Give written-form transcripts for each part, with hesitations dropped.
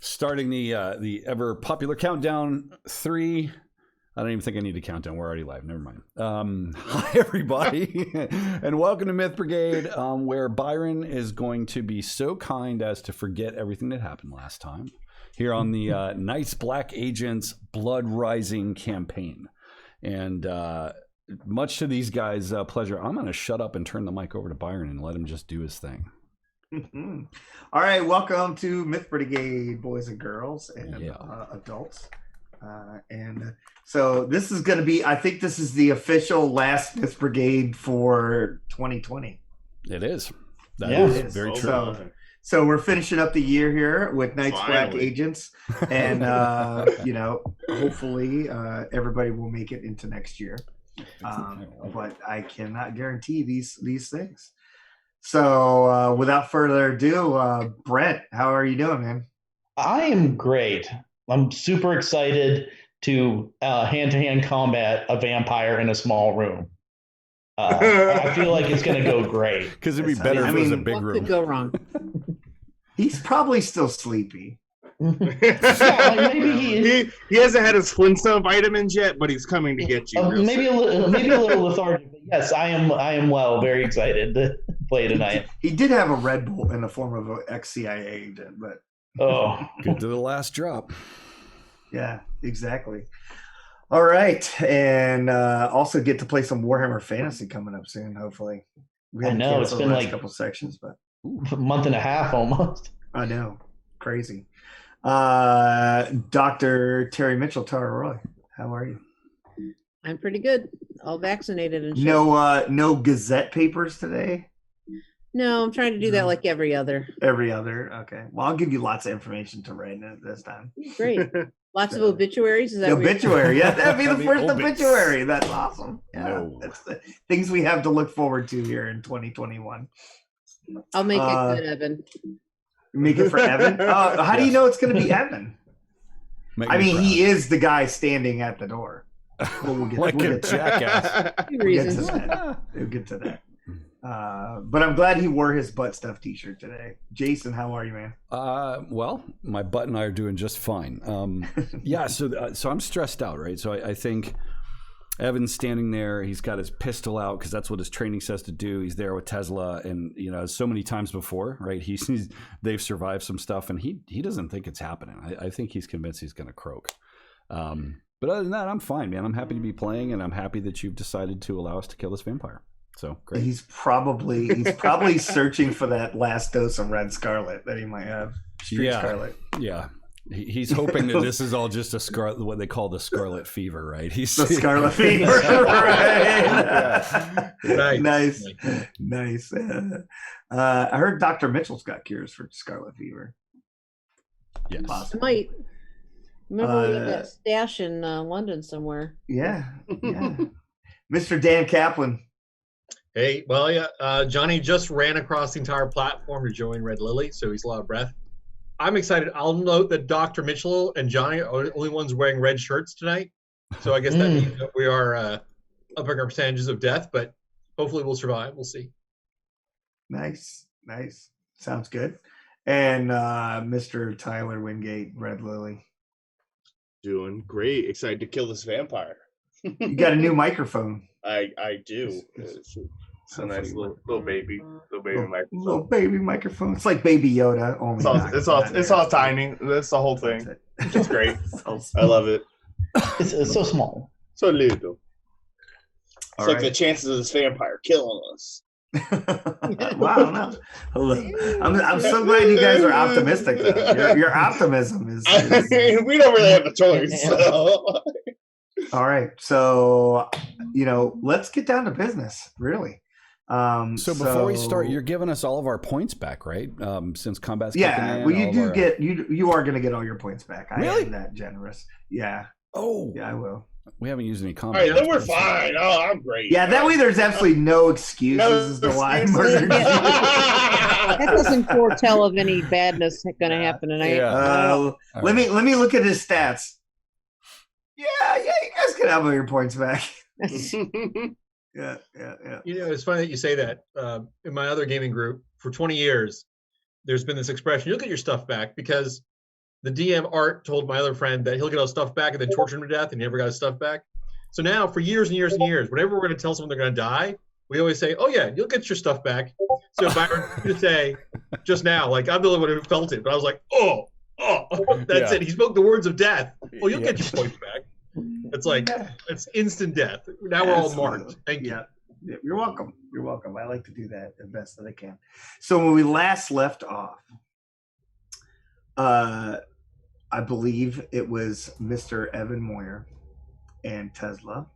Starting the ever popular countdown. 3. I don't even think I need to count down. We're already live. Never mind. Hi, everybody, and welcome to Myth Brigade, where Byron is going to be so kind as to forget everything that happened last time here on the Knights Black Agents Blood Rising campaign. And much to these guys' pleasure, I'm going to shut up and turn the mic over to Byron and let him just do his thing. All right, welcome to Myth Brigade, boys and girls and adults. So this is going to be, I think this is the official last Myth Brigade for 2020. It is. That is very true. So we're finishing up the year here with Knights Black Agents, and hopefully everybody will make it into next year. But I cannot guarantee these things. So without further ado, Brent, how are you doing, man? I am great. I'm super excited to hand-to-hand combat a vampire in a small room. I feel like it's going to go great. Because it'd be better if it was a big room. What could go wrong? He's probably still sleepy. Yeah, maybe he hasn't had his Flintstone vitamins yet, but he's coming to get you. Maybe a little lethargic. But yes, I am well, very excited to play tonight. He did have a Red Bull in the form of an ex-CIA agent, but good to the last drop. Yeah, exactly. All right, and also get to play some Warhammer Fantasy coming up soon. Hopefully, I know it's been like a couple sections, but a month and a half almost. I know, crazy. Dr. Terry Mitchell, Tara Roy, how are you? I'm pretty good. All vaccinated and shit. No Gazette papers today? No, I'm trying to do that like every other. Every other, okay. Well, I'll give you lots of information to write this time. Great. Lots of obituaries? Is that obituary? Yeah, that'd be the first obituary. That's awesome. Yeah, no. That's the things we have to look forward to here in 2021. I'll make it good, Evan. Make it for Evan? How do you know it's going to be Evan? He is the guy standing at the door. We'll get a jackass. We'll get to that. But I'm glad he wore his butt stuff t-shirt today. Jason, how are you, man? Well, my butt and I are doing just fine. So I'm stressed out, right? So I think Evan's standing there. He's got his pistol out because that's what his training says to do. He's there with Tesla, and so many times before, right? They've survived some stuff, and he doesn't think it's happening. I think he's convinced he's going to croak. But other than that, I'm fine, man. I'm happy to be playing, and I'm happy that you've decided to allow us to kill this vampire. So great. He's probably searching for that last dose of Red Scarlet that he might have. Scarlet. Yeah. He's hoping that this is all just what they call the Scarlet Fever, right? The Scarlet Fever, right? Nice. I heard Dr. Mitchell's got cures for Scarlet Fever. Yes, I might. Remember we had that stash in London somewhere. Yeah. Mr. Dan Kaplan. Hey, well, yeah, Johnny just ran across the entire platform to join Red Lily, so he's a lot of breath. I'm excited. I'll note that Dr. Mitchell and Johnny are the only ones wearing red shirts tonight, so I guess that means that we are upping our percentages of death, but hopefully we'll survive. We'll see. Nice. Sounds good. And Mr. Tyler Wingate, Red Lily. Doing great. Excited to kill this vampire. You got a new microphone. I do. It's a nice little baby microphone. Little baby microphone. It's like Baby Yoda. Only it's all tiny. That's the whole thing. It's great. I love it. It's so small. So little. It's like the chances of this vampire killing us. Wow, no. I'm so glad you guys are optimistic though. Your optimism is we don't really have a choice. So. All right, so let's get down to business, really. So before we start, you're giving us all of our points back, right? Since combat's well, you are going to get all your points back. I am that generous. Yeah. Oh. Yeah, I will. We haven't used any combat. All right, then we're fine. Oh, I'm great. Yeah, that way there's absolutely no excuses as to why I murdered you. That doesn't foretell of any badness going to happen tonight. Yeah. Let me look at his stats. Yeah, you guys can have all your points back. Yeah. It's funny that you say that. In my other gaming group, for 20 years, there's been this expression, you'll get your stuff back, because the DM Art told my other friend that he'll get his stuff back and then torture him to death, and he never got his stuff back. So now, for years and years and years, whenever we're going to tell someone they're going to die, we always say, "Oh yeah, you'll get your stuff back." So Byron, you say just now, like I'm the only one who felt it, but I was like, "Oh, that's it." He spoke the words of death. Well, you'll get your points back. It's like it's instant death. Now we're all marked. Thank you. Yeah, you're welcome. You're welcome. I like to do that the best that I can. So when we last left off, I believe it was Mr. Evan Moyer and Tesla,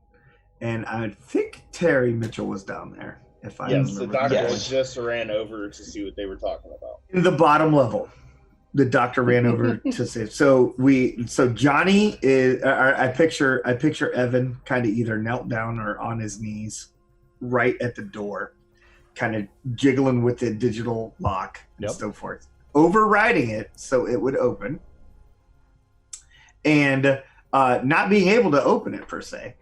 and I think Terry Mitchell was down there. If I Yes, the remember doctor correctly. just ran over to see what they were talking about. In the bottom level, the doctor ran over to say. So Johnny is. I picture Evan kind of either knelt down or on his knees, right at the door, kind of jiggling with the digital lock and so forth, overriding it so it would open, and not being able to open it per se,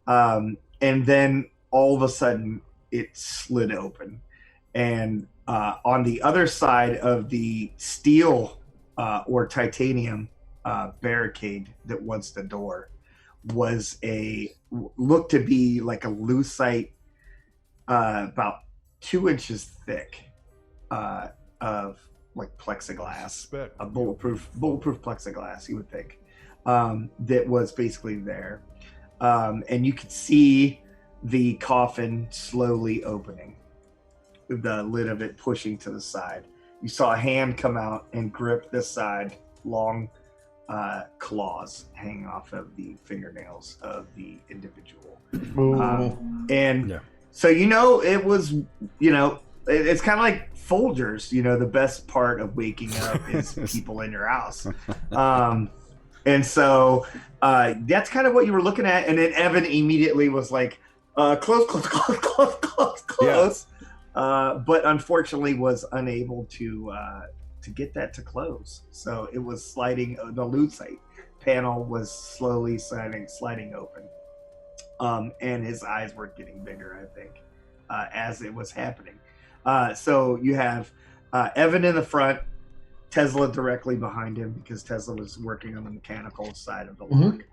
and then all of a sudden it slid open, and on the other side of the steel or titanium barricade that was the door was looked to be like a lucite about 2 inches thick of like plexiglass, a bulletproof plexiglass, you would think, that was basically there, and you could see the coffin slowly opening, the lid of it pushing to the side. You saw a hand come out and grip this side, long claws hanging off of the fingernails of the individual. So, it was, it's kind of like Folgers, the best part of waking up is people in your house. And so that's kind of what you were looking at. And then Evan immediately was like, close. But unfortunately was unable to get that to close. So it was sliding, the lucite panel was slowly sliding open. And his eyes were getting bigger, I think, as it was happening. So you have Evan in the front, Tesla directly behind him because Tesla was working on the mechanical side of the lock.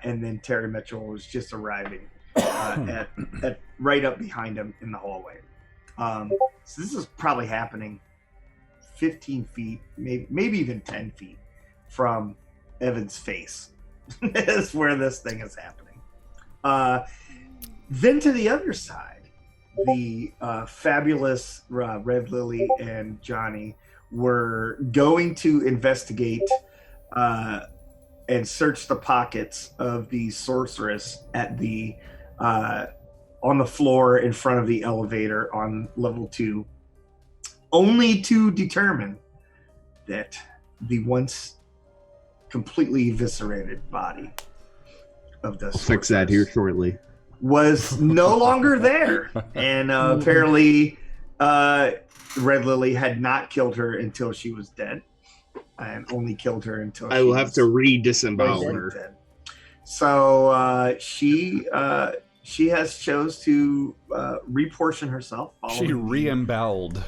And then Terry Mitchell was just arriving at right up behind him in the hallway. So this is probably happening 15 feet, maybe even 10 feet from Evan's face. That's where this thing is happening. Then to the other side, the fabulous Red Lily and Johnny were going to investigate and search the pockets of the sorceress at the on the floor in front of the elevator on level 2, only to determine that the once completely eviscerated body of the sorceress fix that here shortly was no longer there, and apparently Red Lily had not killed her until she was dead, and only killed her until I will have to re-disembowel her. dead. So she has chose to reportion herself. She re-emboweled.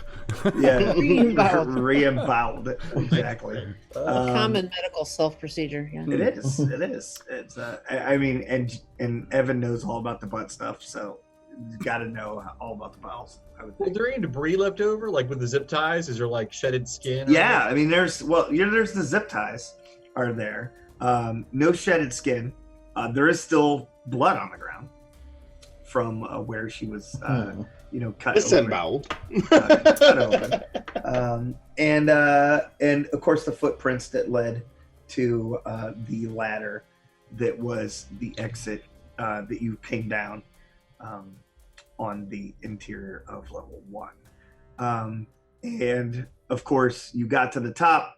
Yeah, Re-emboweled. re-emboweled. Exactly. Common medical self-procedure. Yeah. It is. It's. I mean, and Evan knows all about the butt stuff, so you got to know all about the bowels. I would Well, think. is there any debris left over, like with the zip ties? Is there like shedded skin? or Yeah, I mean, there's the zip ties are there. No shedded skin. There is still blood on the ground from where she was, cut Disemboweled. cut open. And of course the footprints that led to the ladder that was the exit that you came down on the interior of level 1. And of course you got to the top,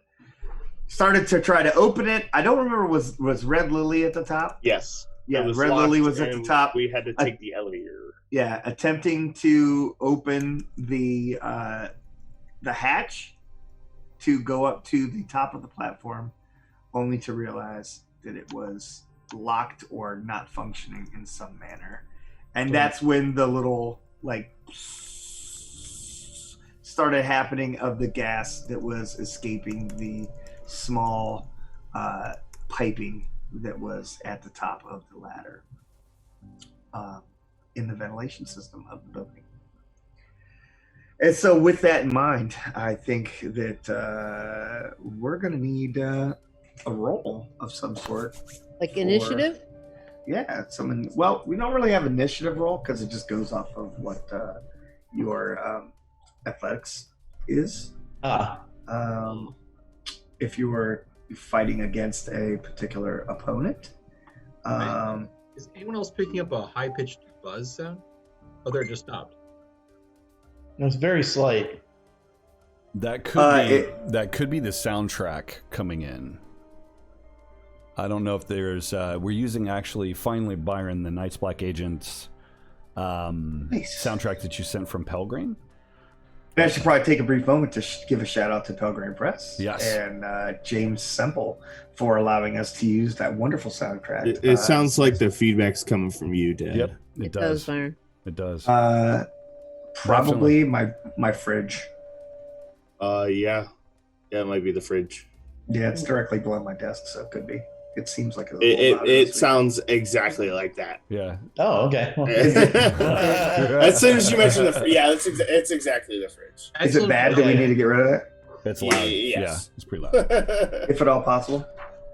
started to try to open it. I don't remember, was Red Lily at the top? Yes. Yeah, It was Red locked, Lily was at the and top. We had to take the elevator. Yeah, attempting to open the hatch to go up to the top of the platform, only to realize that it was locked or not functioning in some manner. And that's when the little started happening of the gas that was escaping the small piping that was at the top of the ladder in the ventilation system of the building. And so with that in mind, I think that we're going to need a roll of some sort. Like initiative? Yeah, well, we don't really have initiative roll because it just goes off of what your athletics is. If you were fighting against a particular opponent. Is anyone else picking up a high-pitched buzz sound? Oh, they're just stopped. It was very slight. That could be the soundtrack coming in. I don't know if there's. We're using finally, Byron, the Night's Black Agent's soundtrack that you sent from Pelgrane. I should probably take a brief moment to give a shout out to Pelgrane Press and James Semple for allowing us to use that wonderful soundtrack. It sounds like the feedback's coming from you, Dad. Yep, it does. Byron. It does. Probably my fridge. Yeah, it might be the fridge. Yeah, it's directly below my desk, so it could be. It seems like it sounds exactly like that. Yeah. Oh, okay. As soon as you mentioned the fridge, it's exactly the fridge. Is it bad? Do we need to get rid of that? It's loud. Yes. Yeah, it's pretty loud. If at all possible.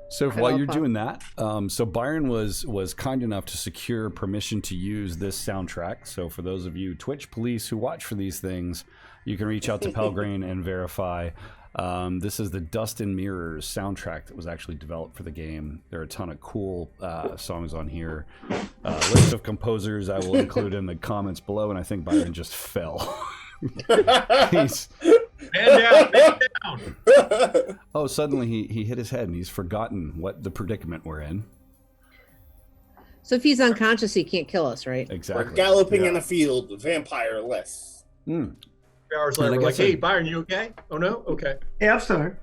So while you're doing that, so Byron was kind enough to secure permission to use this soundtrack. So for those of you Twitch police who watch for these things, you can reach out to Pelgrane and verify. This is the Dust and Mirrors soundtrack that was actually developed for the game. There are a ton of cool songs on here. List of composers I will include in the comments below, and I think Byron just fell. Man down. Oh, suddenly he hit his head and he's forgotten what the predicament we're in. So if he's unconscious, he can't kill us, right? Exactly. We're galloping in a field, vampire-less. 3 hours later, we're like, hey, Byron, you okay? Oh, no? Okay. Yeah, I'm still here.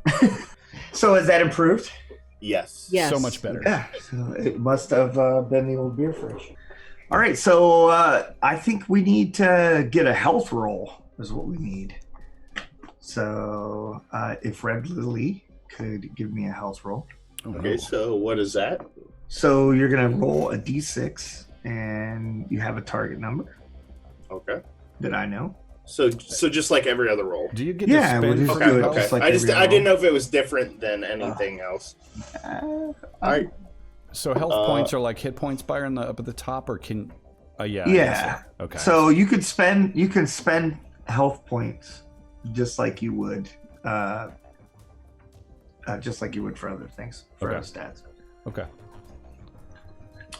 So has that improved? Yes. Yes. So much better. Yeah, so it must have been the old beer fridge. All right, so I think we need to get a health roll is what we need. So if Red Lily could give me a health roll. Okay, so what is that? So you're going to roll a d6, and you have a target number. Okay. That I know. So just like every other roll. Do you get to spend we'll just for do it health? just like I every other didn't know roll. if it was different than anything else. All right. So health points are like hit points, Byron, up at the top, or can? Yeah. I guess Yeah. so. Okay. So you can spend health points just like you would for other things, for other stats. Okay.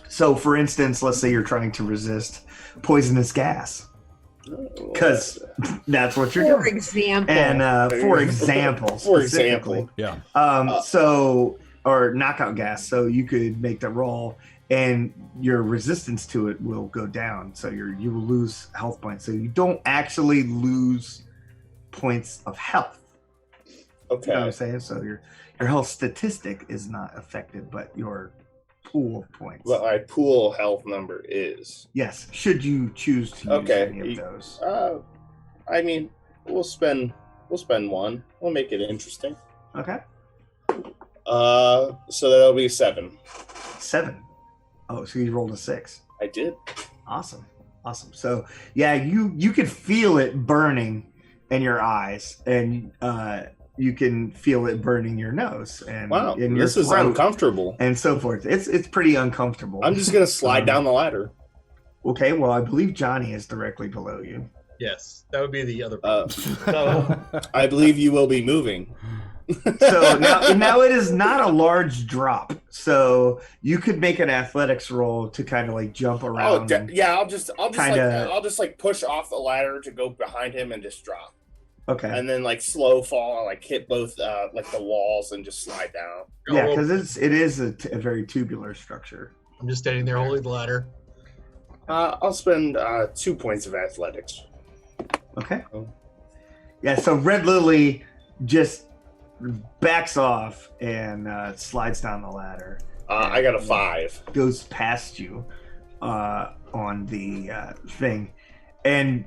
So, for instance, let's say you're trying to resist poisonous gas, because that's what you're For doing. example. And for example, specifically. Yeah. Or knockout gas. So you could make the roll, and your resistance to it will go down. So you will lose health points. So you don't actually lose points of health. Okay. You know what I'm saying? So your health statistic is not affected, but your pool of points. What my pool health number is. Yes, should you choose to use any of those. I mean, we'll spend one. We'll make it interesting. Okay. So that'll be 7. 7. Oh, so you rolled a 6. I did. Awesome. So yeah, you could feel it burning in your eyes, and you can feel it burning your nose and in your this is throat uncomfortable and so forth. It's pretty uncomfortable. I'm just gonna slide down the ladder. Okay, well, I believe Johnny is directly below you. Yes, that would be the other. So I believe you will be moving. So now it is not a large drop. So you could make an athletics roll to kind of like jump around. I'll just like push off the ladder to go behind him and just drop. Okay. And then like slow fall, like hit both like the walls and just slide down. Yeah, because it is a very tubular structure. I'm just standing there holding the ladder. I'll spend 2 points of athletics. Okay. Yeah, so Red Lily just backs off and slides down the ladder. I got a 5. Goes past you on the thing. And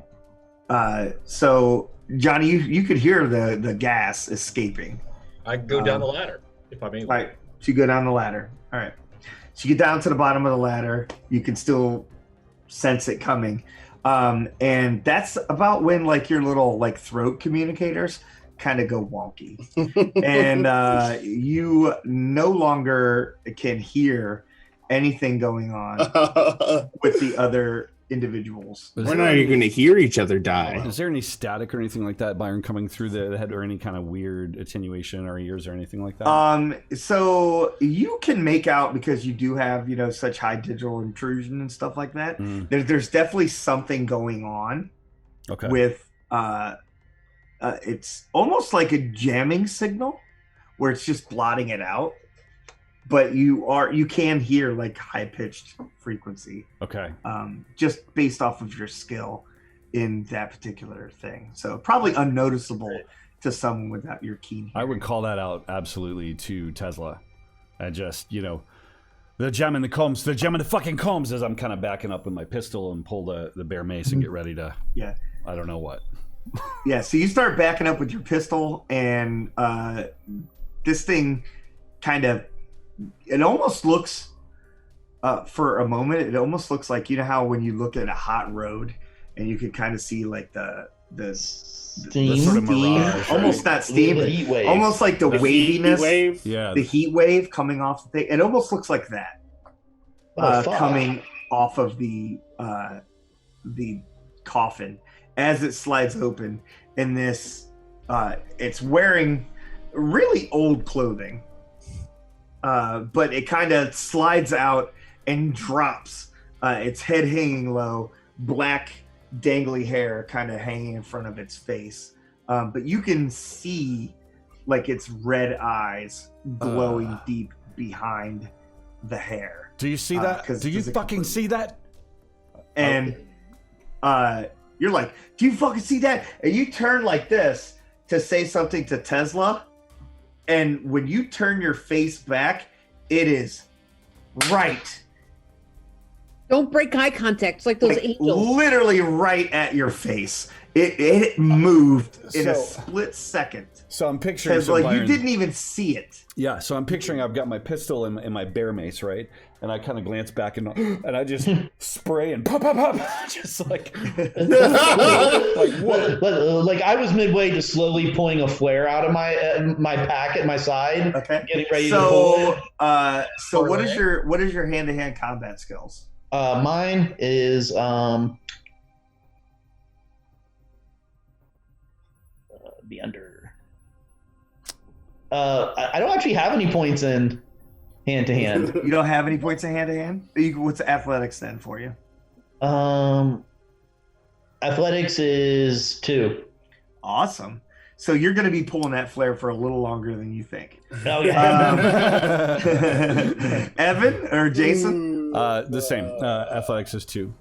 So Johnny, you could hear the gas escaping. I can go down the ladder if I'm able. Right. So you go down the ladder. All right. So you get down to the bottom of the ladder. You can still sense it coming. And that's about when like your little like throat communicators kind of go wonky. And you no longer can hear anything going on with the other individuals. When are you going to hear each other die? Is there any static or anything like that, Byron, coming through the head, or any kind of weird attenuation in our ears or anything like that? So you can make out, because you do have, you know, such high digital intrusion and stuff like that. There's definitely something going on. Okay. With it's almost like a jamming signal where it's just blotting it out. But you can hear like high pitched frequency. Okay. Just based off of your skill in that particular thing. So probably unnoticeable to someone without your keen hearing. I would call that out absolutely to Tesla. And just, you know, the gem in the fucking comms, as I'm kind of backing up with my pistol and pull the bear mace and get ready to, I don't know what. Yeah, so you start backing up with your pistol, and this thing kind of, it almost looks, for a moment, it almost looks like, you know how when you look at a hot road and you can kind of see like the Steam? sort of mirage, almost not steam, The heat wave. almost like the waviness, wave. Yeah. the heat wave coming off the thing. It almost looks like that coming off of the coffin as it slides open. And this, it's wearing really old clothing. But it kind of slides out and drops. Its head hanging low, black dangly hair kind of hanging in front of its face. But you can see like its red eyes glowing deep behind the hair. Do you see that? Do you fucking see that? And you're like, do you fucking see that? And you turn like this to say something to Tesla. And when you turn your face back, it is right. Don't break eye contact. It's like those angels. Literally right at your face. It moved in a split second. So I'm picturing, Because like you didn't even see it. Yeah, so I'm picturing I've got my pistol and my bear mace, right? And I kind of glance back and I just spray and pop, pop, pop, just like like I was midway to slowly pulling a flare out of my pack at my side, getting ready to pull it. So what is your hand-to-hand combat skills? Mine is be under. I don't actually have any points in hand-to-hand. You don't have any points in hand-to-hand? What's athletics then for you? Athletics is 2. Awesome. So you're going to be pulling that flare for a little longer than you think. Oh, yeah. Evan or Jason? The same. Athletics is 2.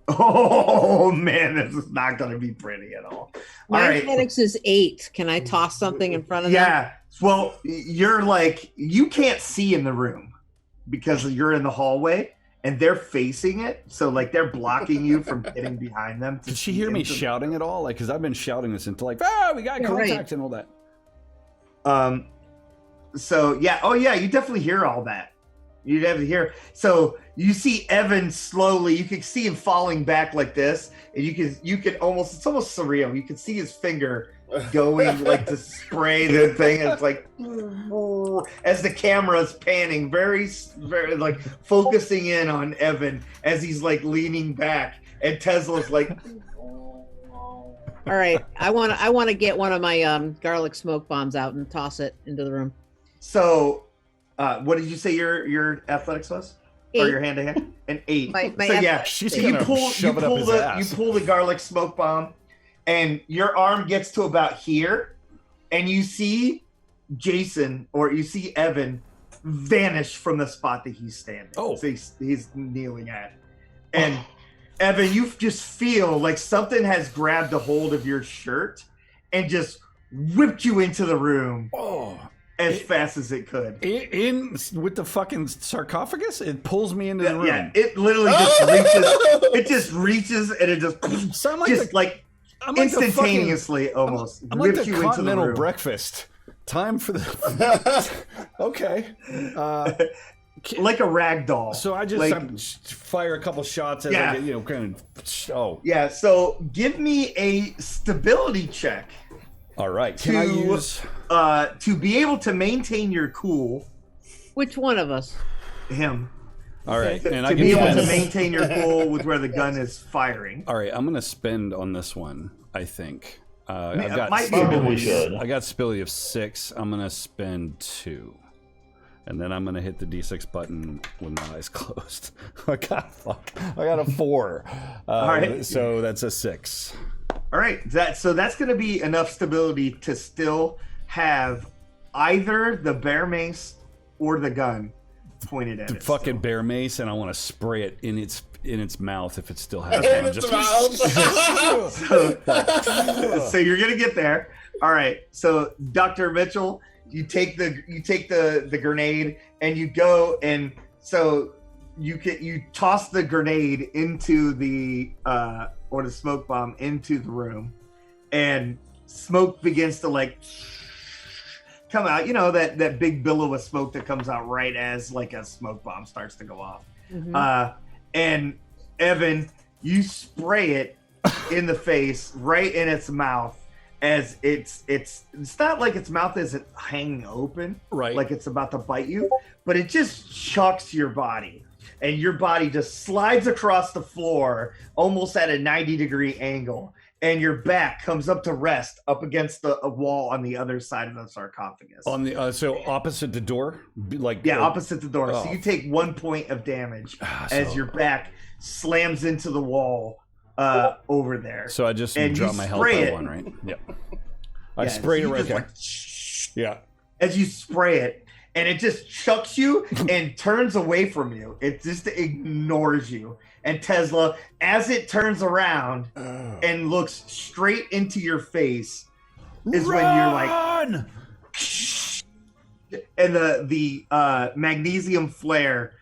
Oh, man, this is not going to be pretty at all. My All right. athletics is 8. Can I toss something in front of them? Yeah. Well, you're like, you can't see in the room because you're in the hallway and they're facing it. So, like, they're blocking you from getting behind them. Did she hear me shouting at all? Like, because I've been shouting this into like, we got contact and all that. So, yeah. Oh, yeah, you definitely hear all that. You definitely hear. So you see Evan slowly. You can see him falling back like this, and you can almost. It's almost surreal. You can see his finger going like to spray the thing. And it's like as the camera's panning, very, very like focusing in on Evan as he's like leaning back, and Tesla's like. All right, I want to get one of my garlic smoke bombs out and toss it into the room. So. What did you say your athletics was? 8. Or your hand-to-hand? An 8. My So yeah, She's you gonna pull shove it up his ass. you pull the garlic smoke bomb, and your arm gets to about here, and you see Jason or you see Evan vanish from the spot that he's standing. Oh. So he's kneeling at, and Evan, you just feel like something has grabbed a hold of your shirt and just whipped you into the room. Oh. As fast as it could. In with the fucking sarcophagus, it pulls me into the room. Yeah, it literally just reaches. It just reaches and it just Sound like like I'm like instantaneously almost I'm like rips the you into the continental room. breakfast. Time for the. Okay. Like a rag doll. So I just fire a couple shots as I get, kind of. Oh. Yeah. So give me a stability check. All right. Can I use to be able to maintain your cool? Which one of us? Him. All right, and to be able to maintain your cool with where the gun is firing. All right, I'm gonna spend on this one. I think I've got probably should. I got stability of 6. I'm gonna spend 2, and then I'm gonna hit the D6 button with my eyes closed. I got a 4. All right, so that's a 6. All right, that's gonna be enough stability to still have either the bear mace or the gun pointed at the it. Fucking bear mace, and I want to spray it in its mouth if it still has one. In its mouth. So you're gonna get there. All right. So Dr. Mitchell, you take the grenade and you go, and so you toss the grenade into the or the smoke bomb into the room, and smoke begins to come out, that big billow of smoke that comes out right as a smoke bomb starts to go off. Mm-hmm. And Evan, you spray it in the face, right in its mouth, as it's not like its mouth isn't hanging open, right, like it's about to bite you, but it just chucks your body, and your body just slides across the floor almost at a 90-degree angle. And your back comes up to rest up against a wall on the other side of the sarcophagus. On the so opposite the door, opposite the door. So you take 1 point of damage as your back slams into the wall over there. So I just drop my health by 1, right? Yep. I sprayed it right there. Yeah. As you spray it, and it just chucks you and turns away from you. It just ignores you. And Tesla, as it turns around and looks straight into your face, is when you're like, and the magnesium flare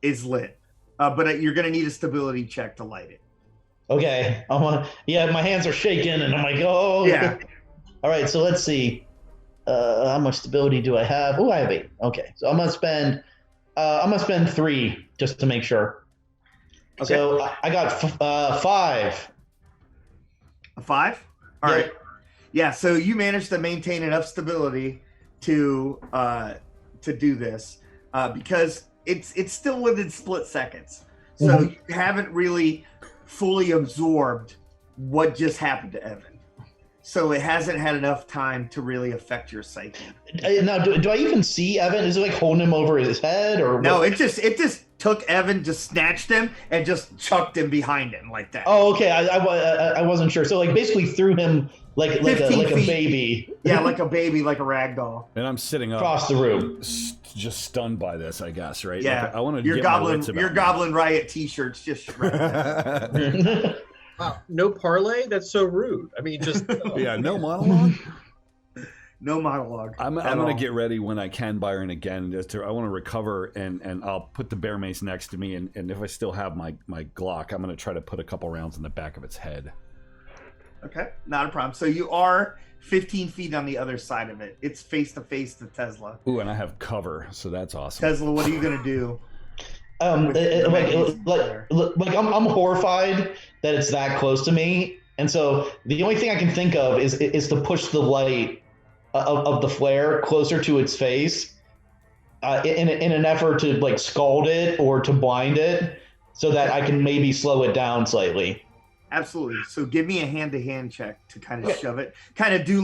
is lit, but you're gonna need a stability check to light it. Okay, my hands are shaking, and I'm like, oh yeah. All right, so let's see, how much stability do I have? Oh, I have 8. Okay, so I'm gonna spend 3 just to make sure. Okay. So I got 5. A 5? All right. Yeah. So you managed to maintain enough stability to do this because it's still within split seconds. So you haven't really fully absorbed what just happened to Evan. So it hasn't had enough time to really affect your psyche. Now, do I even see Evan? Is it holding him over his head, or no? It just took Evan, just snatched him and just chucked him behind him like that. Oh, okay. I wasn't sure. So basically threw him like a baby. Yeah, like a baby, like a rag doll. And I'm sitting up across the room, just stunned by this, I guess, right? Yeah. I want to your Goblin Riot T-shirts just shredded. Wow, no parlay? That's so rude. I mean, just no monologue. No monologue. I'm gonna get ready when I can, Byron, again. I want to recover, and I'll put the bear mace next to me, and if I still have my Glock, I'm gonna try to put a couple rounds in the back of its head. Okay, not a problem. So you are 15 feet on the other side of it. It's face to face to Tesla. Ooh, and I have cover, so that's awesome. Tesla, what are you gonna do? I'm horrified that it's that close to me, and so the only thing I can think of is to push the light of the flare closer to its face, in an effort to scald it or to blind it, so that I can maybe slow it down slightly. Absolutely. So give me a hand-to-hand check to kind of shove it. Kind of do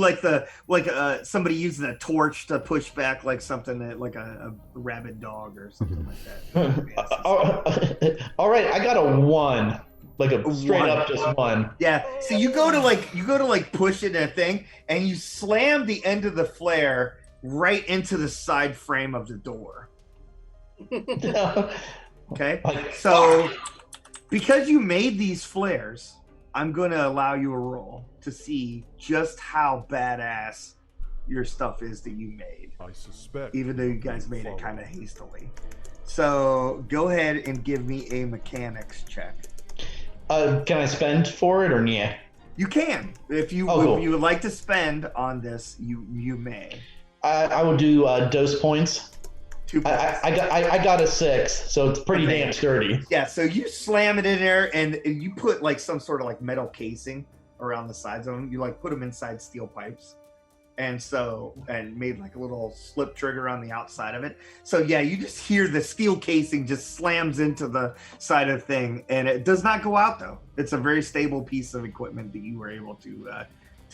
somebody using a torch to push back something that a rabid dog or something like that. All right, I got a 1, a straight up just 1. Yeah. So you go to push it in a thing, and you slam the end of the flare right into the side frame of the door. Okay. So because you made these flares, I'm going to allow you a roll to see just how badass your stuff is that you made. I suspect. Even though you guys made it kind of hastily. So go ahead and give me a mechanics check. Can I spend for it or yeah? You can. If you cool. if you would like to spend on this, you may. I would do dose points. 2 points. I got a 6, so it's pretty damn sturdy. Yeah, so you slam it in there, and you put like some sort of like metal casing around the sides of them. You like put them inside steel pipes, and made like a little slip trigger on the outside of it. So yeah, you just hear the steel casing just slams into the side of the thing, and it does not go out though. It's a very stable piece of equipment that you were able to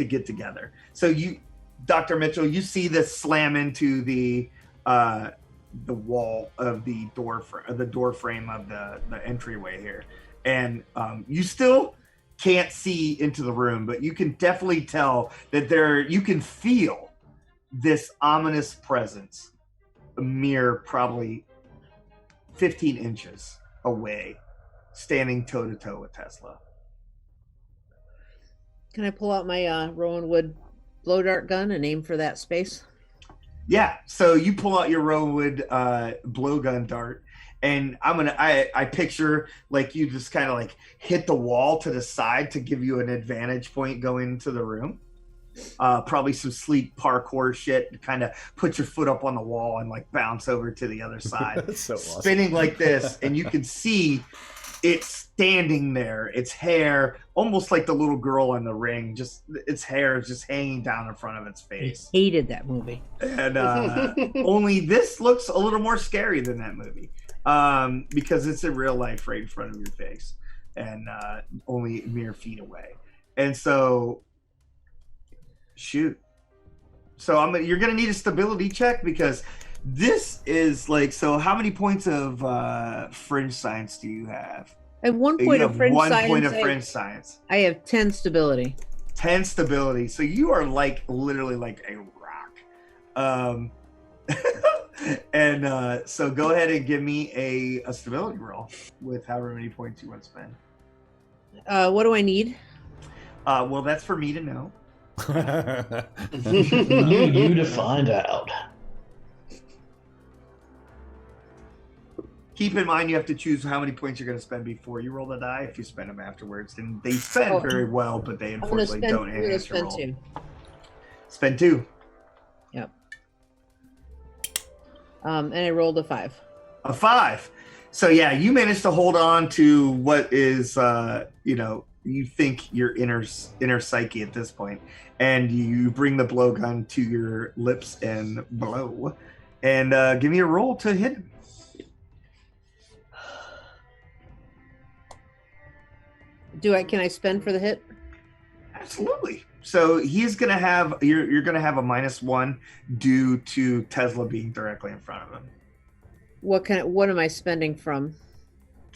get together. So you, Dr. Mitchell, you see this slam into the wall of the door frame of the entryway here, and you still can't see into the room, but you can definitely tell that you can feel this ominous presence a mere probably 15 inches away, standing toe to toe with Tesla. Can I pull out my Rowan Wood blow dart gun and aim for that space? Yeah, so you pull out your Rowan blowgun dart, and I picture like you just kind of like hit the wall to the side to give you an advantage point going into the room. Probably some sleek parkour shit to kind of put your foot up on the wall and like bounce over to the other side. That's so awesome. Spinning like this, and you can see it standing there, its hair almost like the little girl in the ring, just its hair is just hanging down in front of its face. I hated that movie. And only this looks a little more scary than that movie, because it's in real life right in front of your face, and only mere feet away. And so shoot, so you're gonna need a stability check, because this is like, so how many points of fringe science do you have? I have 1 point of fringe science. 1 point of fringe science. I have 10 stability. 10 stability. So you are like literally like a rock. And so go ahead and give me a stability roll with however many points you want to spend. What do I need? Well, that's for me to know. you to find out. Keep in mind, you have to choose how many points you're going to spend before you roll the die. If you spend them afterwards, then they spend very well, but they unfortunately don't enhance your roll. Two. Spend 2. Yep. And I rolled a 5. A 5. So yeah, you managed to hold on to what is, you think your inner psyche at this point, and you bring the blowgun to your lips and blow, and give me a roll to hit him. Can I spend for the hit? Absolutely. So he's gonna have you're gonna have a -1 due to Tesla being directly in front of him. What am I spending from?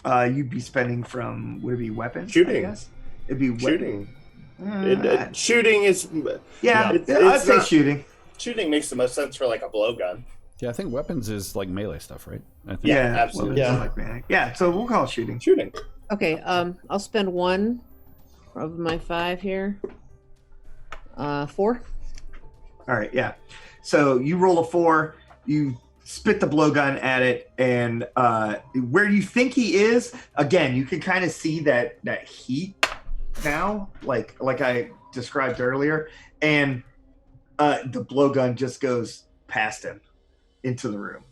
You'd be spending from, would it be weapons? Shooting. I guess? It'd be shooting. Shooting is I'd say shooting. Shooting makes the most sense for like a blowgun. Yeah, I think weapons is like melee stuff, right? I think. Yeah, absolutely. Yeah, so we'll call it shooting. Shooting. Okay, I'll spend 1 of my 5 here. 4. All right, yeah. So you roll a 4, you spit the blowgun at it, and where you think he is, again, you can kind of see that heat now, like I described earlier, and the blowgun just goes past him into the room.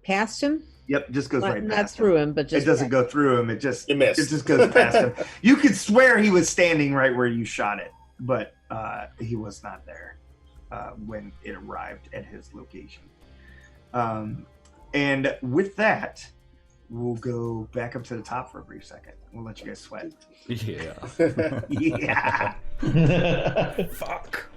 Past him? Yep, just goes right past him. Not through him, but just... It doesn't go through him. It just missed. Goes past him. You could swear he was standing right where you shot it, but he was not there when it arrived at his location. And with that, we'll go back up to the top for a brief second. We'll let you guys sweat. Yeah. Yeah. Fuck.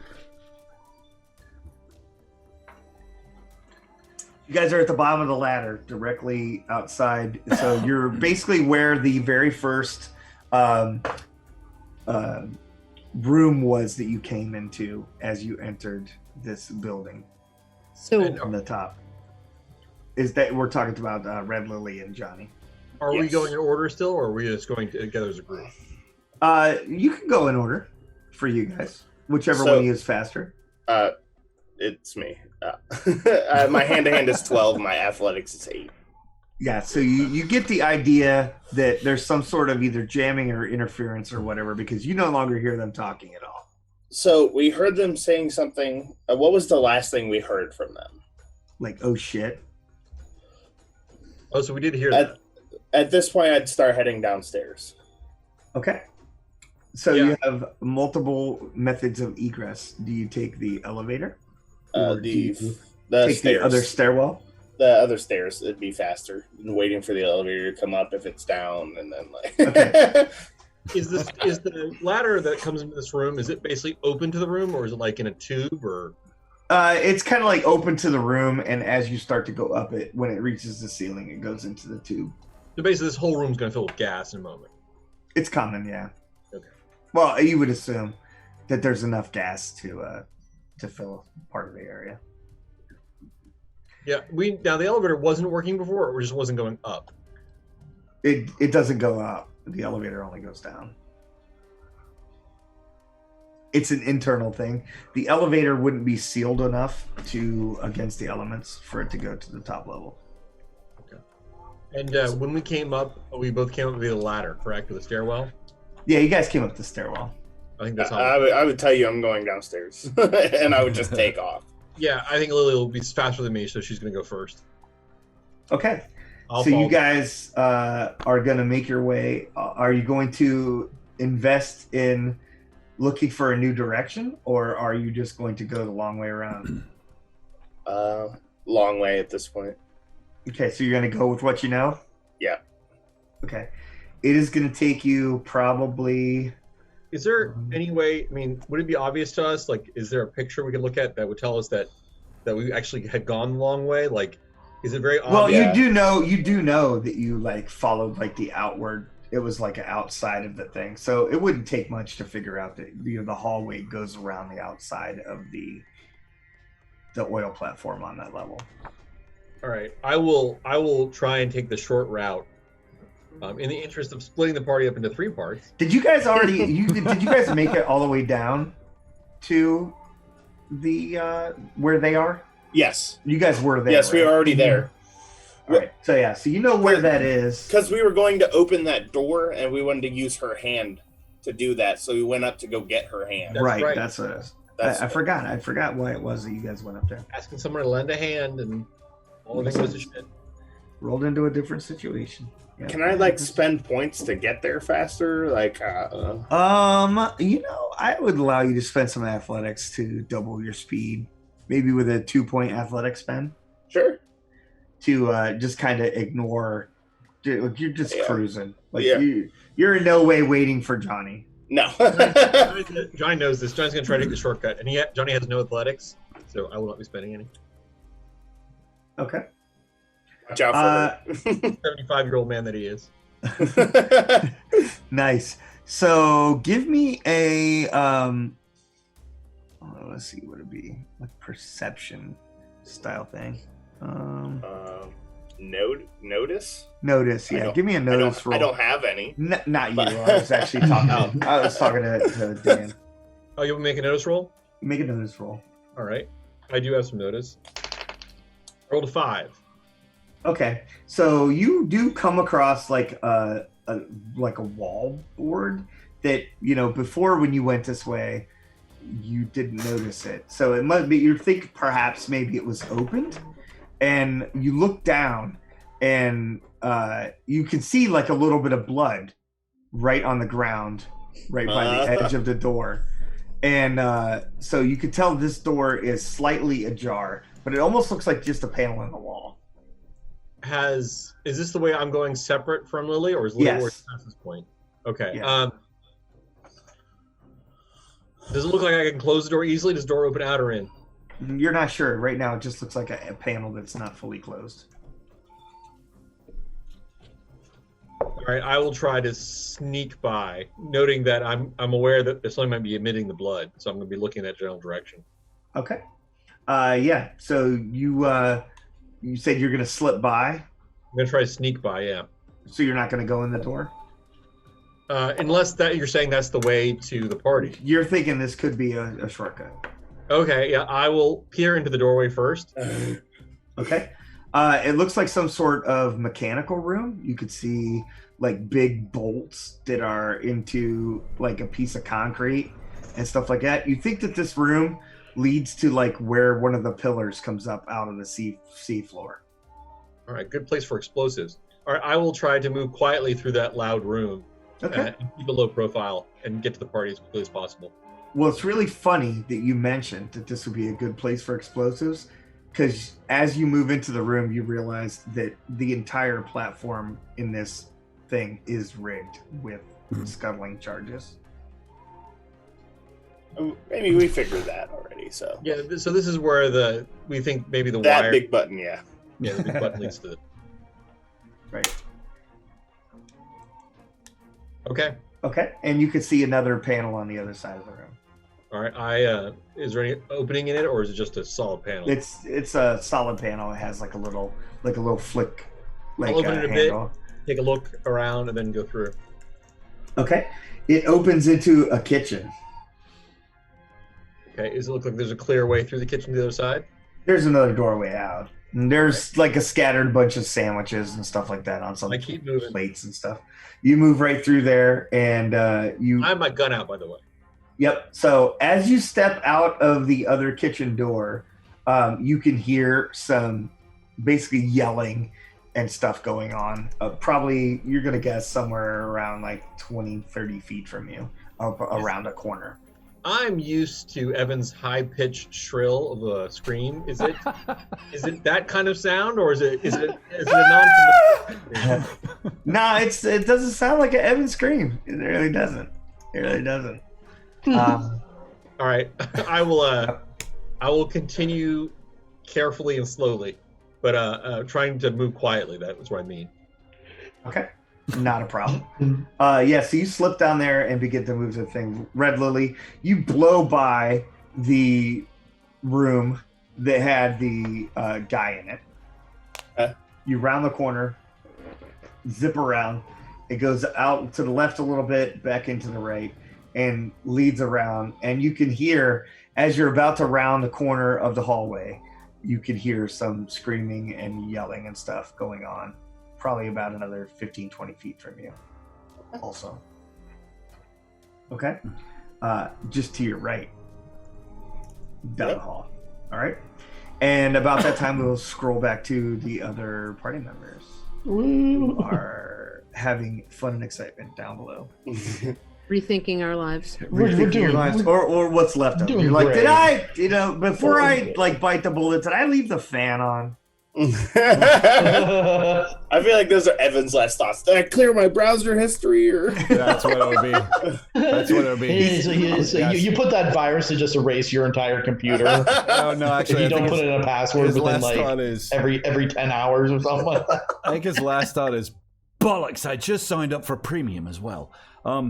You guys are at the bottom of the ladder, directly outside. So you're basically where the very first room was that you came into as you entered this building. So on the top. Is that we're talking about Red Lily and Johnny? Are we going in order still, or are we just going together as a group? You can go in order for you guys, whichever one is faster. It's me. My hand-to-hand is 12. My athletics is 8. Yeah, so you get the idea that there's some sort of either jamming or interference or whatever, because you no longer hear them talking at all. So we heard them saying something. What was the last thing we heard from them? Like, oh shit. Oh, so we did hear that. At this point, I'd start heading downstairs. Okay. So Yeah. you have multiple methods of egress. Do you take the elevator? Or do you The take stairs. the other stairwell? The other stairs. It'd be faster than waiting for the elevator to come up if it's down, and then like. Okay. Is the ladder that comes into this room, is it basically open to the room, or is it like in a tube, or? It's kind of like open to the room, and as you start to go up it, when it reaches the ceiling, it goes into the tube. So basically, this whole room's going to fill with gas in a moment. It's common, yeah. Okay. Well, you would assume that there's enough gas to fill part of the area. Yeah, now the elevator wasn't working before, or just wasn't going up. It doesn't go up. The elevator only goes down. It's an internal thing. The elevator wouldn't be sealed enough against the elements for it to go to the top level. Okay. And when we came up, we both came up via the ladder, correct, or the stairwell? Yeah, you guys came up the stairwell. I think that's how. I would tell you I'm going downstairs, and I would just take off. Yeah, I think Lily will be faster than me, so she's going to go first. Okay. I'll So follow. you guys are going to make your way. Are you going to invest in looking for a new direction, or are you just going to go the long way around? Long way at this point. Okay, so you're going to go with what you know? Yeah. Okay. It is going to take you probably... Is there any way, I mean, would it be obvious to us, like, is there a picture we could look at that would tell us that we actually had gone the long way? Like, is it very obvious? Well, you do know that you, like, followed, like, the outward... It was, like, outside of the thing. So it wouldn't take much to figure out that, the hallway goes around the outside of the oil platform on that level. All right, I will try and take the short route. In the interest of splitting the party up into 3 parts. Did you guys already? Did you guys make it all the way down to the where they are? Yes. You guys were there. Yes, we right? were already there. All right. So yeah, so you know where that is. Because we were going to open that door, and we wanted to use her hand to do that, so we went up to go get her hand. That's right. That's what it is. I forgot. I forgot why it was that you guys went up there. Asking someone to lend a hand, and all the thing was a shit. Rolled into a different situation. Yeah. Can I like spend points to get there faster? Like, I would allow you to spend some athletics to double your speed, maybe with a 2-point athletic spend. Sure. To just kind of ignore, you're just cruising. Like you're in no way waiting for Johnny. No. Johnny knows this. Johnny's gonna try to take the shortcut, and Johnny has no athletics, so I will not be spending any. Okay. Watch out for her. 75-year-old man that he is. Nice. So give me a let's see what it'd be, like perception style thing. Notice. Yeah, give me a notice roll. I don't have any. Not you. I was actually talking. I was talking to Dan. Oh, you'll make a notice roll? Make a notice roll. All right. I do have some notice. Rolled a 5. Okay, so you do come across like a wall board that, before when you went this way, you didn't notice it. So it must be, you think perhaps maybe it was opened, and you look down and you can see like a little bit of blood right on the ground, right by the edge of the door. And so you could tell this door is slightly ajar, but it almost looks like just a panel in the wall. Is this the way I'm going separate from Lily, or is Lily working past this point? Okay. Yeah. Does it look like I can close the door easily? Does the door open out or in? You're not sure. Right now, it just looks like a panel that's not fully closed. All right, I will try to sneak by, noting that I'm aware that something might be emitting the blood, so I'm going to be looking in that general direction. Okay. Yeah. So you said you're going to slip by. I'm going to try to sneak by. Yeah. So you're not going to go in the door? Unless that you're saying that's the way to the party. You're thinking this could be a shortcut. Okay, yeah, I will peer into the doorway first. Okay. It looks like some sort of mechanical room. You could see like big bolts that are into like a piece of concrete and stuff like that. You think that this room leads to like where one of the pillars comes up out of the sea floor. All right, good place for explosives. All right, I will try to move quietly through that loud room. Okay. And keep a low profile and get to the party as quickly as possible. Well, it's really funny that you mentioned that this would be a good place for explosives, because as you move into the room, you realize that the entire platform in this thing is rigged with scuttling charges. Maybe we figured that already. So yeah, so this is where we think maybe the that wire, big button, yeah, the big button leads to. Right. Okay. Okay, and you can see another panel on the other side of the room. All right. Is there any opening in it, or is it just a solid panel? It's a solid panel. It has like a little flick, like I'll open it a handle. bit, take a look around, and then go through. Okay, it opens into a kitchen. Okay. Does it look like there's a clear way through the kitchen to the other side? There's another doorway out. And there's like a scattered bunch of sandwiches and stuff like that on some I keep moving. plates and stuff. You move right through there, and you. I have my gun out, by the way. Yep. So as you step out of the other kitchen door, you can hear some basically yelling and stuff going on. Probably, you're going to guess somewhere around like 20, 30 feet from you, up around a corner. I'm used to Evan's high-pitched shrill of a scream. Is it that kind of sound, or is it a non? No, it doesn't sound like an Evan scream. It really doesn't. It really doesn't. All right, I will continue carefully and slowly, but trying to move quietly. That was what I mean. Okay, not a problem. Yeah, so you slip down there and begin to move the thing. Red Lily, you blow by the room that had the guy in it. You round the corner, zip around. It goes out to the left a little bit, back into the right, and leads around. And you can hear, as you're about to round the corner of the hallway, you can hear some screaming and yelling and stuff going on. Probably about another 15, 20 feet from you also. Okay? Just to your right. Down the hall. All right? And about that time, we'll scroll back to the other party members who are having fun and excitement down below. Rethinking our lives. We're doing your lives, or what's left of it. You're like, great. did I, before I like bite the bullet, did I leave the fan on? I feel like those are Evan's last thoughts. Did I clear my browser history? Or That's what it would be. That's what it would be. So you put that virus to just erase your entire computer. Oh no, actually, If you don't put in a password within like is, every 10 hours or something like that. I think his last thought is, bollocks, I just signed up for premium as well. I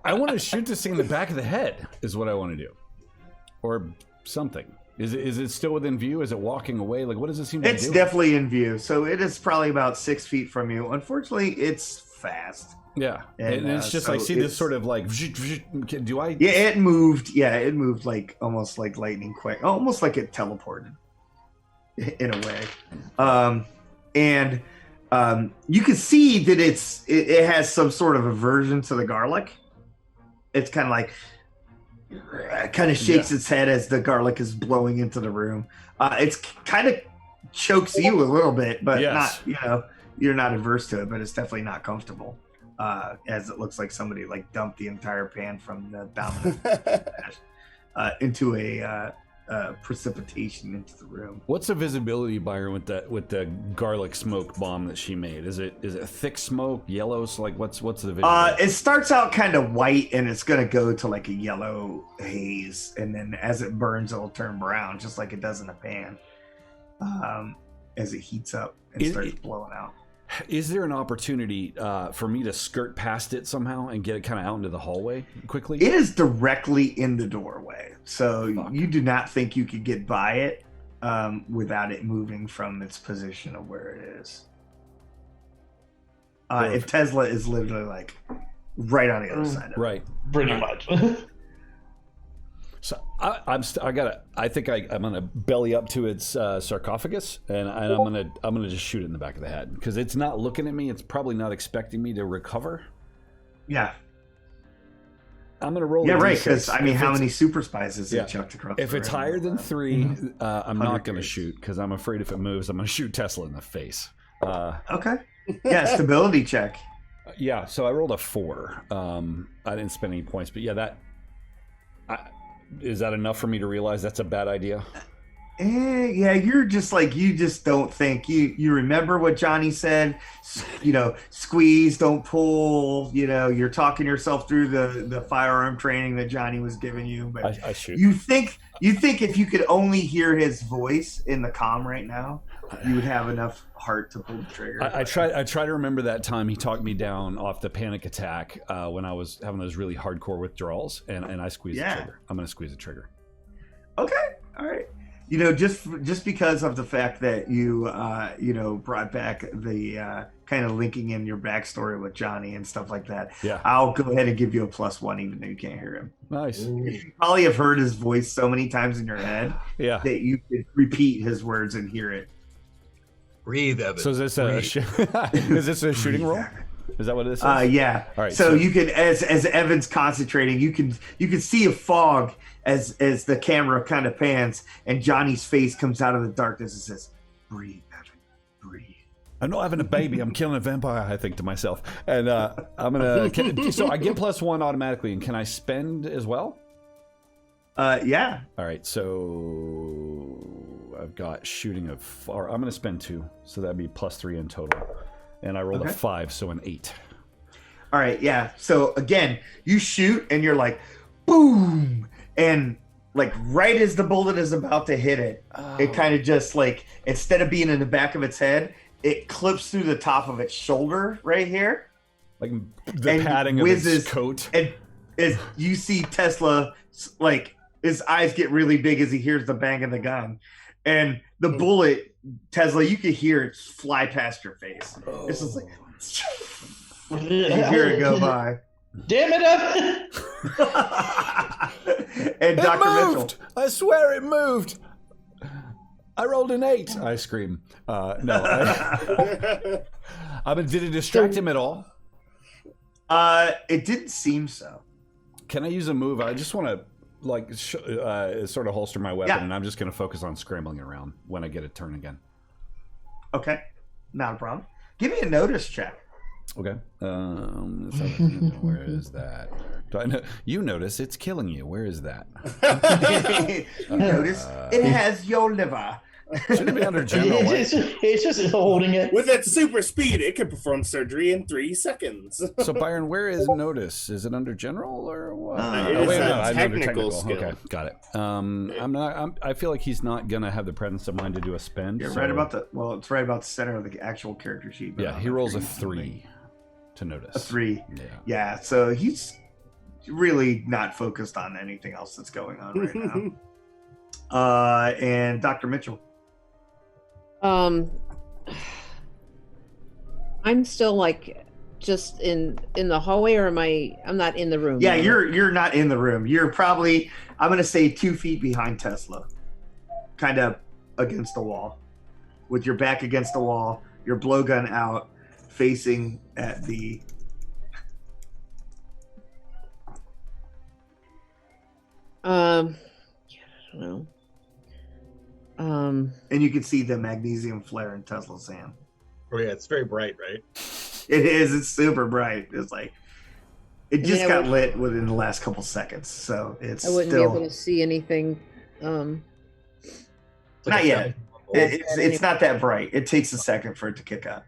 want to shoot this thing in the back of the head is what I want to do. Or something. Is it still within view? Is it walking away? Like, what does it seem to be doing? It's definitely in view. So it is probably about 6 feet from you. Unfortunately, it's fast. Yeah. And it's just, so I see this sort of like, do I? Yeah, it moved. Yeah, it moved like almost like lightning quick. Almost like it teleported in a way. You can see that it has some sort of aversion to the garlic. It's kind of like, kind of shakes its head as the garlic is blowing into the room. It's kind of chokes you a little bit, but not, you're not averse to it, but it's definitely not comfortable. As it looks like somebody like dumped the entire pan from the dominant into a precipitation into the room. What's the visibility, Byron, with the garlic smoke bomb that she made? Is it thick smoke, yellow? So like, what's the visibility? It starts out kind of white, and it's gonna go to like a yellow haze, and then as it burns, it'll turn brown, just like it does in a pan. As it heats up and starts blowing out. Is there an opportunity for me to skirt past it somehow and get it kind of out into the hallway quickly? It is directly in the doorway, so you do not think you could get by it without it moving from its position of where it is. If Tesla is literally like right on the other side of it. Right. Pretty much. So I think I'm gonna belly up to its sarcophagus, and I'm gonna just shoot it in the back of the head because it's not looking at me. It's probably not expecting me to recover. Yeah. I'm gonna roll. Yeah, right. Because I mean, how many super spies is it chucked across? If it's higher than 3, I'm not gonna shoot because I'm afraid if it moves, I'm gonna shoot Tesla in the face. Okay. Yeah, stability check. Yeah. So I rolled a 4. I didn't spend any points, but yeah, is that enough for me to realize that's a bad idea? Yeah, you're just like, you just don't think you remember what Johnny said, squeeze, don't pull, you're talking yourself through the firearm training that Johnny was giving you, but I shoot. you think if you could only hear his voice in the comm right now, you would have enough heart to pull the trigger. I try to remember that time he talked me down off the panic attack when I was having those really hardcore withdrawals, and I squeezed the trigger. I'm going to squeeze the trigger. Okay, all right. Just because of the fact that you brought back the kind of linking in your backstory with Johnny and stuff like that. Yeah, I'll go ahead and give you a +1 even though you can't hear him. Nice. You probably have heard his voice so many times in your head that you could repeat his words and hear it. Breathe, Evan. So is this a shooting roll? Is that what it is? Yeah. All right. So you can, as Evan's concentrating, you can see a fog as the camera kind of pans, and Johnny's face comes out of the darkness and says, "Breathe, Evan, breathe." I'm not having a baby. I'm killing a vampire. I think to myself, and I'm gonna. So I get +1 automatically, and can I spend as well? Yeah. All right. So I've got shooting of 4. I'm gonna spend 2, so that'd be +3 in total. And I rolled a 5, so an 8. All right, yeah. So again, you shoot and you're like, boom, and like right as the bullet is about to hit it, it kind of just like, instead of being in the back of its head, it clips through the top of its shoulder right here, like the padding of its coat. And as you see Tesla, like his eyes get really big as he hears the bang of the gun, and the bullet, Tesla, you could hear it fly past your face. It's just like, you hear it go by. Damn it, Evan! And Dr. Moved! Mitchell. I swear it moved. I rolled an 8. I scream. No. Did it distract him at all? It didn't seem so. Can I use a move? I just want to sort of holster my weapon, and I'm just going to focus on scrambling around when I get a turn again. Okay, not a problem. Give me a notice check. Okay. Where is that? Do I know? You notice it's killing you. Where is that? Notice it has your liver. Shouldn't it be under general? It's just holding it. With its super speed, it can perform surgery in 3 seconds. So Byron, where is notice? Is it under general or what? Technical skill. Okay, got it. I feel like he's not gonna have the presence of mind to do a spend. You're right about it's right about the center of the actual character sheet. Yeah, he rolls a 3 to notice. A 3. Yeah. So he's really not focused on anything else that's going on right now. And Dr. Mitchell. I'm still like just in the hallway, or I'm not in the room? Yeah, you're not in the room. You're probably, I'm gonna say 2 feet behind Tesla, kind of against the wall, with your back against the wall, your blowgun out, facing at the. I don't know. And you can see the magnesium flare in Tesla's hand. Oh yeah, it's very bright, right? It is. It's super bright. It's like it just got lit within the last couple seconds, so it's. I wouldn't be able to see anything. Not yet. It's not that bright. It takes a second for it to kick up.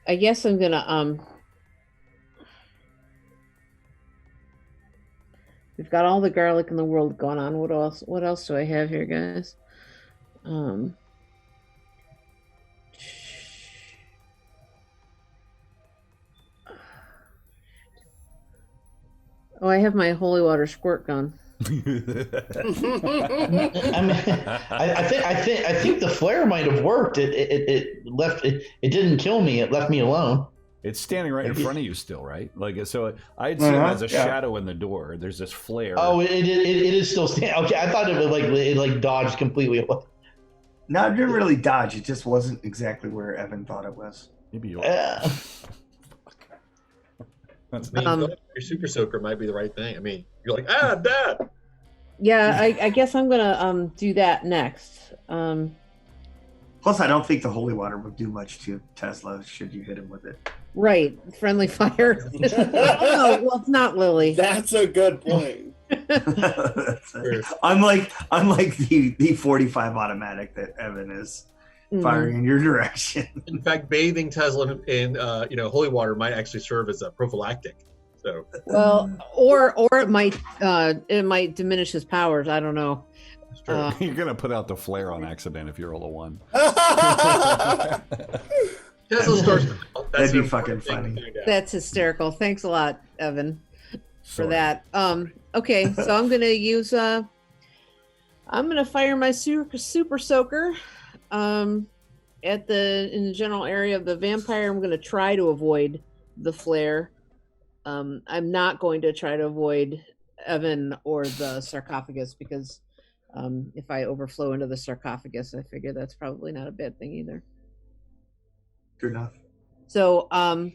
I guess I'm gonna we've got all the garlic in the world going on. What else do I have here, guys? Oh, I have my holy water squirt gun. I think the flare might have worked. It didn't kill me. It left me alone. It's standing right in front of you still, right? Like, so I'd see him as a shadow in the door. There's this flare. Oh, it is still standing. Okay, I thought it like dodged completely away. No, it didn't really dodge. It just wasn't exactly where Evan thought it was. Maybe you'll... your super soaker might be the right thing. I mean, you're like, Dad. Yeah, I guess I'm gonna do that next. Plus, I don't think the holy water would do much to Tesla should you hit him with it. Right, friendly fire. Oh, well, it's not Lily. That's a good point. Unlike the 45 automatic that Evan is firing in your direction. In fact, bathing Tesla in holy water might actually serve as a prophylactic. So well, or it might diminish his powers. I don't know. You're gonna put out the flare on accident if you roll a 1. Tesla starts. That'd be fucking funny. That's hysterical. Thanks a lot, Evan, for that. Okay, so I'm gonna use I'm gonna fire my super soaker in the general area of the vampire. I'm gonna try to avoid the flare. I'm not going to try to avoid Evan or the sarcophagus because if I overflow into the sarcophagus, I figure that's probably not a bad thing either. Good enough. So I'm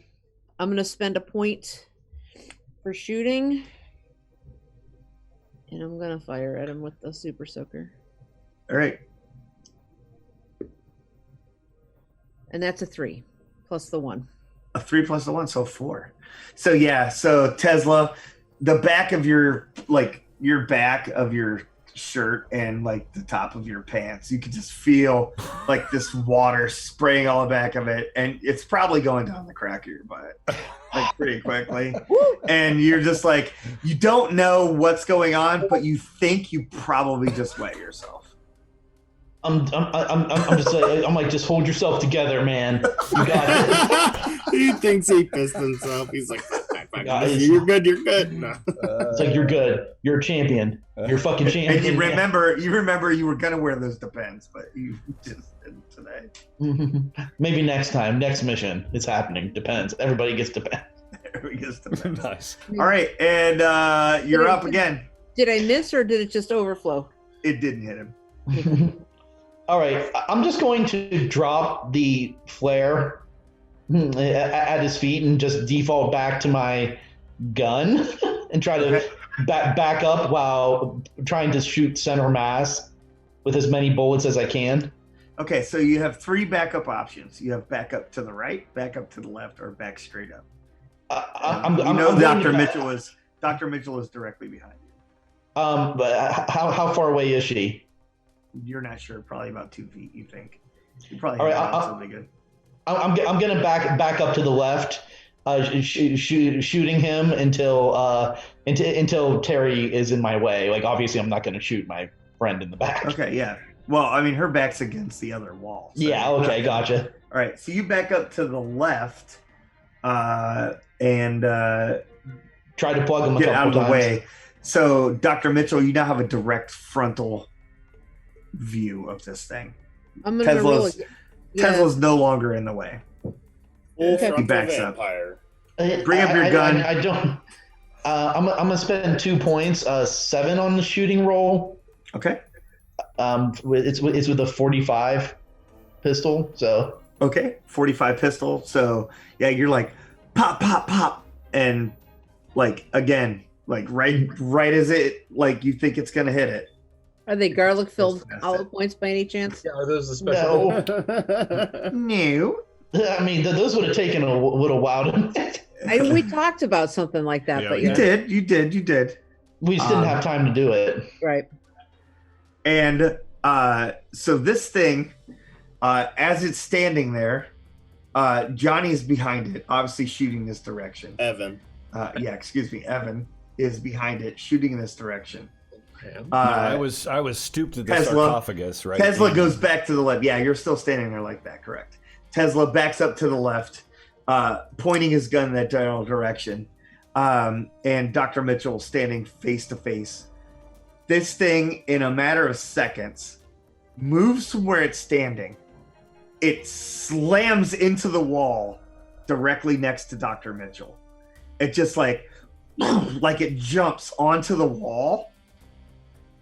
going to spend a point for shooting, and I'm going to fire at him with the super soaker. All right. And that's a 3 plus the 1. A 3 plus the 1, so 4. So yeah, so Tesla, the back of your back of your shirt and like the top of your pants, you can just feel like this water spraying all the back of it, and it's probably going down the crack of your butt like pretty quickly. And you're just like, you don't know what's going on, but you think you probably just wet yourself. I'm just like, I'm like, just hold yourself together, man. You got it. He thinks he pissed himself. He's like, you're good. No. It's like, you're good. You're a champion. You're a fucking champion. And you remember you were gonna wear those Depends, but you just didn't today. Maybe next time, next mission, it's happening. Depends. Everybody gets Depends. Everybody gets Depends. Nice. All right, and you're up again. Did I miss or did it just overflow? It didn't hit him. All right, I'm just going to drop the flare at his feet and just default back to my gun and try to back up while trying to shoot center mass with as many bullets as I can. Okay, so you have 3 backup options. You have backup to the right, backup to the left, or back straight up. Dr. Mitchell is directly behind you. But how far away is she? You're not sure. Probably about 2 feet. You think? You probably all right, something good. I'm gonna back up to the left, shooting him until Terry is in my way. Like, obviously, I'm not gonna shoot my friend in the back. Okay, yeah. Well, I mean, her back's against the other wall. So yeah. Okay. Gotcha. All right. So you back up to the left, and try to plug him get a couple out of the times. way. So, Dr. Mitchell, you now have a direct frontal view of this thing. I'm gonna roll it. Tesla's no longer in the way. Okay. He backs up. Vampire. Bring up your gun. I don't. I'm gonna spend 2 points. 7 on the shooting roll. Okay. It's with a 45 pistol. So. Okay. 45 pistol. So yeah, you're like pop, pop, pop, and like again, like right as it like you think it's gonna hit it. Are they garlic-filled hollow points by any chance? Yeah, are those the special? No. I mean, those would have taken a little while to. We talked about something like that, but you did. We just didn't have time to do it. Right. And so this thing, as it's standing there, Johnny's behind it, obviously shooting this direction. Evan is behind it, shooting in this direction. I was stooped at the sarcophagus, right? Tesla goes back to the left. Yeah, you're still standing there like that, correct. Tesla backs up to the left, pointing his gun in that general direction. And Dr. Mitchell standing face to face. This thing, in a matter of seconds, moves from where it's standing. It slams into the wall, directly next to Dr. Mitchell. It just like it jumps onto the wall,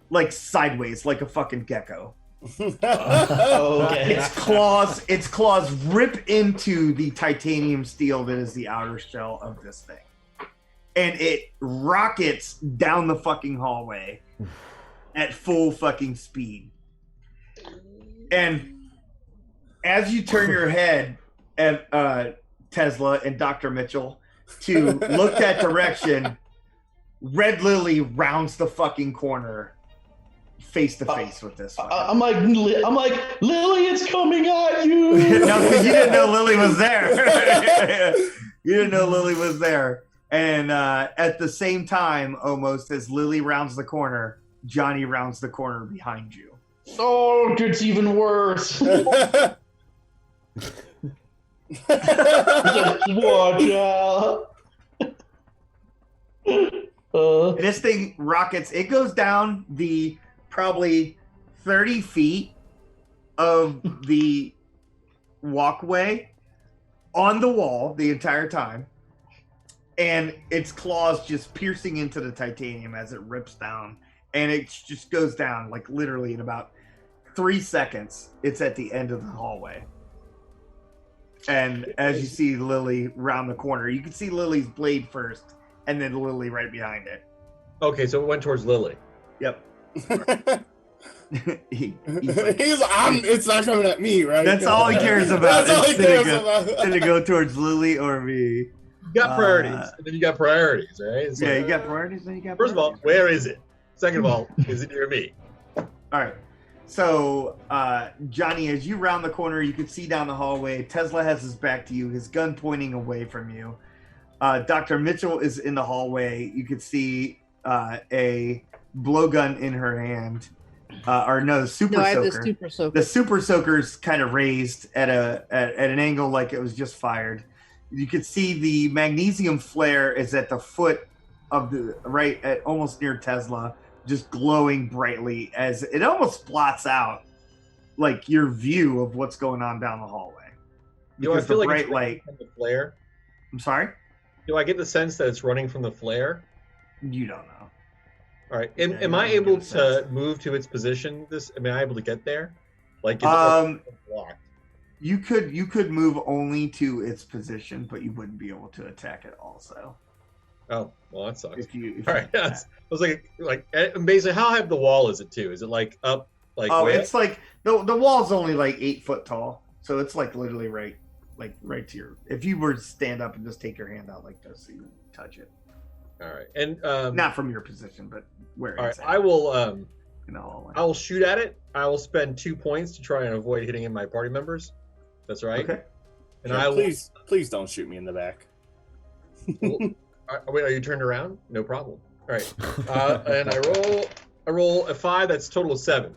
like sideways, like a fucking gecko. Okay. Its claws rip into the titanium steel that is the outer shell of this thing. And it rockets down the fucking hallway at full fucking speed. And as you turn your head at Tesla and Dr. Mitchell to look that direction, Red Lily rounds the fucking corner face to face with this. I'm like, Lily, it's coming at you. No, because you didn't know Lily was there. You didn't know Lily was there. And at the same time, almost as Lily rounds the corner, Johnny rounds the corner behind you. Oh, it gets even worse. Watch out. This thing rockets. It goes down the probably 30 feet of the walkway on the wall the entire time. And its claws just piercing into the titanium as it rips down. And it just goes down, like literally in about 3 seconds, it's at the end of the hallway. And as you see Lily round the corner, you can see Lily's blade first, and then Lily right behind it. Okay, so it went towards Lily. Yep. It's not coming at me, right? That's all he cares about. That's all he cares about. To go towards Lily or me. You got priorities, and then you got priorities, right? So, yeah, you got priorities, then you got First priorities. of all, where is it? Second of all, is it near me? All right. So, Johnny, as you round the corner, you can see down the hallway. Tesla has his back to you, his gun pointing away from you. Dr. Mitchell is in the hallway. You can see a blowgun in her hand. The super soaker. I have the super soaker. The super soaker's kind of raised at an angle like it was just fired. You can see the magnesium flare is at the foot of the right at almost near Tesla, just glowing brightly as it almost blots out like your view of what's going on down the hallway. Do I feel like it's light from the flare? I'm sorry? Do I get the sense that it's running from the flare? You don't know. All right. Am I able to move to its position? Am I able to get there? Like, is it blocked? You could move only to its position, but you wouldn't be able to attack it also. Oh, well, that sucks. If all right. I was like, basically, how high up the wall is it too? Is it like up? Like it's like the wall's only like 8 foot tall, so it's like literally right to your. If you were to stand up and just take your hand out like this, so you touch it. All right, and not from your position, but where. All right, I will. In the hallway. I will shoot at it. I will spend 2 points to try and avoid hitting in my party members. That's right. Okay. And sure, please don't shoot me in the back. Wait, are you turned around? No problem. All right. And I roll a 5. That's a total of 7.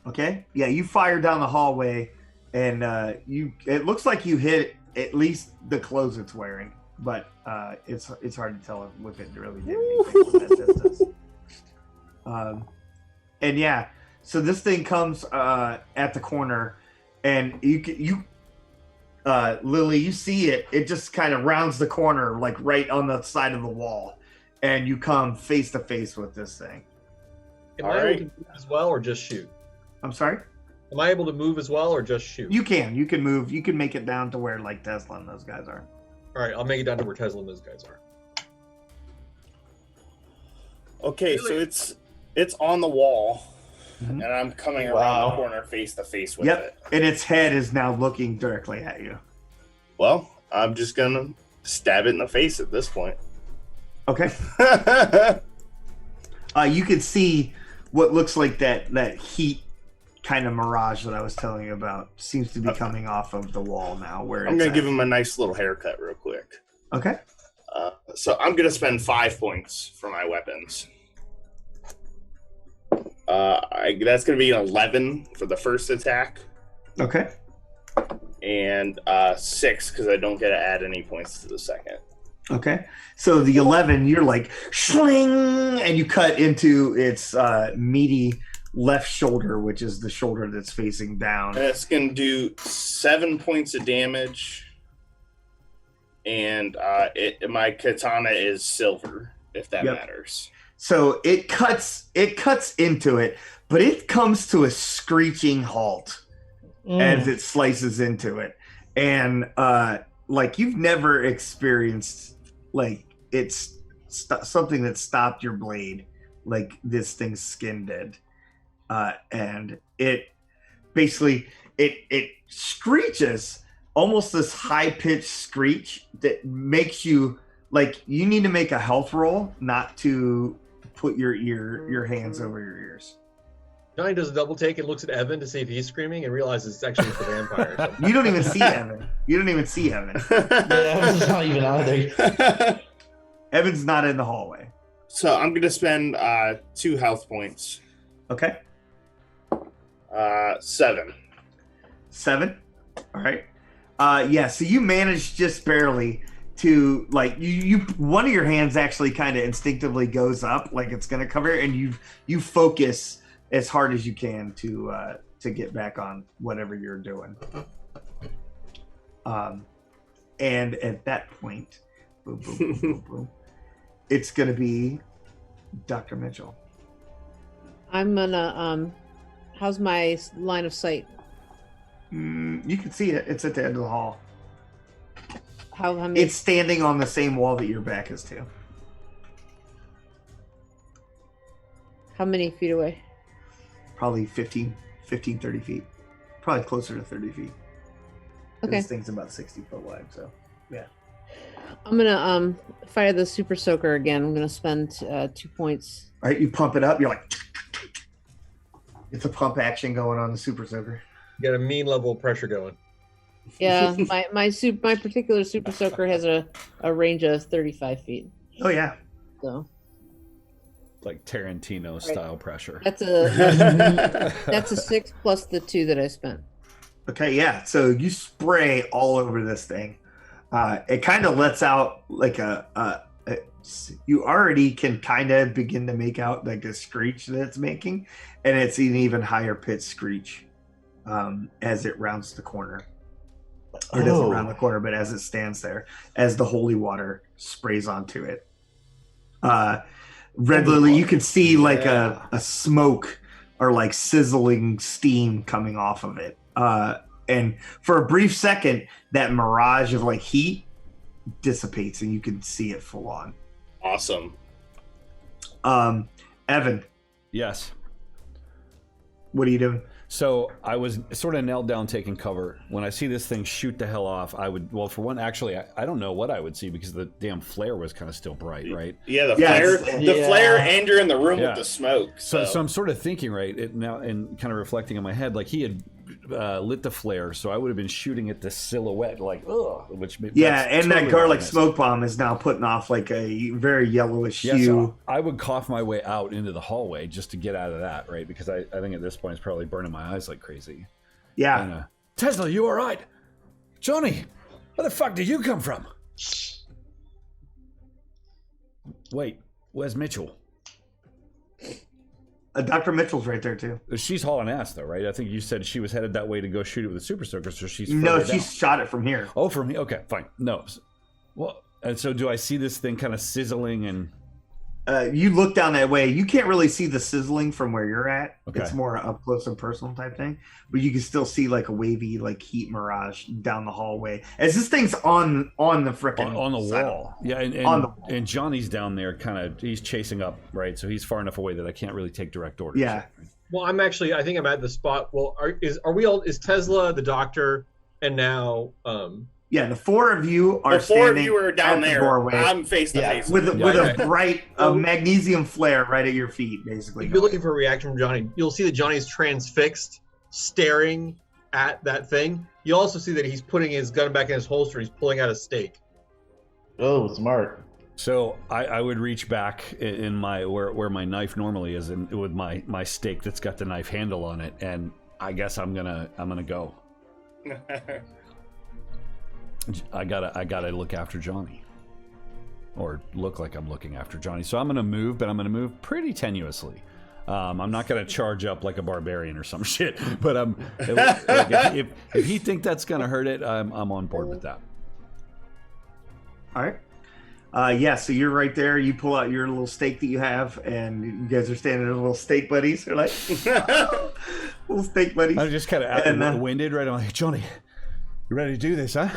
Okay. Yeah, you fire down the hallway, and it looks like you hit at least the clothes it's wearing, but it's hard to tell if it really did anything from that distance. And yeah, so this thing comes at the corner, and Lily, you see it. It just kind of rounds the corner, like right on the side of the wall, and you come face to face with this thing. Am I able to move as well, or just shoot? I'm sorry? Am I able to move as well, or just shoot? You can. You can move. You can make it down to where like Tesla and those guys are. All right, I'll make it down to where Tesla and those guys are. Okay, so it's on the wall, and I'm coming around the corner face to face with it. And its head is now looking directly at you. Well, I'm just gonna stab it in the face at this point. Okay. You can see what looks like that heat kind of mirage that I was telling you about seems to be coming off of the wall now. Where I'm gonna give him a nice little haircut real quick. Okay. So I'm gonna spend 5 points for my weapons. That's gonna be an 11 for the first attack. Okay. And 6 because I don't get to add any points to the second. Okay. So the 11, you're like shling, and you cut into its meaty left shoulder, which is the shoulder that's facing down. And it's gonna do 7 points of damage. and my katana is silver, if that matters. So it cuts into it, but it comes to a screeching halt as it slices into it, and like you've never experienced like it's something that stopped your blade like this thing's skin did, and it basically it screeches almost this high-pitched screech that makes you like you need to make a health roll not to put your hands over your ears. Johnny does a double take and looks at Evan to see if he's screaming and realizes it's actually the vampire. You don't even see Evan. Yeah, Evan's not even either. Evan's not in the hallway. So I'm gonna spend 2 health points. Okay. 7. 7. All right. Yeah. So you managed just barely to like you one of your hands actually kind of instinctively goes up like it's gonna cover it, and you focus as hard as you can to get back on whatever you're doing. And at that point, boom, boom, boom, boom, boom, it's gonna be Dr. Mitchell. I'm gonna how's my line of sight? You can see it. It's at the end of the hall. How many? It's standing on the same wall that your back is to. How many feet away? Probably 15, 30 feet. Probably closer to 30 feet. Okay. This thing's about 60 foot wide, so yeah. I'm gonna fire the super soaker again. I'm gonna spend 2 points. All right, you pump it up. You're like, it's a pump action going on the super soaker. You got a mean level of pressure going. Yeah, my particular super soaker has a range of 35 feet. Oh yeah. So like Tarantino style pressure. That's a 6 plus the 2 that I spent. Okay, yeah. So you spray all over this thing. It kind of lets out like you already can kind of begin to make out like a screech that it's making, and it's an even higher pitched screech as it rounds the corner. Or it doesn't round the corner, but as it stands there, as the holy water sprays onto it. Red Lily, you can see like a smoke or like sizzling steam coming off of it. And for a brief second, that mirage of like heat dissipates and you can see it full on. Awesome. Evan. Yes. What are you doing? So I was sort of nailed down taking cover. When I see this thing shoot the hell off, I would, well, for one, actually, I don't know what I would see because the damn flare was kind of still bright, right? Yeah, the flare, and you're in the room with the smoke. So I'm sort of thinking, right, now and kind of reflecting in my head, like he had lit the flare, so I would have been shooting at the silhouette, like, ugh, which and totally that garlic smoke bomb is now putting off like a very yellowish hue. So I would cough my way out into the hallway just to get out of that, right? Because I think at this point it's probably burning my eyes like crazy. Yeah. And, Tesla, you all right? Johnny, where the fuck did you come from? Wait, where's Mitchell? Dr. Mitchell's right there too. She's hauling ass though, right? I think you said she was headed that way to go shoot it with a super soaker, so she's shot it from here. Oh, from here. Okay, fine. No, well, and so do I see this thing kind of sizzling and? You look down that way. You can't really see the sizzling from where you're at. Okay. It's more up close and personal type thing, but you can still see like a wavy like heat mirage down the hallway as this thing's on the frickin' on the wall. Yeah, and on the wall. And Johnny's down there, kind of. He's chasing up, right? So he's far enough away that I can't really take direct orders. Yeah. Well, I think I'm at the spot. Well, is Tesla, the doctor, and now yeah, the four of you are down there. Doorway, I'm face to face with a bright magnesium flare right at your feet, basically. If you're looking for a reaction from Johnny, you'll see that Johnny's transfixed, staring at that thing. You also see that he's putting his gun back in his holster. He's pulling out a stake. Oh, smart. So I would reach back in my where my knife normally is, and with my stake that's got the knife handle on it, and I guess I'm gonna go. I gotta look after Johnny, or look like I'm looking after Johnny. So I'm gonna move, but I'm gonna move pretty tenuously. I'm not gonna charge up like a barbarian or some shit. But if he think that's gonna hurt it, I'm on board with that. All right. Yeah, so you're right there. You pull out your little stake that you have, and you guys are standing there, little stake buddies. They're like, little stake buddies. I'm just kind of winded, right? I'm like, Johnny, you ready to do this, huh?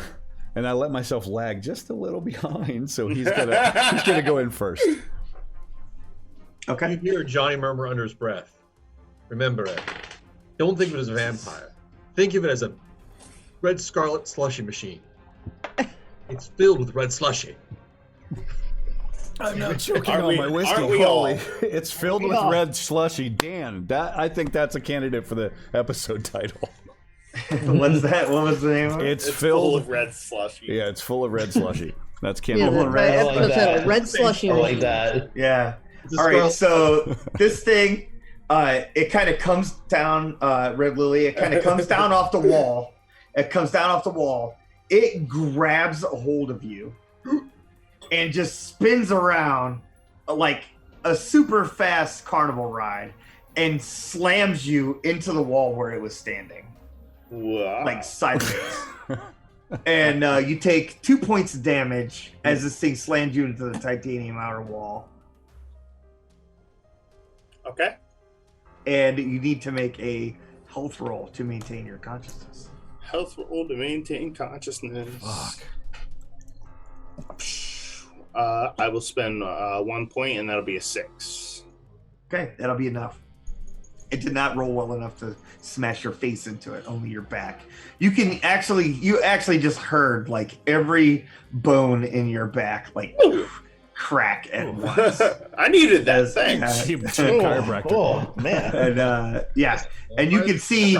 And I let myself lag just a little behind, so he's gonna go in first. Okay. You hear Johnny murmur under his breath. Remember it. Don't think of it as a vampire. Think of it as a red scarlet slushy machine. It's filled with red slushy. I'm not choking on my whiskey. Holy, it's filled with red slushy. Dan, I think that's a candidate for the episode title. What's that? What was the name of it? It's full of red slushy. Yeah, it's full of red slushy. That's candidate. Yeah, red slushy. I like that. Yeah. All right, so this thing, it kind of comes down, Red Lily, it kind of comes down off the wall. It comes down off the wall. It grabs a hold of you and just spins around like a super fast carnival ride and slams you into the wall where it was standing. Wow. Like sideways. And you take 2 points of damage as this thing slams you into the titanium outer wall. Okay. And you need to make a health roll to maintain your consciousness. Health roll to maintain consciousness. Fuck. I will spend 1 point, and that'll be a 6. Okay, that'll be enough. It did not roll well enough to smash your face into it, only your back. You actually just heard like every bone in your back like crack at once. I needed that. Thanks. Chiropractor. Oh man. And yeah, and you can see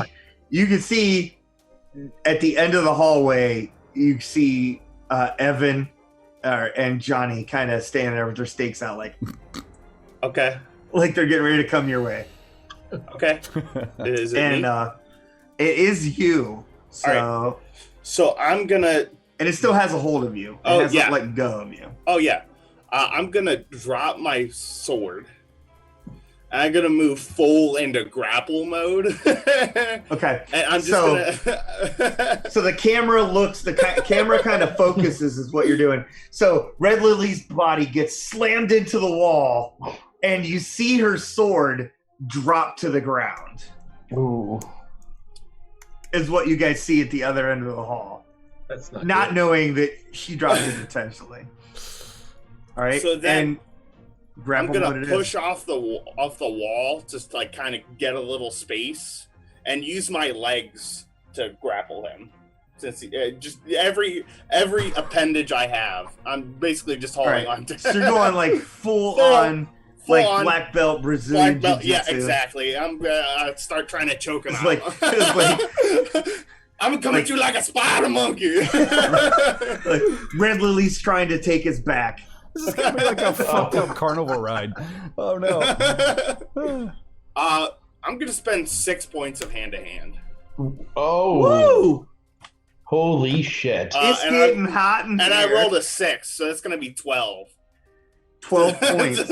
at the end of the hallway, you see Evan and Johnny kind of standing there with their stakes out, like Okay. like they're getting ready to come your way. Okay. Is it And me? it is you. So All right. So I'm gonna. and it still has a hold of you. It Oh, hasn't yeah. let go of you. Oh yeah. I'm gonna drop my sword. And I'm gonna move full into grapple mode. Okay. And I'm just gonna. So the camera camera kind of focuses is what you're doing. So Red Lily's body gets slammed into the wall, and you see her sword drop to the ground. Ooh. Is what you guys see at the other end of the hall. That's not Not good. knowing that she dropped it intentionally. All right. So then and I'm grapple gonna mode it push is. off the wall, just like kind of get a little space, and use my legs to grapple him. Since just every appendage I have, I'm basically just holding Right. on to. So you're going like full on black belt Brazilian black belt. Yeah, jiu-jitsu. exactly. I'm gonna start trying to choke him It's out. like I'm coming to you like a spider monkey. like Red Lily's trying to take his back. This is gonna be like a fucked up carnival ride. Oh no. I'm gonna spend 6 points of hand to hand. Oh. Woo! Holy shit. It's and getting hot in And here. I rolled a 6, so it's gonna be 12. 12 points.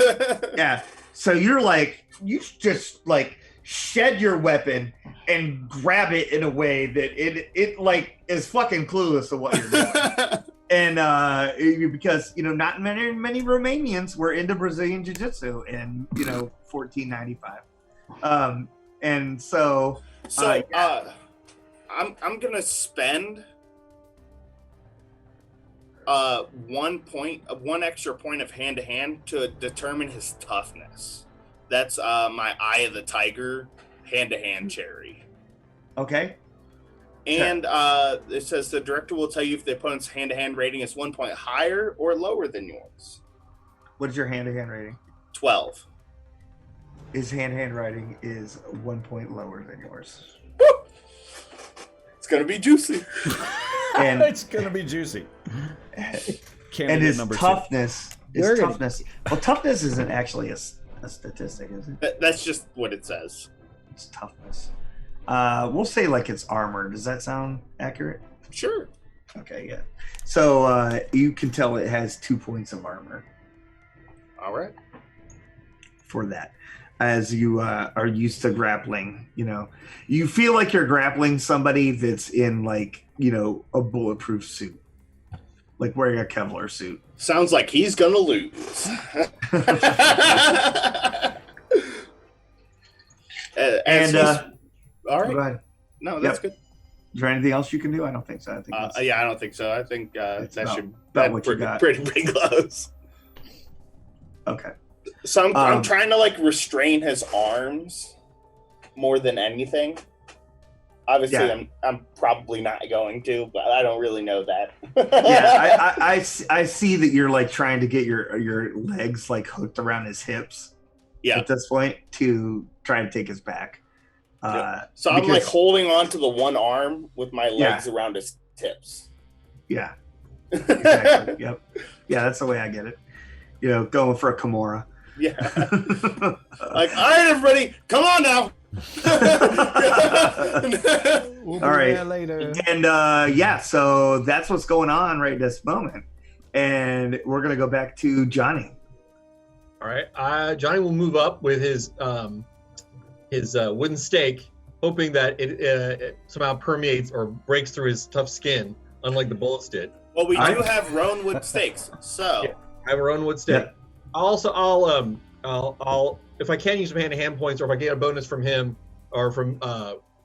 Yeah. So you're like, you just like shed your weapon and grab it in a way that it like is fucking clueless of what you're doing. And because not many Romanians were into Brazilian jiu-jitsu in 1495. And so I'm gonna spend 1 extra point of hand to hand to determine his toughness. That's my Eye of the Tiger hand to hand cherry. okay. And it says the director will tell you if the opponent's hand to hand rating is 1 point higher or lower than yours. What is your hand-to-hand rating? 12. His hand-to-hand rating is 1 point lower than yours. It's gonna be juicy. And It's gonna be juicy. and Candidate his number 2. toughness. You're gonna- Well, toughness isn't actually a statistic, is it? That's just what it says. It's toughness. We'll say like it's armor. Does that sound accurate? Sure. Okay, yeah. So you can tell it has 2 points of armor All right. for that. As you are used to grappling, you feel like you're grappling somebody that's in like, a bulletproof suit. like wearing a Kevlar suit. Sounds like he's gonna lose. All right. Go ahead. No, that's good. Is there anything else you can do? I don't think so. I think I don't think so. I think that should about what you got. Pretty close. Okay. So I'm trying to like restrain his arms more than anything. Obviously, I'm probably not going to, but I don't really know that. Yeah, I see that you're like trying to get your legs like hooked around his hips. Yeah. At this point, to try and take his back. So I'm like holding on to the one arm with my legs around his hips. Yeah. Exactly. Yep. Yeah, that's the way I get it. You know, going for a Kimura. Yeah. Like, all right, everybody, come on now. We'll all right. Later. And so that's what's going on right this moment. And we're gonna go back to Johnny. All right. Johnny will move up with his wooden stake, hoping that it somehow permeates or breaks through his tough skin, unlike the bullets did. Well, we do have roanwood stakes, so yeah, I have a roanwood stake. Yeah. I'll if I can use some hand-to-hand points, or if I get a bonus from him or from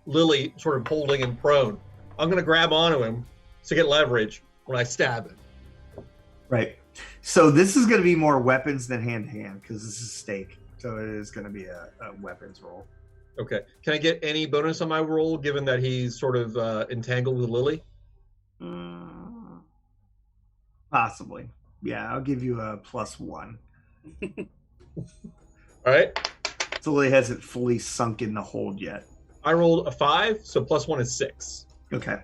Lily, sort of holding him prone, I'm gonna grab onto him to get leverage when I stab him. Right. So this is going to be more weapons than hand-to-hand because this is stake. So it is going to be a weapons roll. Okay. Can I get any bonus on my roll, given that he's sort of entangled with Lily? Possibly. Yeah, I'll give you a +1. All right. So Lily hasn't fully sunk in the hold yet. I rolled a 5, so +1 is 6. Okay.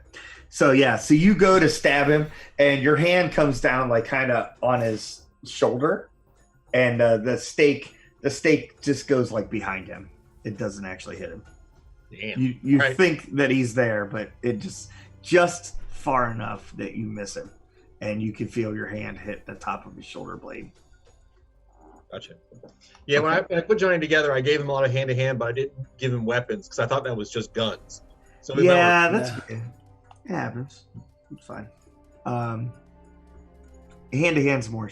So so you go to stab him, and your hand comes down like kind of on his shoulder, and the stake just goes like behind him. It doesn't actually hit him. Damn. You think that he's there, but it just far enough that you miss him, and you can feel your hand hit the top of his shoulder blade. Gotcha. Yeah, when I put Johnny together, I gave him a lot of hand-to-hand, but I didn't give him weapons because I thought that was just guns. So that's okay. It happens. It's fine. Hand-to-hand's more,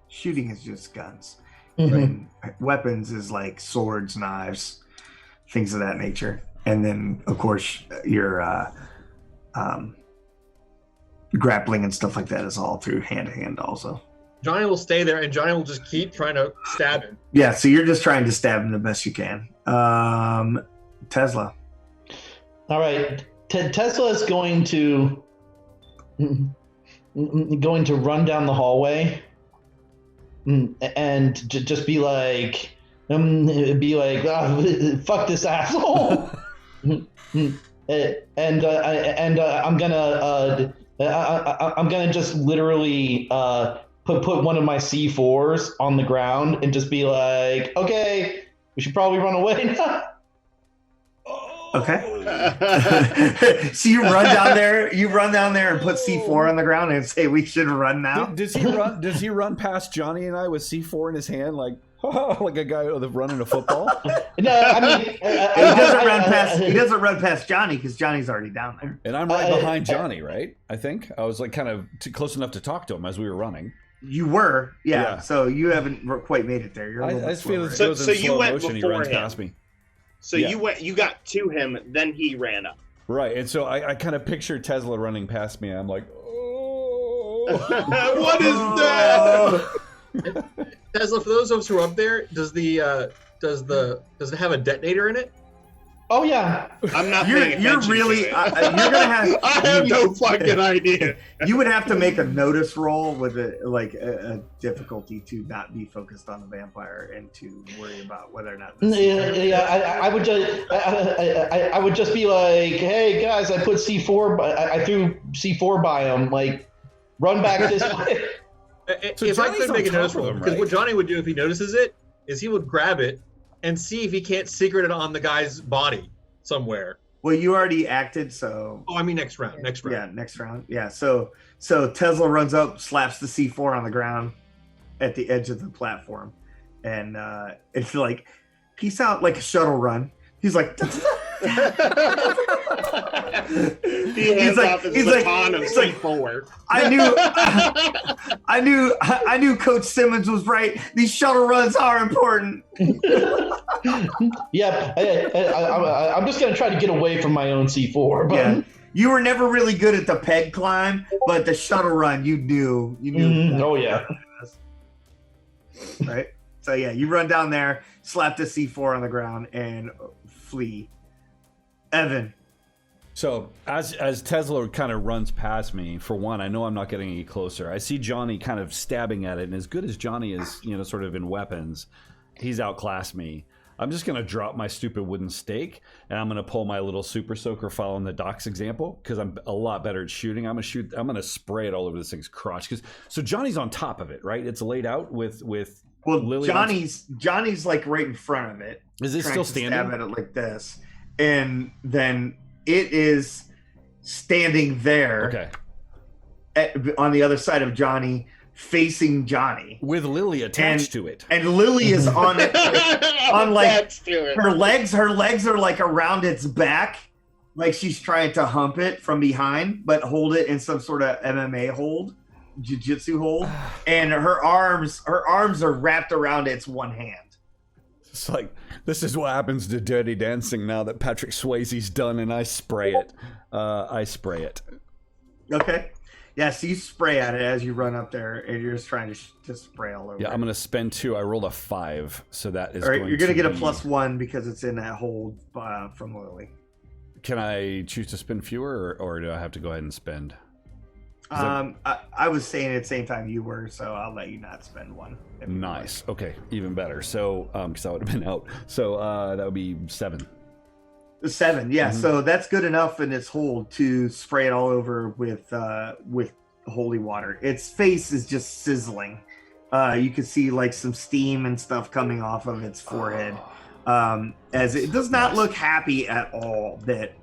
shooting is just guns. Mm-hmm. Right? Weapons is like swords, knives, things of that nature. And then, of course, your grappling and stuff like that is all through hand-to-hand also. Johnny will stay there, and Johnny will just keep trying to stab him. Yeah, so you're just trying to stab him the best you can. Tesla. All right. Tesla is going to run down the hallway and just be like, fuck this asshole. and I'm gonna just literally put one of my C4s on the ground and just be like, okay, we should probably run away now. Okay. So you run down there and put C4 on the ground and say we should run now. Does he run past Johnny and I with C4 in his hand like like a guy running a football? No, I mean he doesn't run past Johnny because Johnny's already down there. And I'm right behind Johnny, right? I think I was like kind of close enough to talk to him as we were running. You were, yeah. So you haven't quite made it there. You're a little bit slower. So you went motion, before he runs him. past me. So you got to him, then he ran up. Right, and so I kind of pictured Tesla running past me. I'm like, oh, what is that? Tesla, for those of us who are up there, does it have a detonator in it? Oh yeah. I'm not paying attention. You're really you're gonna have. I have no fucking idea. You would have to make a notice roll with a difficulty to not be focused on the vampire and to worry about whether or not. I would just be like, hey guys, I put C4. I threw C4 by him. Like, run back this way. So if I could make a notice roll, because what Johnny would do if he notices it is he would grab it and see if he can't secret it on the guy's body somewhere. Well, you already acted, so. Oh, I mean next round. Yeah, next round. Yeah, so Tesla runs up, slaps the C4 on the ground at the edge of the platform, and it's like he sounds like a shuttle run. He's like, He hands off his baton of C4. I knew Coach Simmons was right. These shuttle runs are important. Yeah, I'm just gonna try to get away from my own C4. But... Yeah, you were never really good at the peg climb, but the shuttle run, you knew. Oh yeah. Right. So yeah, you run down there, slap the C4 on the ground, and flee. Evan. So as Tesla kind of runs past me, for one, I know I'm not getting any closer. I see Johnny kind of stabbing at it, and as good as Johnny is, sort of in weapons, he's outclassed me. I'm just gonna drop my stupid wooden stake, and I'm gonna pull my little super soaker following the Doc's example, because I'm a lot better at shooting. I'm gonna spray it all over this thing's crotch. So Johnny's on top of it, right? It's laid out with Lily. Johnny's like right in front of it. Is it still standing? Stab at it like this, and then it is standing there. Okay. On the other side of Johnny, facing Johnny, with Lily attached to it, and Lily is on it, on like her legs. Her legs are like around its back, like she's trying to hump it from behind, but hold it in some sort of MMA hold, jiu-jitsu hold, and her arms are wrapped around its one hand. It's like, this is what happens to Dirty Dancing now that Patrick Swayze's done, and I spray it. Okay. Yeah, so you spray at it as you run up there, and you're just trying to spray all over. Yeah, I'm going to spend 2. I rolled a 5, so that is. All right, you're going to get a +1 because it's in that hold from Lily. Can I choose to spend fewer, or do I have to go ahead and spend? I was saying at the same time you were, so I'll let you not spend 1. Nice. Okay, even better. So, because I would have been out. So that would be 7. 7, yeah. Mm-hmm. So that's good enough in its hold to spray it all over with holy water. Its face is just sizzling. You can see like some steam and stuff coming off of its forehead, as it does not look happy at all that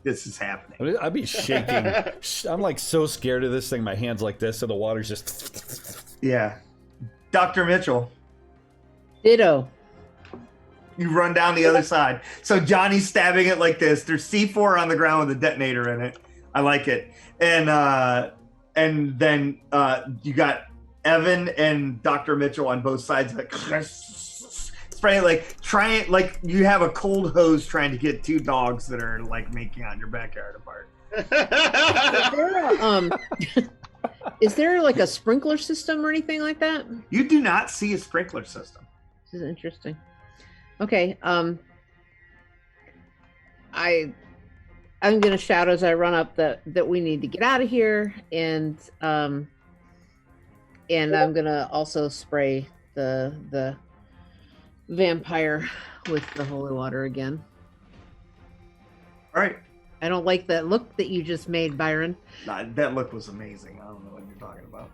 this is happening. I'd be shaking. I'm like so scared of this thing. My hands like this, so the water's just. Yeah, Dr. Mitchell. Ditto. You run down the other side. So Johnny's stabbing it like this. There's C4 on the ground with a detonator in it. I like it. And then you got Evan and Dr. Mitchell on both sides, like spraying, like you have a cold hose trying to get 2 dogs that are like making out in your backyard apart. Is there like a sprinkler system or anything like that? You do not see a sprinkler system. This is interesting. Okay, I'm gonna shout as I run up that we need to get out of here, and I'm gonna also spray the vampire with the holy water again. All right. I don't like that look that you just made, Byron. Nah, that look was amazing. I don't know what you're talking about.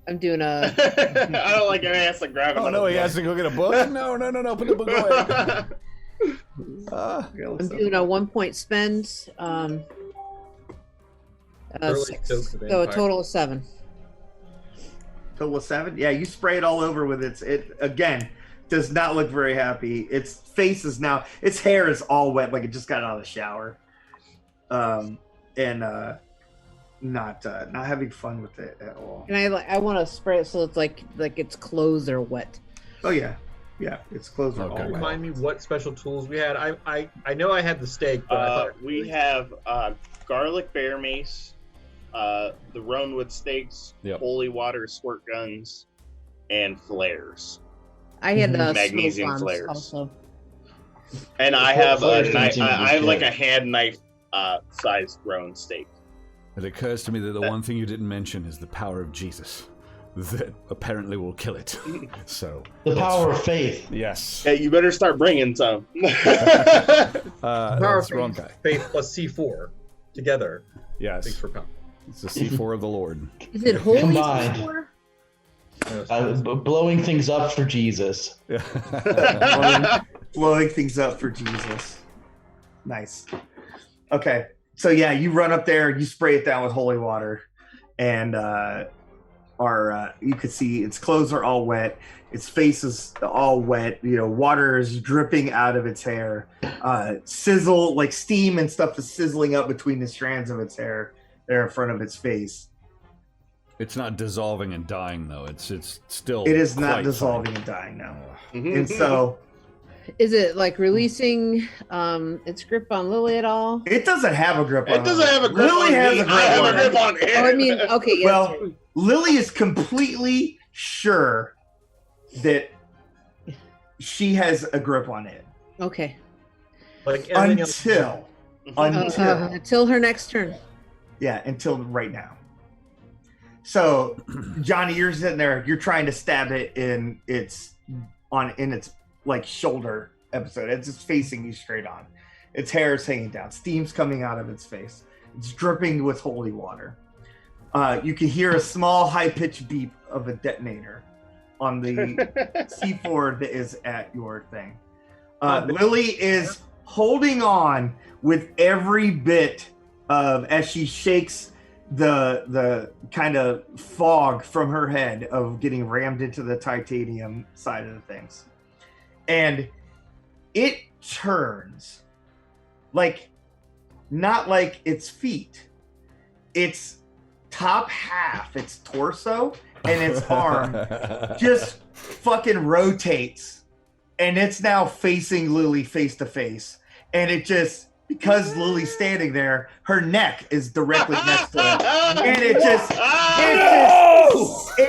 I'm doing a. I don't like it. He has to grab it. Oh no, he has to go get a book. No, put the book away. I'm doing a 1-point spend. 6, so a total of 7. Total of 7. Yeah, you spray it all over with it again. Does not look very happy. Its face is now. Its hair is all wet, like it just got out of the shower. Not having fun with it at all. And I want to spray it so it's like its clothes are wet. Oh yeah, its clothes are all wet. Remind me what special tools we had. I know I had the stake, but I thought we have garlic bear mace, the roanwood stakes, holy water squirt guns, and flares. I had magnesium flares also. And I have a knife. I have like a hand knife sized roan stake. It occurs to me that the one thing you didn't mention is the power of Jesus, that apparently will kill it. So the power of faith. Yes. Hey, you better start bringing some. Power of faith plus C4 together. Yes. Thanks for power. It's the C4 of the Lord. Is it holy combined? C4? Blowing things up for Jesus. Blowing things up for Jesus. Nice. Okay. So yeah, you run up there, you spray it down with holy water, and you could see its clothes are all wet, its face is all wet, water is dripping out of its hair, sizzle, like steam and stuff is sizzling up between the strands of its hair there in front of its face. It's not dissolving and dying though. It's still. It is not dissolving and dying now. And so, is it like releasing its grip on Lily at all? It doesn't have a grip on. It doesn't have a grip Lily on has me. a grip I have on a grip on it. Oh, I mean, okay. Yeah, well, Lily is completely sure that she has a grip on it. okay. Like everything else. Until her next turn. Yeah, until right now. So, Johnny, you're sitting there. You're trying to stab it in its like shoulder episode. It's just facing you straight on. Its hair is hanging down. Steam's coming out of its face. It's dripping with holy water. You can hear a small, high-pitched beep of a detonator on the C4 that is at your thing. Lily is holding on with every bit of, as she shakes the kind of fog from her head of getting rammed into the titanium side of the things. And it turns like, not like its feet, its top half, its torso and its arm just fucking rotates, and it's now facing Lily face to face. And it just, because Lily's standing there, her neck is directly next to it, and it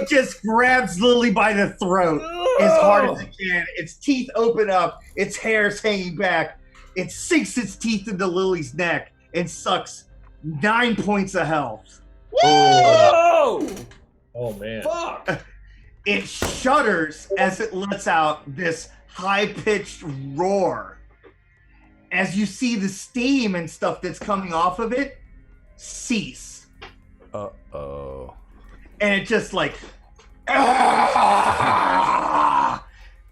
just grabs Lily by the throat as hard as it can. Its teeth open up, its hair's hanging back. It sinks its teeth into Lily's neck and sucks 9 points of health. Whoa! Oh man! Fuck! It shudders as it lets out this high-pitched roar. As you see the steam and stuff that's coming off of it cease. Uh-oh. And it just like, and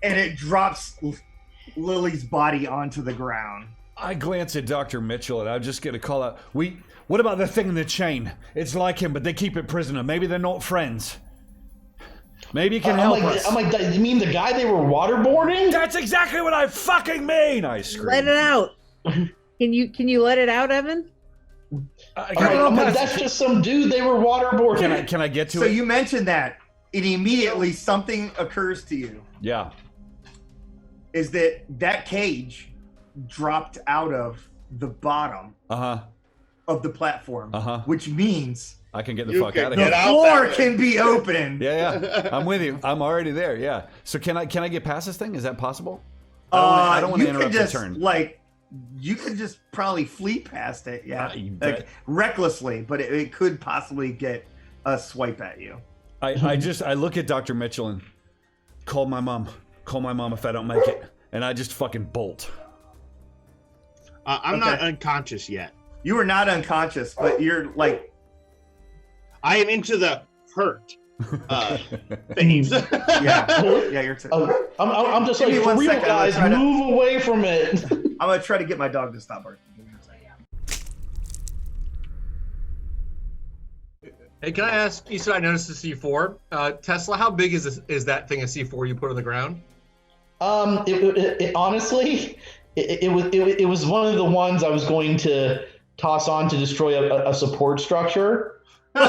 it drops Lily's body onto the ground. I glance at Dr. Mitchell and I just get a call out. What about the thing in the chain? It's like him, but they keep it prisoner. Maybe they're not friends. Maybe you can help us. I'm like, you mean the guy they were waterboarding? That's exactly what I fucking mean! I scream. Let it out. Can you let it out, Evan? I'm like, that's just some dude they were waterboarding. Can I get to it? So you mentioned that, and immediately something occurs to you. Yeah. Is that cage dropped out of the bottom of the platform, which means I can get the fuck out of the here. floor can be open. Yeah. I'm with you. I'm already there. Yeah. So can I get past this thing? Is that possible? I don't want to interrupt the turn. You could just probably flee past it, recklessly, but it could possibly get a swipe at you. I look at Dr. Mitchell and call my mom if I don't make it, and I just fucking bolt. I'm not unconscious yet. You are not unconscious, but you're like, I am into the hurt phase. yeah, you're. I'm just like, for real, guys, move away from it. I'm gonna try to get my dog to stop barking. Hey, can I ask? You said I noticed the C4. Tesla, how big is that thing of C4 you put on the ground? It honestly, it was one of the ones I was going to toss on to destroy a support structure. So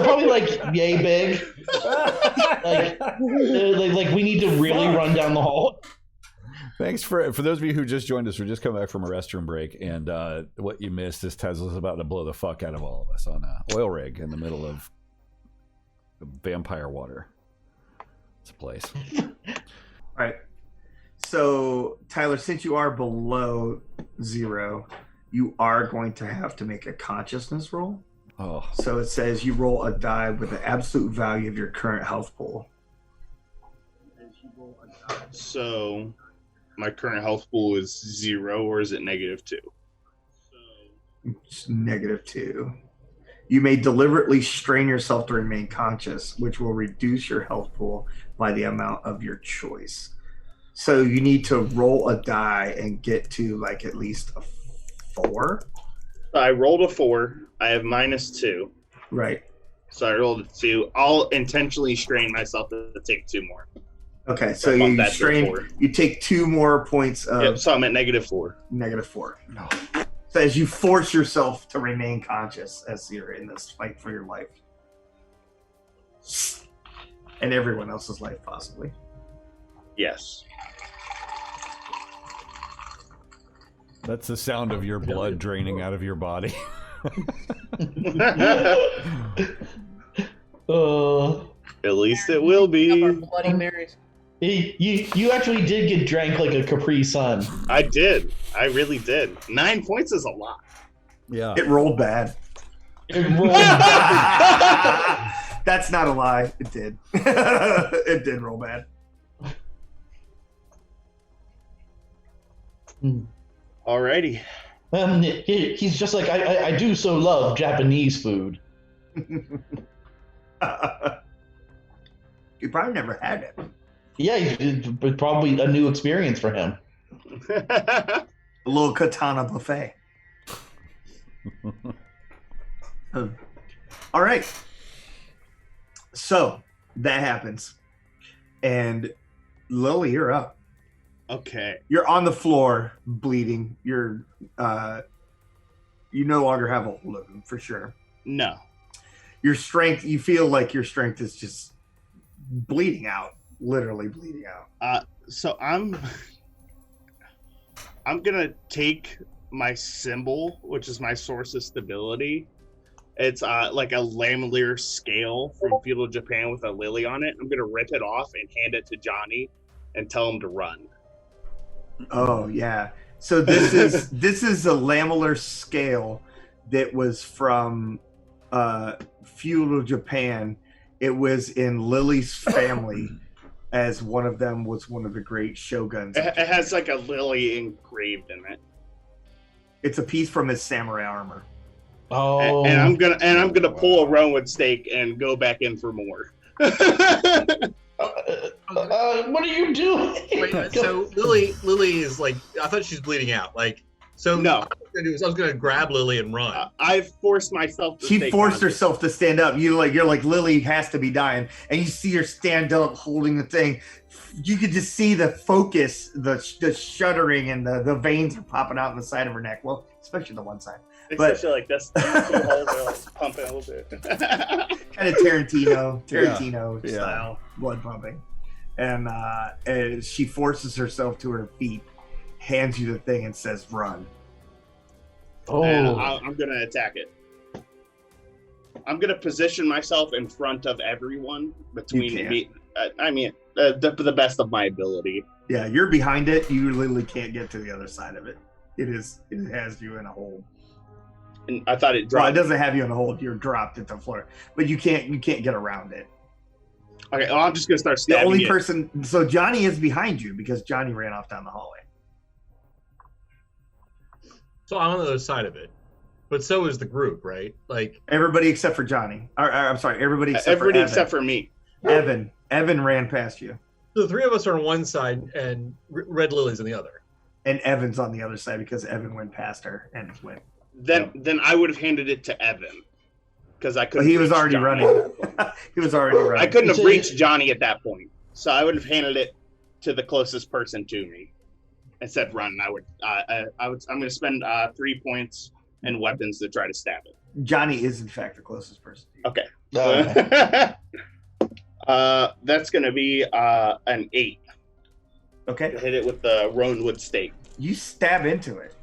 probably like yay big. Like we need to really run down the hall. Thanks for those of you who just joined us. We're just coming back from a restroom break, and what you missed is Tesla's about to blow the fuck out of all of us on an oil rig in the middle of vampire water. It's a place. All right. So Tyler, since you are below 0, you are going to have to make a consciousness roll. Oh. So it says you roll a die with the absolute value of your current health pool. So my current health pool is 0, or is it -2? It's -2. You may deliberately strain yourself to remain conscious, which will reduce your health pool by the amount of your choice. So you need to roll a die and get to like at least a 4. So I rolled a 4. I have -2. Right. So I rolled a 2. I'll intentionally strain myself to take 2 more. Okay, so I bumped you that to strain. 4. You take 2 more points of Yep, so I'm at -4. -4. No. So as you force yourself to remain conscious as you're in this fight for your life. And everyone else's life, possibly. Yes. That's the sound of your blood draining out of your body. At least it will be. Bloody Marys. You actually did get drank like a Capri Sun. I did. I really did. 9 points is a lot. Yeah. It rolled bad. It rolled That's not a lie. It did. It did roll bad. Alrighty. He's just like, I do so love Japanese food. You probably never had it. Yeah, it's probably a new experience for him. A little katana buffet. All right. So that happens. And Lily, you're up. Okay. You're on the floor bleeding. You no longer have a hold of him for sure. No. Your strength, you feel like your strength is just bleeding out, literally bleeding out. So I'm gonna take my symbol, which is my source of stability. It's like a lamellar scale from feudal Japan with a lily on it. I'm gonna rip it off and hand it to Johnny and tell him to run. Oh yeah. So this is a lamellar scale that was from feudal Japan. It was in Lily's family, as one of them was one of the great shoguns. It has like a lily engraved in it. It's a piece from his samurai armor. Oh, and I'm gonna pull a rowanwood stake and go back in for more. What are you doing? Wait, so Lily is like, I thought she's bleeding out. Like, so No. what I was gonna do is I was gonna grab Lily and run. I've forced myself to She stay forced conscious. herself to stand up. You're like Lily has to be dying, and you see her stand up holding the thing. You could just see the focus, the shuddering, and the veins are popping out in the side of her neck. Well, especially the one side. Especially like this. Pumping a little bit. Kind of Tarantino Yeah. style, blood pumping. And she forces herself to her feet, hands you the thing, and says, "Run." And Oh, I'm gonna attack it. I'm gonna position myself in front of everyone between me. The best of my ability. Yeah, you're behind it. You literally can't get to the other side of it. It has you in a hold. And I thought it Well, dropped. it doesn't have you in a hold. You're dropped at the floor, but you can't get around it. Okay, well, I'm just gonna start The stabbing only it. person, so Johnny is behind you because Johnny ran off down the hallway. So I'm on the other side of it, but so is the group, right? Like, Everybody except for Johnny. I'm sorry, everybody except Everybody for Evan. except for me. Evan ran past you, the three of us are on one side and Red Lily's on the other. and Evan's on the other side because Evan went past her and went. Then I would have handed it to Evan because I But couldn't. he was reach already Johnny. running. He was already running. I couldn't have So- reached Johnny at that point, so I would have handed it to the closest person to me and said, "Run." I'm going to spend 3 points and weapons to try to stab it. Johnny is in fact the closest person to you. Okay. okay. That's going to be an 8 to Okay, hit it with the rowanwood stake. you stab into it.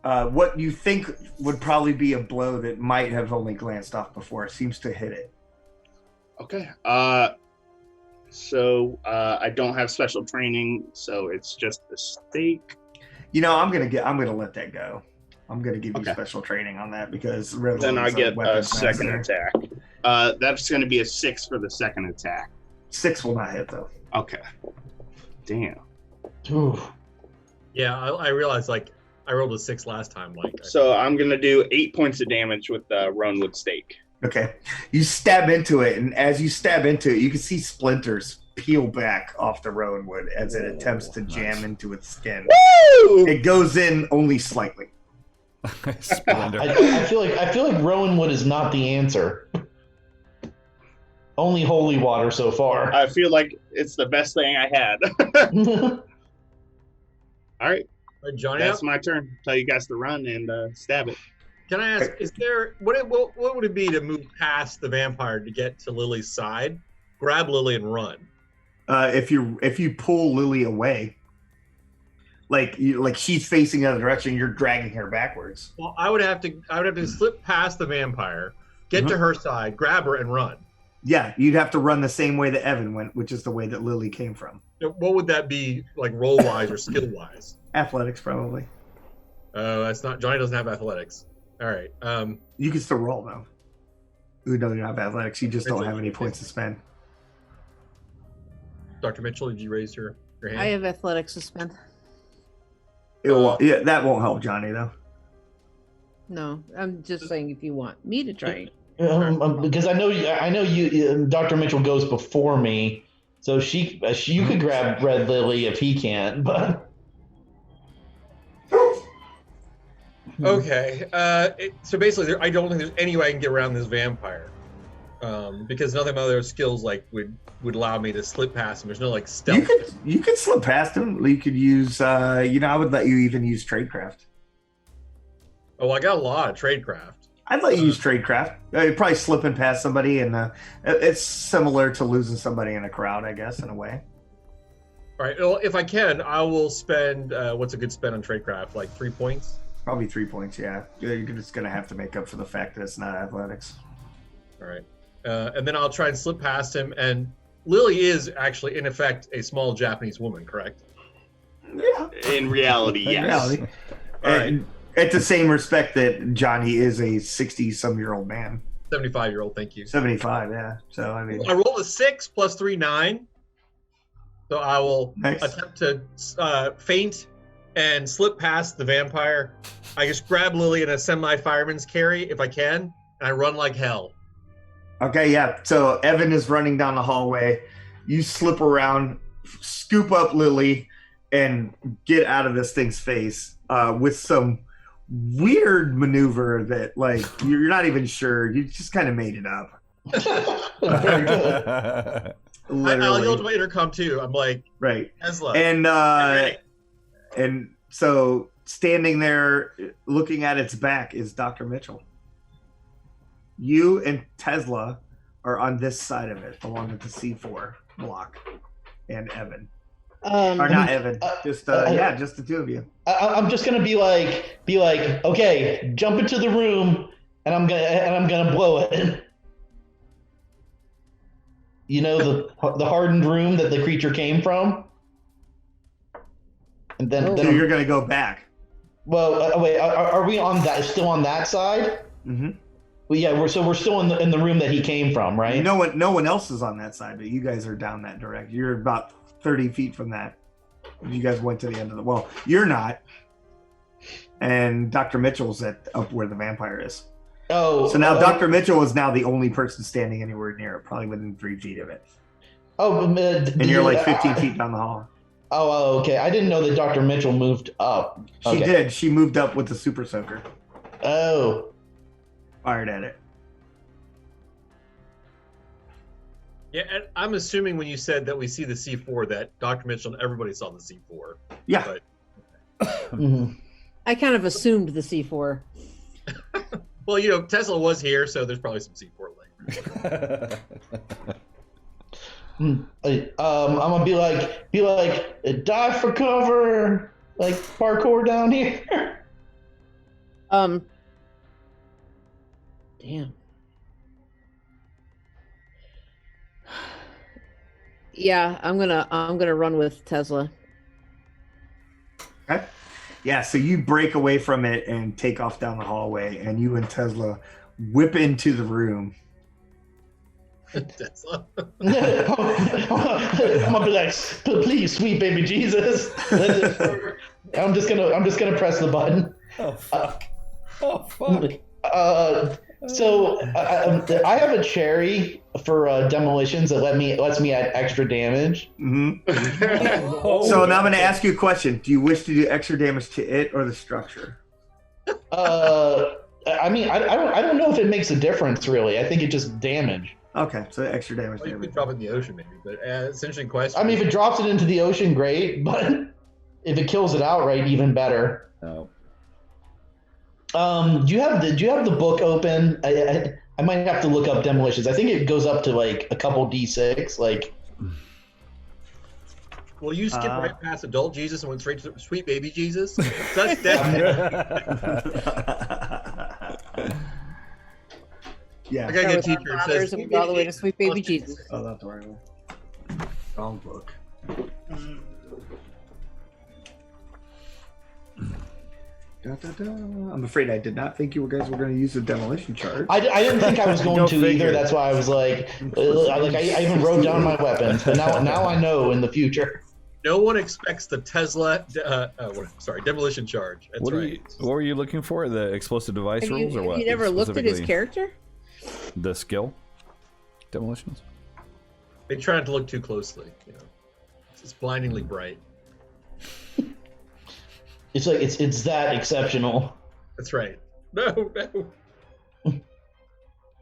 What you think would probably be a blow that might have only glanced off before seems to hit it. Okay. So I don't have special training, so it's just the stake. You know, I'm gonna let that go. I'm gonna give you Okay. special training on that because Red Then I Lily's get a weapons second master. attack. That's going to be a 6 for the second attack. 6 will not hit though. Okay. Damn. Ooh. Yeah, I realized like I rolled a 6 last time. Like, So I'm going to do 8 points of damage with the rowanwood stake. Okay, you stab into it, and as you stab into it, you can see splinters peel back off the rowanwood as it attempts to jam into its skin. Woo! It goes in only slightly. Splendor. I feel like Rowanwood is not the answer. Only holy water so far. I feel like it's the best thing I had. All right, Johnny, that's my turn. Tell you guys to run and stab it. can I ask, is there what would it be to move past the vampire to get to Lily's side, grab Lily and run? If you pull Lily away, like she's facing the other direction, you're dragging her backwards. Well, I would have to slip past the vampire, get to her side, grab her, and run. Yeah, you'd have to run the same way that Evan went, which is the way that Lily came from. What would that be, like roll-wise or skill-wise? Athletics, probably. Oh, that's not. Johnny doesn't have athletics. All right. You can still roll though. You don't have athletics. You just don't have any points to spend. Dr. Mitchell, did you raise your hand? I have athletics to spend. Yeah, that won't help Johnny though. No, I'm just saying if you want me to try. Because I know you. Dr. Mitchell goes before me, so you could grab Red Lily if he can't. But Okay. So basically, I don't think there's any way I can get around this vampire, because none of my other skills would allow me to slip past him. There's no stealth. You could slip past him. You could use. I would let you even use tradecraft. Oh, I got a lot of tradecraft. I'd let you use tradecraft. You're probably slipping past somebody, and it's similar to losing somebody in a crowd, I guess, in a way. All right. Well, if I can, I will spend. What's a good spend on tradecraft? Like 3 points. Probably 3 points. Yeah, you're just gonna have to make up for the fact that it's not athletics. All right. And then I'll try and slip past him. And Lily is actually, in effect, a small Japanese woman, correct? Yeah. In reality, yes. In reality. All right. And at the same respect that Johnny is a 60-some-year-old man. 75-year-old. Thank you. 75. Yeah. So I mean, I rolled a 6 plus 3, 9. So I will attempt to feint and slip past the vampire. I just grab Lily in a semi-fireman's carry if I can, and I run like hell. Okay, yeah. So Evan is running down the hallway. You slip around, scoop up Lily, and get out of this thing's face with some weird maneuver that, you're not even sure. You just kind of made it up. very good. I'll yell to my intercom too. I'm like, right. Tesla. And so standing there looking at its back is Dr. Mitchell. You and Tesla are on this side of it, along with the C4 block, and Evan. Or not Evan, just the two of you. I'm just gonna be like, okay, jump into the room, and I'm gonna blow it. You know, the hardened room that the creature came from. And then So you're gonna go back. Well, wait, are we still on that side? Mm-hmm. Well, yeah, we're still in the room that he came from, right? No one else is on that side, but you guys are down that direct. You're about 30 feet from that. You guys went to the end of the well. You're not, and Dr. Mitchell's up where the vampire is. Oh, so now Dr. Mitchell is now the only person standing anywhere near it, probably within 3 feet of it. Oh, and you're like 15 feet down the hall. Oh, okay. I didn't know that Dr. Mitchell moved up. She did. She moved up with the super soaker. Oh. Fired at it. Yeah, and I'm assuming when you said that we see the C4 that Dr. Mitchell and everybody saw the C4. Yeah. Mm-hmm. I kind of assumed the C4. Well, Tesla was here, so there's probably some C4 later. I'm gonna be like, dive for cover, like parkour down here. Damn. Yeah, I'm gonna run with Tesla. Okay. Yeah, so you break away from it and take off down the hallway, and you and Tesla whip into the room. Tesla. I'm gonna be like, please, sweet baby Jesus. I'm just gonna press the button. Oh fuck! So I have a cherry for demolitions that lets me add extra damage. Mm-hmm. So now I'm going to ask you a question. Do you wish to do extra damage to it or the structure? I mean, I don't know if it makes a difference really. I think it just damage. Okay, so extra damage. Well, you could drop it in the ocean maybe, but it's an interesting question. I mean, if it drops it into the ocean, great. But if it kills it outright, even better. Oh. Do you have the book open? I might have to look up demolitions. I think it goes up to like a couple D6. Like, Well, you skipped right past adult Jesus and went straight to sweet baby Jesus. That's definitely. Yeah. I gotta get a teacher. It says, and we go all the way to sweet baby Jesus. Oh, that's the right one. Wrong book. Da, da, da. I'm afraid I did not think you guys were going to use a demolition charge. I didn't think I was going to either. That's why I was like I even wrote down my weapons. But now I know in the future. No one expects the Tesla. Demolition charge. That's right. What were you looking for? The explosive device rules or what? You never looked at his character? The skill demolitions. They try not to look too closely. You know, it's blindingly bright. It's like it's that exceptional. That's right. No.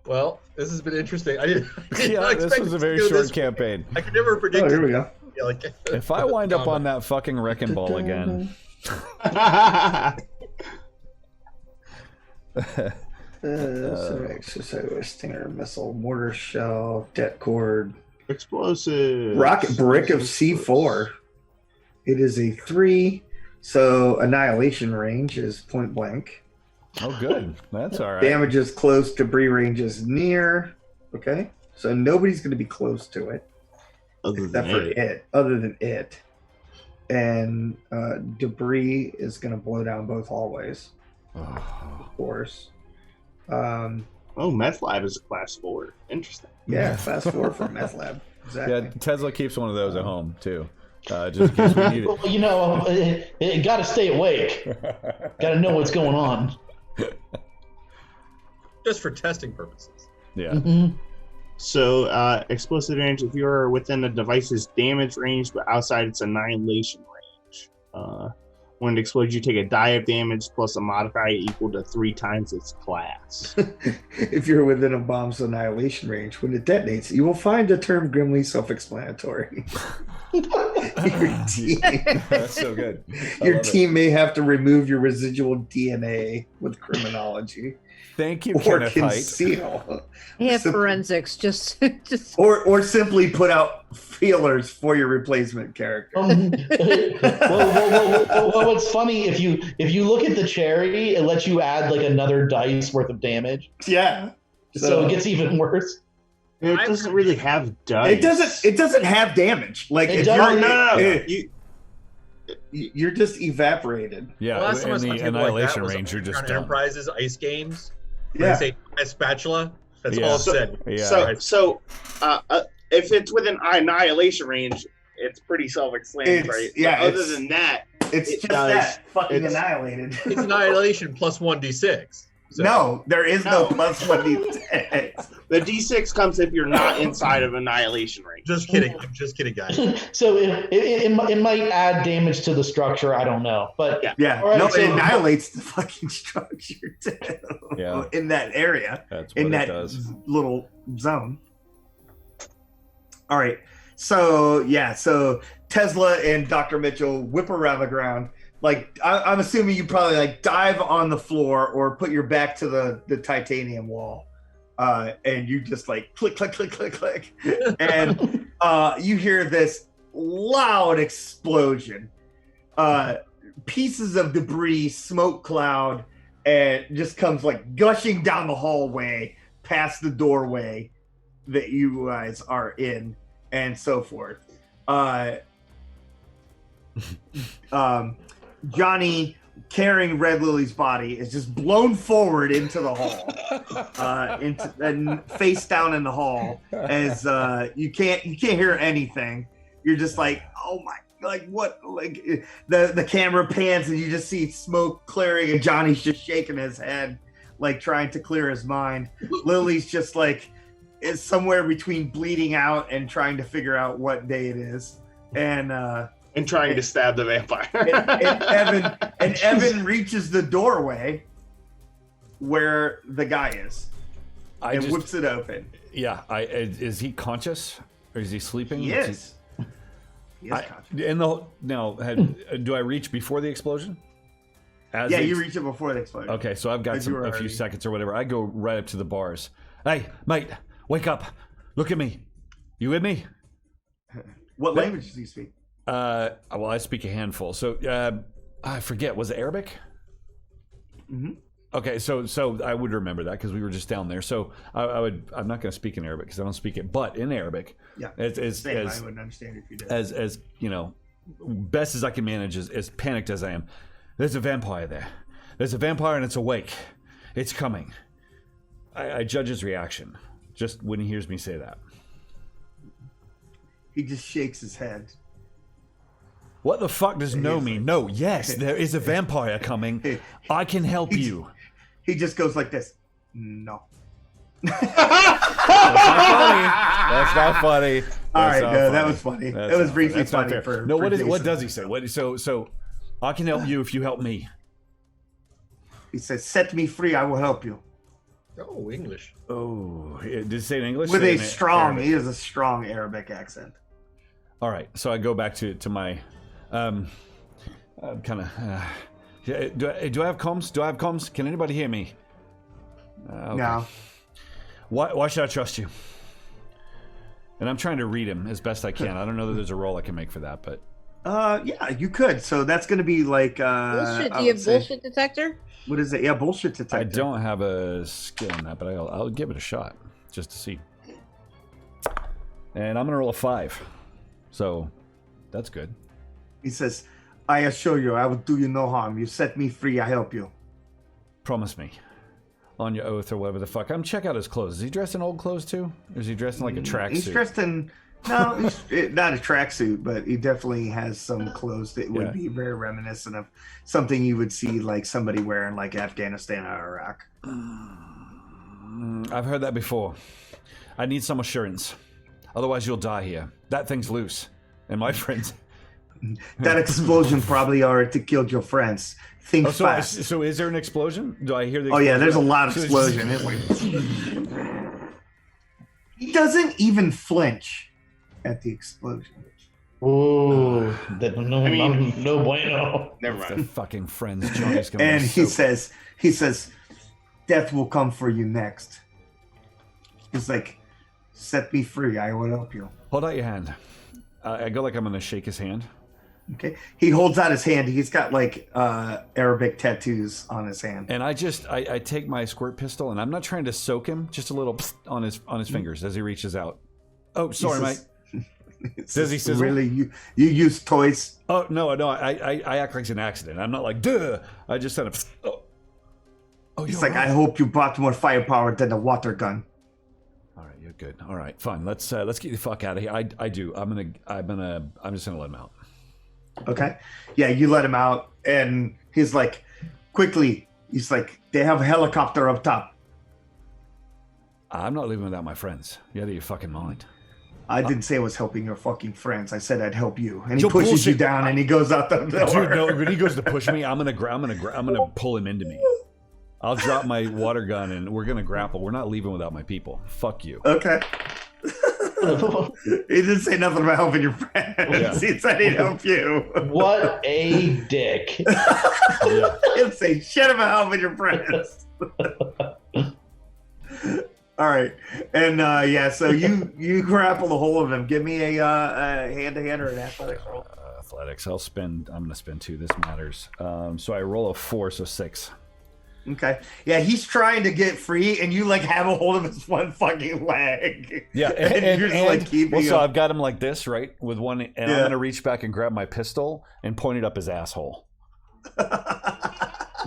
Well, this has been interesting. I didn't this was a very short campaign. I could never predict. Oh, here we go. Yeah, like, If I wind up on that fucking wrecking ball again. So Stinger, missile, mortar shell, det cord, Explosive. rocket brick of C4. It is a 3, so annihilation range is point blank. Oh, good. That's all right. Damage is close, debris range is near. Okay, so nobody's going to be close to it. Except for it, other than it. And debris is going to blow down both hallways, of course. Meth Lab is a class 4. Interesting. Yeah, fast forward for Meth Lab. Exactly. Yeah, Tesla keeps one of those at home, too. Just in case we need it. Well, you know, it got to stay awake. Got to know what's going on. just for testing purposes. Yeah. Mm-hmm. So, explosive range, if you're within the device's damage range, but outside its annihilation range. When it explodes, you take a die of damage plus a modifier equal to 3 times its class. If you're within a bomb's annihilation range, when it detonates, you will find the term grimly self-explanatory. Your team, That's so good. your team may have to remove your residual DNA with criminology. Thank you, Or Kenneth Height. conceal. They have forensics. Just Or simply put out feelers for your replacement character. Well, what's funny, if you look at the cherry, it lets you add like another dice worth of damage. Yeah. So it gets even worse. It doesn't really have dice. It doesn't have damage. Like It if doesn't. you're, you're just evaporated. Yeah, Last time I in saw the a table annihilation like that range, you're was just on done. Enterprises ice games. Yeah. They say a spatula. That's Yeah. all it said. Yeah. So if it's within annihilation range, it's pretty self-explanatory. Yeah, But other than that, It's It just does. that fucking It's- annihilated. It's annihilation plus 1d6. So, No, there is no No. plus 1d6. the D6 comes if you're not inside of annihilation range. just kidding. I'm just kidding, guys. So it might add damage to the structure. I don't know, but Yeah, All right, no, so- it annihilates the fucking structure too. Yeah. In that area, That's what in it that does. little zone. All right, so Tesla and Dr. Mitchell whip around the ground. Like I'm assuming you probably like dive on the floor or put your back to the titanium wall, and you just like click, click, click, click, click, and you hear this loud explosion. Pieces of debris, smoke cloud, and just comes like gushing down the hallway past the doorway that you guys are in, and so forth. Johnny, carrying Red Lily's body, is just blown forward into the hall, and face down in the hall. As you can't hear anything. You're just like, oh my, like what? Like the camera pans and you just see smoke clearing, and Johnny's just shaking his head, like trying to clear his mind. Lily's just like is somewhere between bleeding out and trying to figure out what day it is, and And trying to stab the vampire. and Evan reaches the doorway where the guy is and whips it open. Yeah, is he conscious or is he sleeping? He is. He is conscious. Do I reach before the explosion? You reach it before the explosion. Okay, so I've got a few seconds or whatever. I go right up to the bars. Hey, mate, wake up. Look at me. You with me? What language do you speak? Well, I speak a handful. So I forget. Was it Arabic? Mm-hmm. Okay, so I would remember that because we were just down there. So I'm not going to speak in Arabic because I don't speak it, but in Arabic, I wouldn't understand if you did. As you know, best as I can manage, as panicked as I am. There's a vampire there. There's a vampire and it's awake. It's coming. I judge his reaction just when he hears me say that. He just shakes his head. What the fuck does no mean? No, yes, there is a vampire coming. I can help you. He just goes like this. No. That's not funny. All right, no, that was funny. That was briefly funny. No, what does he say? So I can help you if you help me. He says, "Set me free, I will help you." Oh, English. Oh, did he say it in English? With a strong, he has a strong Arabic accent. All right, so I go back to my, kind of. Do I have comms? Do I have comms? Can anybody hear me? Okay. No. Why should I trust you? And I'm trying to read him as best I can. I don't know that there's a roll I can make for that, but. Yeah, you could. So that's going to be like. Bullshit. Do you have bullshit detector? What is it? Yeah, bullshit detector. I don't have a skill on that, but I'll give it a shot just to see. And I'm gonna roll a 5, so that's good. He says, "I assure you, I will do you no harm. You set me free, I help you." Promise me, on your oath or whatever the fuck. Check out his clothes. Is he dressed in old clothes too, or is he dressed in like a tracksuit? He's dressed in. No, not a tracksuit, but he definitely has some clothes that would be very reminiscent of something you would see like somebody wearing like Afghanistan or Iraq. I've heard that before. I need some assurance. Otherwise you'll die here. That thing's loose. And my friends... That explosion probably already killed your friends. Think fast. So is there an explosion? Do I hear the explosion? Oh yeah, there's a lot of explosion. It's like... He doesn't even flinch at the explosion. Oh, no bueno. Never mind. The fucking friends. Johnny's gonna and he says, "Death will come for you next." He's like, "Set me free, I will help you." Hold out your hand. I go like I'm gonna shake his hand. Okay. He holds out his hand. He's got like Arabic tattoos on his hand. And I take my squirt pistol and I'm not trying to soak him, just a little on his fingers as he reaches out. Oh, sorry, mate. Does he sizzle? Really, you use toys? Oh no, I act like it's an accident. I'm not like duh. I just kind of. Oh, he's like, right. I hope you brought more firepower than a water gun. All right, you're good. All right, fine. Let's get the fuck out of here. I do. I'm just gonna let him out. Okay. Yeah, you let him out, and he's like, quickly. He's like, they have a helicopter up top. I'm not leaving without my friends. You out of your fucking mind. I didn't say I was helping your fucking friends. I said I'd help you. And he pushes you down, and he goes out the door. Dude, no, when he goes to push me, I'm gonna pull him into me. I'll drop my water gun, and we're gonna grapple. We're not leaving without my people. Fuck you. Okay. He didn't say nothing about helping your friends. Yeah. He said he'd help you. What a dick. Yeah. He didn't say shit about helping your friends. All right, and yeah, so you grapple the whole of him. Give me a hand-to-hand or an athletics roll. Athletics. I'm gonna spend 2. This matters. So I roll a 4, so 6. Okay. Yeah, he's trying to get free, and you like have a hold of his one fucking leg. Yeah, and you're just like keeping. Well, so I've got him like this, right, with one, and I'm gonna reach back and grab my pistol and point it up his asshole.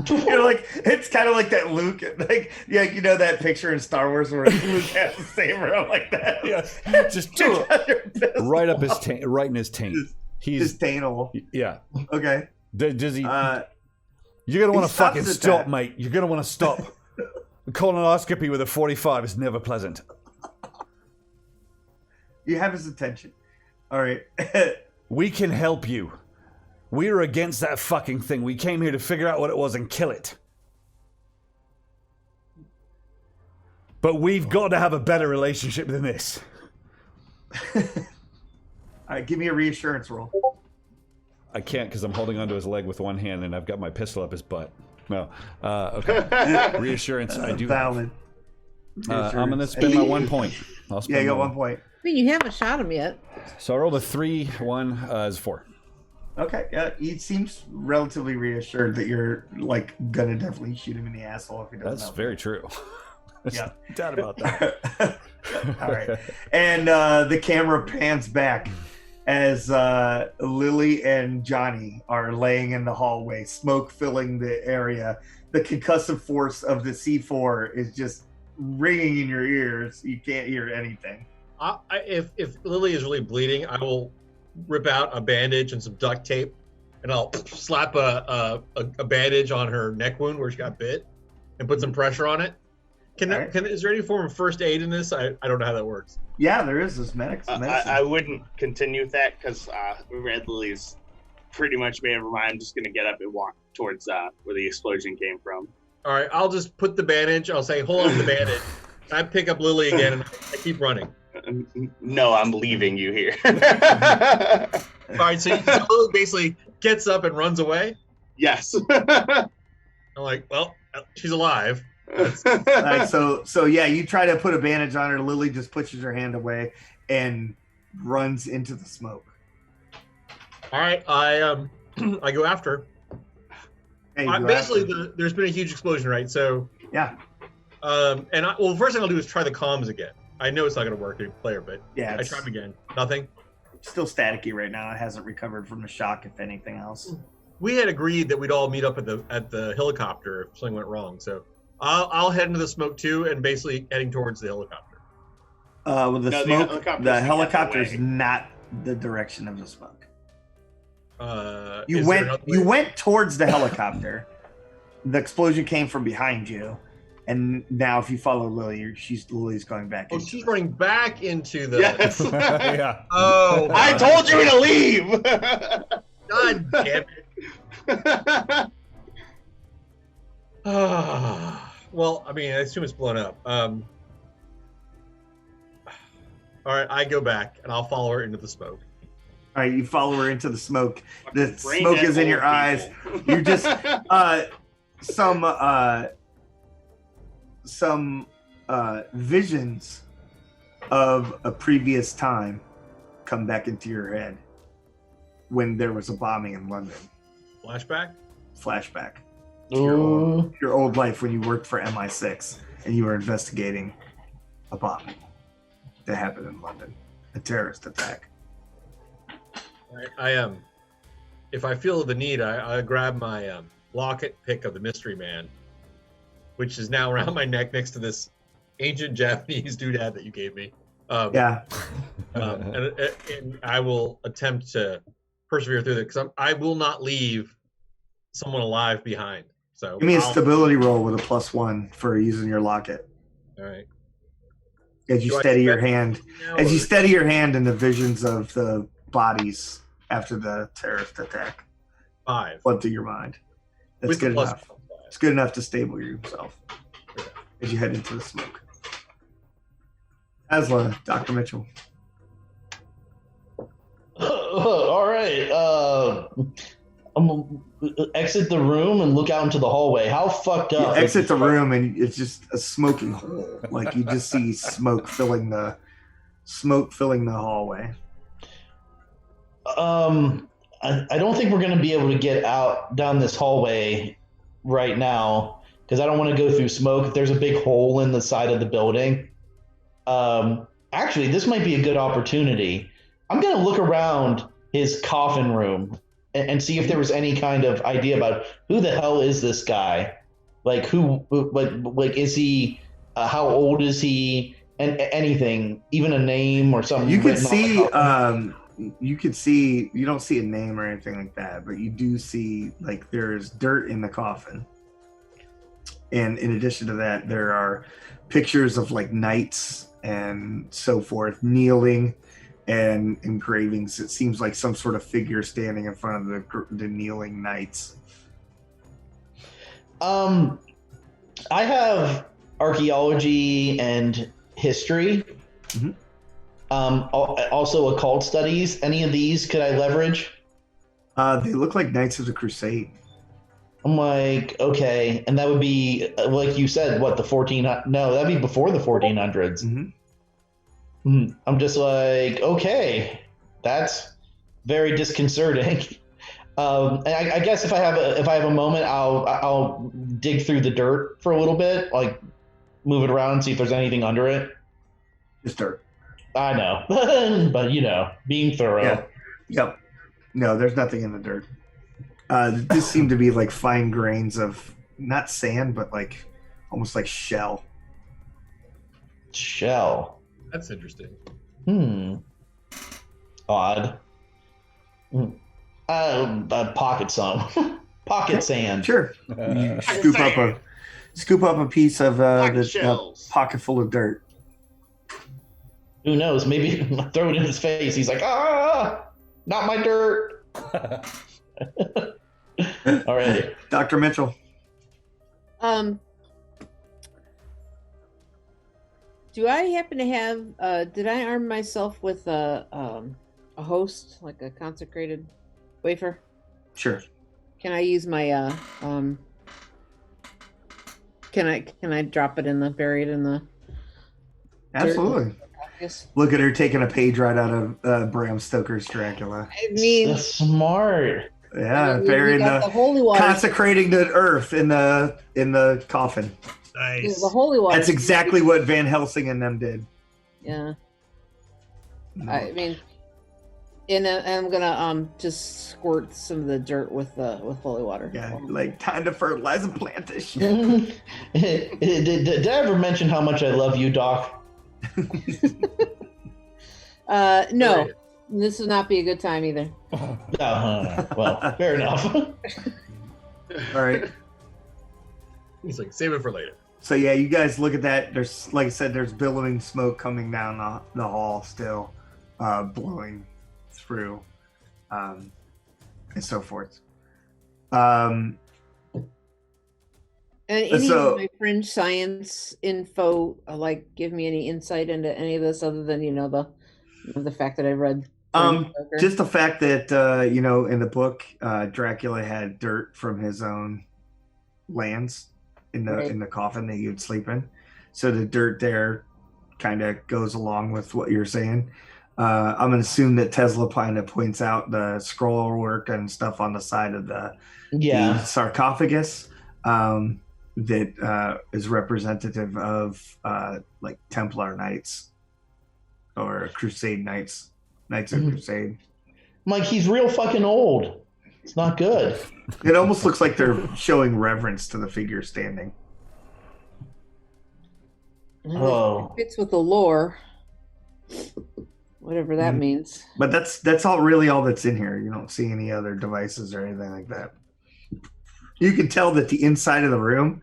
You're like, it's kind of like that Luke, like, yeah, you know that picture in Star Wars where Luke has the saber up like that. Yeah, just right up his taint, right in his taint. His taint hole. Yeah. Okay. Does he? You're gonna want to fucking stop, mate. You're gonna want to stop. Colonoscopy with a 45 is never pleasant. You have his attention. All right. We can help you. We're against that fucking thing. We came here to figure out what it was and kill it. But we've got to have a better relationship than this. All right, give me a reassurance roll. I can't because I'm holding onto his leg with one hand and I've got my pistol up his butt. No. Okay. Reassurance. I do. Valid. I'm going to spend my 1 point. I'll spend Yeah, you got my 1 point. I mean, you haven't shot him yet. So I rolled a 3, 1 is 4. Okay, yeah, he seems relatively reassured that you're like gonna definitely shoot him in the asshole if he doesn't. That's very true. Yeah, doubt about that. All right, and the camera pans back as Lily and Johnny are laying in the hallway, smoke filling the area. The concussive force of the C4 is just ringing in your ears. You can't hear anything. If Lily is really bleeding, I will rip out a bandage and some duct tape, and I'll slap a bandage on her neck wound where she got bit, and put some pressure on it. Is there any form of first aid in this? I don't know how that works. Yeah, there is this medicine. I wouldn't continue with that because Red Lily's pretty much made up her mind. I'm just gonna get up and walk towards where the explosion came from. All right, I'll just put the bandage. I'll say, hold on to the bandage. I pick up Lily again, and I keep running. No, I'm leaving you here. All right, so Lily basically gets up and runs away? Yes. I'm like, well, she's alive. Right, so yeah, you try to put a bandage on her. Lily just pushes her hand away and runs into the smoke. All right, I go after her. Hey, There's been a huge explosion, right? So yeah. The first thing I'll do is try the comms again. I know it's not going to work in player, but yeah, I try them again. Nothing. Still staticky right now. It hasn't recovered from the shock, if anything else. We had agreed that we'd all meet up at the helicopter if something went wrong. So I'll head into the smoke too, and basically heading towards the helicopter. With the smoke, the helicopter's not the direction of the smoke. You went towards the helicopter. The explosion came from behind you. And now, if you follow Lily, Lily's going back. Oh, she's running back into the. Yes. Yeah. Oh, I told you to leave. God damn it. Well, I mean, I assume it's blown up. All right, I go back and I'll follow her into the smoke. All right, you follow her into the smoke. The smoke is in your eyes. You're just some visions of a previous time come back into your head when there was a bombing in London. Flashback to your old life when you worked for MI6 and you were investigating a bombing that happened in London, a terrorist attack. I am. If I feel the need, I grab my locket pick of the mystery man, which is now around my neck next to this ancient Japanese doodad that you gave me. And I will attempt to persevere through that because I will not leave someone alive behind. So give me a stability roll with a +1 for using your locket. All right. As you steady your hand, in the visions of the bodies after the terrorist attack. 5. Flood through your mind. That's With good the enough. It's good enough to stable yourself as you head into the smoke. Asla, Dr. Mitchell. All right. I'm gonna exit the room and look out into the hallway. How fucked up? You exit the room and it's just a smoking hole. Like you just see smoke filling the hallway. I don't think we're gonna be able to get out down this hallway right now because I don't want to go through smoke. There's a big hole in the side of the building. Actually, this might be a good opportunity. I'm gonna look around his coffin room and see if there was any kind of idea about who the hell is this guy? Like is he? How old is he? And anything, even a name or something. You can see. You could see. You don't see a name or anything like that, but you do see like there's dirt in the coffin, and in addition to that, there are pictures of like knights and so forth kneeling. And engravings. It seems like some sort of figure standing in front of the kneeling knights. I have archaeology and history. Mhm. Also occult studies. Any of these could I leverage? They look like Knights of the Crusade. I'm like, okay, and that would be like you said, what, the 1400? No, that'd be before the 1400s. I'm just like, okay, that's very disconcerting. And I guess if I have a moment, I'll dig through the dirt for a little bit, like move it around and see if there's anything under it. Just dirt. I know, but being thorough. Yeah. Yep. No, there's nothing in the dirt. This seemed to be like fine grains of not sand, but like almost like shell. Shell. That's interesting. Odd. Pocket some. Pocket sand. Sure. You scoop up a piece of the pocket full of dirt. Who knows? Maybe throw it in his face. He's like, not my dirt. All right. Dr. Mitchell. Do I happen to have? Did I arm myself with a host, like a consecrated wafer? Sure. Can I use my Can I drop it bury it in the? Absolutely. Look at her taking a page right out of Bram Stoker's Dracula. I mean, that's smart. Yeah, burying the holy water, consecrating the earth in the coffin. Nice. The holy water. That's exactly what Van Helsing and them did. Yeah. I mean, and I'm gonna just squirt some of the dirt with holy water. Yeah, like time to fertilize and plant this shit. Did I ever mention how much I love you, Doc? No, this would not be a good time either. Well, fair enough. All right. He's like, save it for later. So yeah, you guys look at that. There's, like I said, there's billowing smoke coming down the hall still, blowing through, and so forth. And any of my fringe science info, like, give me any insight into any of this other than the fact that I read. Just the fact that in the book, Dracula had dirt from his own lands in the coffin that you'd sleep in, so the dirt there kind of goes along with what you're saying. I'm gonna assume that Tesla kind of points out the scroll work and stuff on the side of the sarcophagus. That is representative of like Templar Knights or Crusade Knights of Crusade. I'm like, he's real fucking old. It's not good. It almost looks like they're showing reverence to the figure standing. It fits with the lore, whatever that means. But that's all that's in here. You don't see any other devices or anything like that. You can tell that the inside of the room,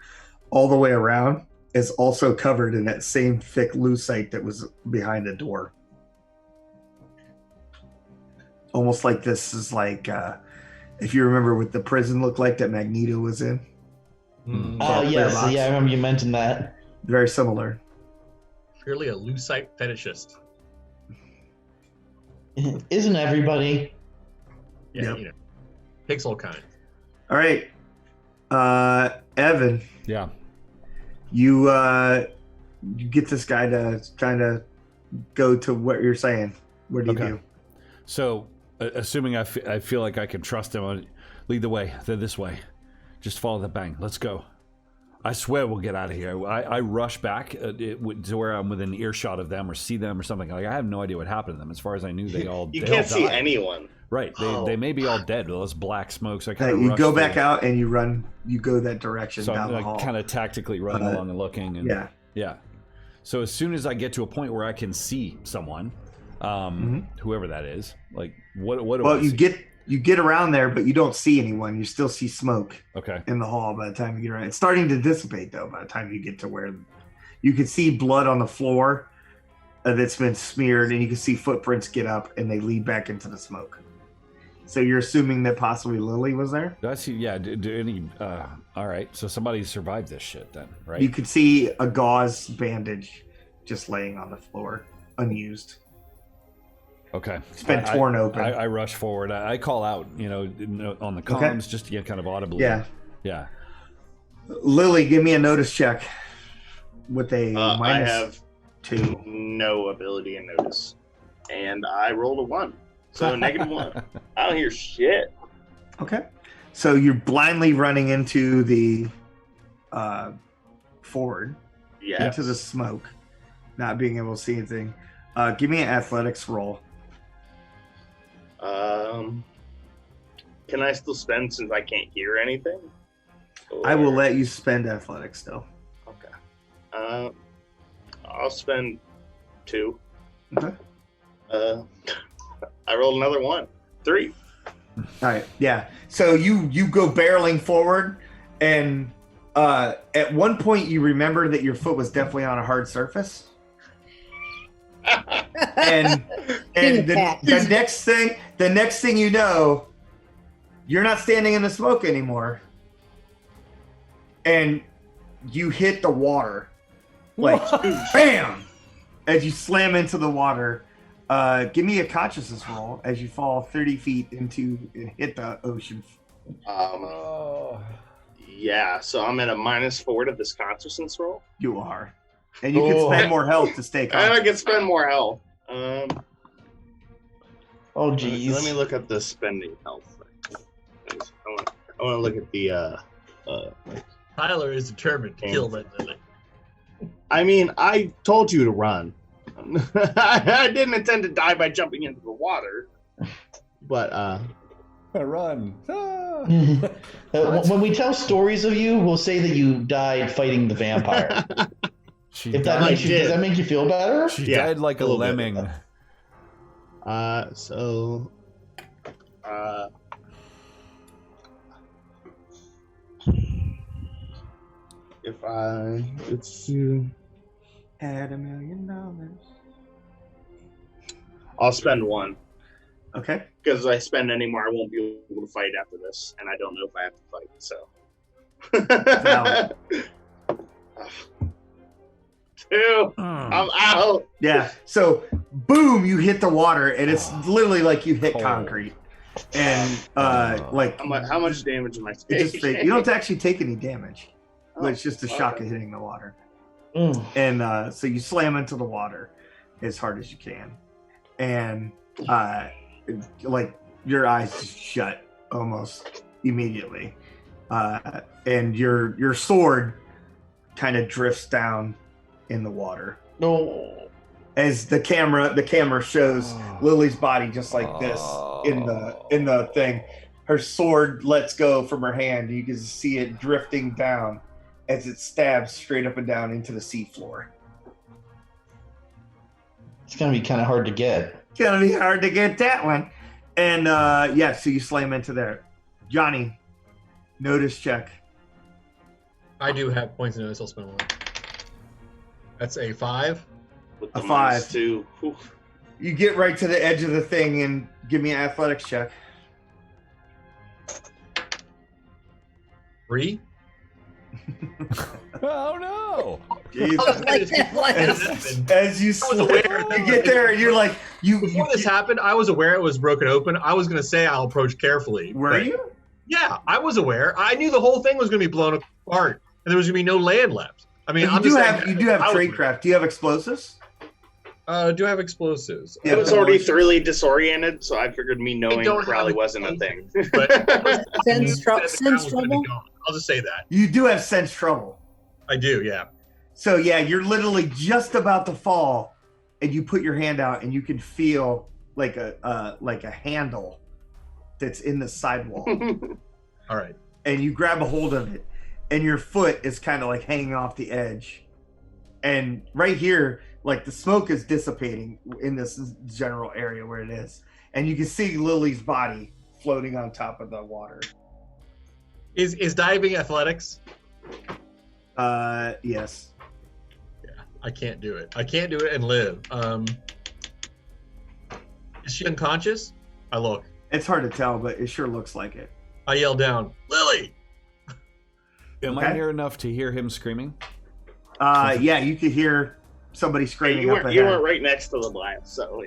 all the way around, is also covered in that same thick lucite that was behind the door. Almost like this is like, if you remember what the prison looked like that Magneto was in. Yes, I remember you mentioned that. Very similar. Purely a lucite fetishist. Isn't everybody? Yeah, pixel kind. All right. Evan. Yeah. You get this guy to kind of go to what you're saying. What do you do? So, assuming I feel like I can trust him, I'll lead the way. They're this way. Just follow the bang. Let's go. I swear we'll get out of here. I rush back to where I'm within earshot of them or see them or something. Like, I have no idea what happened to them. As far as I knew, they all you can't see anyone. Right. They may be all dead. But those black smoke. So I kind of you go back out and you run. You go that direction so down I'm the hall. Kind of tactically running along and looking. And, yeah. So as soon as I get to a point where I can see someone, whoever that is, like what? Well, you get around there, but you don't see anyone. You still see smoke. Okay. In the hall by the time you get around. It's starting to dissipate though. By the time you get to where you can see blood on the floor that's been smeared, and you can see footprints get up and they lead back into the smoke. So you're assuming that possibly Lily was there? Do I see? Yeah. Do any? All right. So somebody survived this shit then, right? You could see a gauze bandage just laying on the floor, unused. Okay. It's been torn open. I rush forward. I call out, on the comms just to get kind of audibly. Yeah. Yeah. Lily, give me a notice check with a I have -2. no ability to notice, and I rolled a 1, so -1. I don't hear shit. Okay. So you're blindly running into the forward, Yes. into the smoke, not being able to see anything. Give me an athletics roll. Can I still spend since I can't hear anything? I will Or- let you spend athletics still. Okay. I'll spend 2. Okay. I rolled another 1. 3. All right. Yeah. So you go barreling forward, and at one point you remember that your foot was definitely on a hard surface. and the next thing you know, you're not standing in the smoke anymore, and you hit the water like bam as you slam into the water. Give me a consciousness roll as you fall 30 feet into and hit the ocean. Yeah, so I'm at a -4 to this consciousness roll. You are, and you can spend more health to stay And conscious. I can spend more health. Oh, geez. Let me look at the spending health. I want to look at the. Tyler is determined to kill that Lily. I mean, I told you to run. I didn't intend to die by jumping into the water, but Run. When we tell stories of you, we'll say that you died fighting the vampire. Does that make you feel better? She Yeah, died like a little bit. lemming. It's At $1 million. I'll spend 1 Okay. because if I spend any more, I won't be able to fight after this, and I don't know if I have to fight. So. Valid. 2. I'm out. Yeah. So, boom! You hit the water, and it's literally like you hit Cold. concrete. And like How much damage am I it just taking? you don't actually take any damage. Oh, It's just the shock okay. of hitting the water. Mm. And so you slam into the water as hard as you can, and like your eyes just shut almost immediately, and your sword kind of drifts down in the water No. as the camera shows Lily's body just like this in the thing. Her sword lets go from her hand. You can see it drifting down as it stabs straight up and down into the seafloor. It's going to be kind of hard to get. It's gonna be hard to get that one. And yeah, so you slam into there. Johnny, notice check. I do have points of notice. I'll spend 1. That's a 5. With A the 5. -2. Whew. You get right to the edge of the thing and give me an athletics check. 3. Oh no! Jesus. I was like that last. As you you get there, and you're like, Before this happened, I was aware it was broken open. I was going to say I'll approach carefully. were but- you? Yeah, I was aware. I knew the whole thing was going to be blown apart, and there was going to be no land left. I mean, I'm You just do saying, have I was trade aware. craft. Do you have explosives? Do I have explosives? Yeah, I was already thoroughly disoriented, so I figured me knowing don't probably have wasn't a thing. But Sense The town was gonna be trouble. gone. I'll just say that. You do have sense trouble. I do, yeah. So yeah, you're literally just about to fall, and you put your hand out, and you can feel like a handle that's in the sidewall, All right. and you grab a hold of it, and your foot is kind of like hanging off the edge, and right here, like the smoke is dissipating in this general area where it is, and you can see Lily's body floating on top of the water. Is diving athletics? Yes. I can't do it. I can't do it and live. Is she unconscious? I look. It's hard to tell, but it sure looks like it. I yell down, Lily! Am I near enough to hear him screaming? Yeah, you could hear somebody screaming you up weren't, ahead. you weren't right next to the blast, so.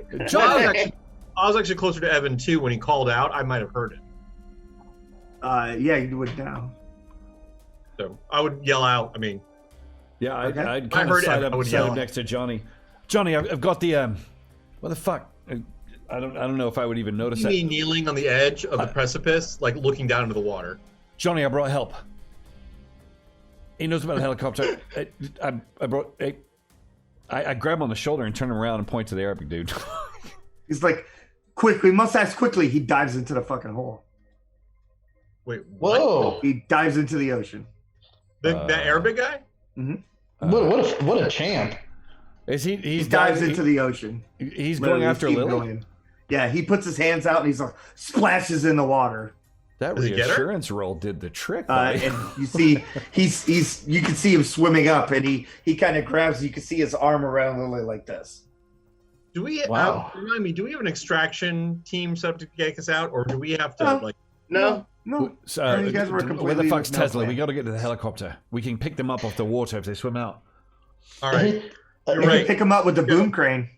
I was actually closer to Evan too when he called out. I might have heard it. Yeah, you would now. So I would yell out. I mean, Yeah, Okay. I'd kind of heard side it, up, I would side yell. up next to Johnny. Johnny, I've got the what the fuck? I don't know if I would even notice you that. mean kneeling on the edge of the precipice, like looking down into the water. Johnny, I brought help. He knows about the helicopter. I brought. I grab him on the shoulder and turn him around and point to the Arabic dude. He's like, quick, we must act quickly. He dives into the fucking hole. Wait, what? Whoa! He dives into the ocean. That Arabic guy? What a champ! Is he? He dives into the ocean. He's Literally, going after keep Lily. going. Yeah, he puts his hands out and he's like, splashes in the water. That Does he get her? reassurance roll did the trick. buddy. And you see, you can see him swimming up, and he kind of grabs. You can see his arm around Lily like this. Do we? Wow. Remind me. Do we have an extraction team set up to take us out, or do we have to No. like? No. No, So, you guys were where the completely fuck's no Tesla? plan. We got to get to the helicopter. We can pick them up off the water if they swim out. All right. you You're can right. pick him up with the boom crane.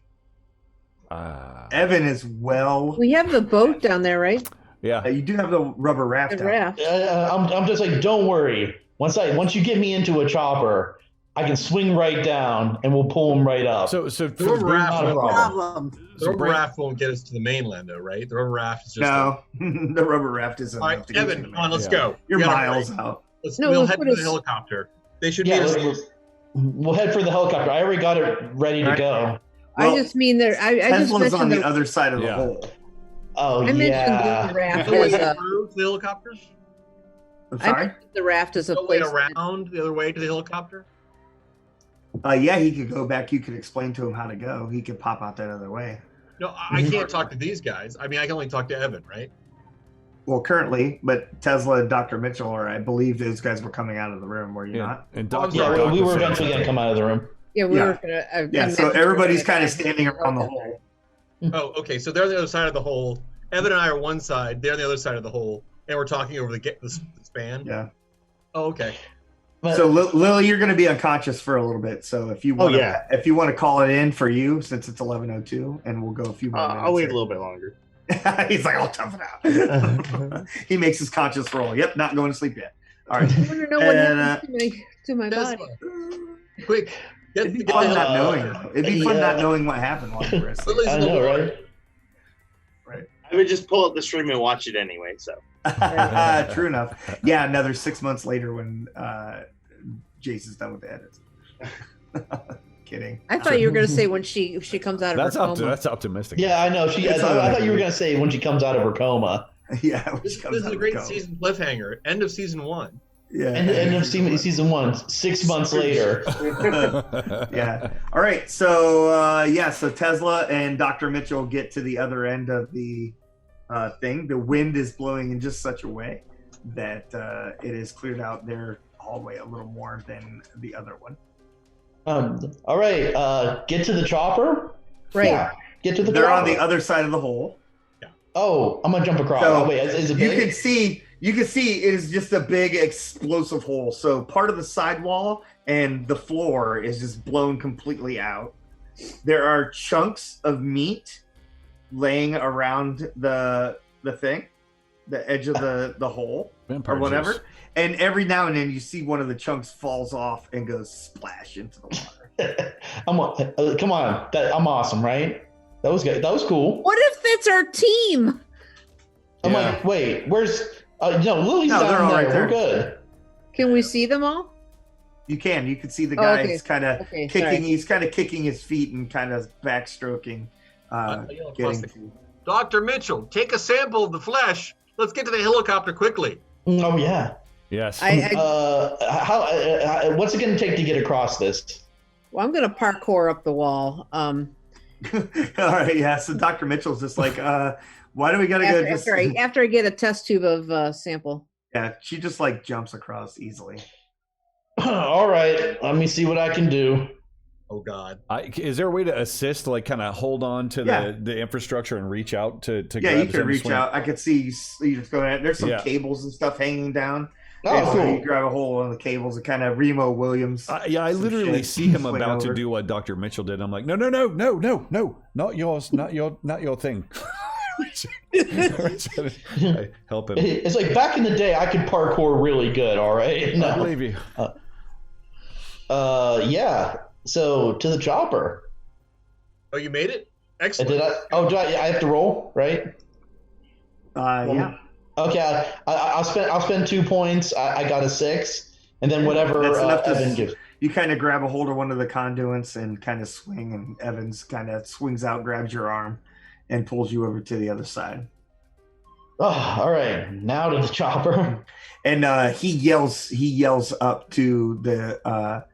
Evan is well. We have the boat down there, right? Yeah. You do have the rubber raft. The out. raft. I'm just like, don't worry. Once you get me into a chopper, I can swing right down and we'll pull him right up. So The for rubber raft, not a problem. the rubber raft won't get us to the mainland, though, right? The rubber raft is just. No, the rubber raft isn't All enough right, to get you Evan, to come on, let's Yeah. go. You're We gotta miles hurry. out. No, We'll let's head put for the us- helicopter. They should yeah, be. we'll head for the helicopter. I already got it ready to Alright. go. Well, I just mean there. I just Tesla's on mentioned the other side of the Yeah. hole. Oh I mentioned yeah. the raft No way as a. through to the helicopter? I'm I sorry. mentioned the raft as a No way place. around the other way to the helicopter? Yeah, he could go back. You could explain to him how to go. He could pop out that other way. No, I can't talk to these guys. I mean, I can only talk to Evan, right? Well, currently, but Tesla and Dr. Mitchell, or I believe those guys were coming out of the room. Were you Yeah. not? And Oh, Doc, yeah, Yeah, we were said- eventually gonna come out of the room. Yeah, we Yeah. were gonna. Yeah. So everybody's kind of standing around the hole. Oh, okay. So they're on the other side of the hole. Evan and I are one side. They're on the other side of the hole, and we're talking over the span. Yeah. Oh, okay. But, So Lily, you're going to be unconscious for a little bit. So if you want, yeah. if you want to call it in for you, since it's 11:02, and we'll go a few more minutes. I'll wait a here. little bit longer. He's like, I'll tough it out. He makes his conscious roll. Yep, not going to sleep yet. All right. I want to know what And, happened to my body. Tesla. Quick. It'd be Get fun the not hell- knowing. Though. It'd be fun not knowing what happened while you were asleep. Lily's I in the know, water. right? I would just pull up the stream and watch it anyway. So True enough. Yeah, another 6 months later when Jason's done with the edits. Kidding. I thought you were going to say when she comes out of That's her coma. that's optimistic. Yeah, I know. I thought you were gonna say when she comes out of her coma. Yeah, when This she comes is out a of great the coma. season cliffhanger. End of season 1. Yeah. End of season 1, 6 months later. Yeah. All right. So so Tesla and Dr. Mitchell get to the other end of the thing. The wind is blowing in just such a way that it has cleared out their hallway a little more than the other one. All right, get to the chopper. Right. Yeah, get to the They're chopper. on the other side of the hole. Oh, I'm gonna jump across. So Oh, wait, is it You big? can see it is just a big explosive hole. So part of the sidewall and the floor is just blown completely out. There are chunks of meat laying around the thing, the edge of the hole Vampire or whatever. juice. And every now and then you see one of the chunks falls off and goes splash into the water. Come on, I'm awesome, right? That was good. That was cool. What if that's our team? I'm Yeah. like, wait, where's? No, Lily's No, they're down all there. right there. We're good. Can we see them all? You can see the Oh, guy okay. is kind of Okay, kicking. sorry. He's kind of kicking his feet and kind of backstroking. I yell across Getting Dr. Mitchell, take a sample of the flesh. Let's get to the helicopter quickly. Oh yeah. Yes. What's it gonna take to get across this? Well, I'm going to parkour up the wall. All right, yeah. So Dr. Mitchell's just like, why do we gotta go? Just After I get a test tube of sample. yeah, she just like jumps across easily. All right, let me see what I can do. Oh God. Is there a way to assist, like kind of hold on to the infrastructure and reach out to Yeah, grab you his can end reach swing? out. I could see you just going at. There's some Yeah. cables and stuff hanging down. Oh, And so cool. you grab a hold of the cables and kind of Remo Williams. I some literally shit, see him swing about to over. do what Dr. Mitchell did. I'm like, no, not yours, not your thing. I help him. It's like back in the day, I could parkour really good. All right. I believe you. Yeah. So to the chopper. Oh, you made it? Excellent. I have to roll, right? Yeah. Okay. I'll spend 2 points. I got a 6, and then whatever That's enough to Evan gives. You kind of grab a hold of one of the conduits and kind of swing, and Evans kind of swings out, grabs your arm, and pulls you over to the other side. Oh, all right. Now to the chopper. And he yells up to the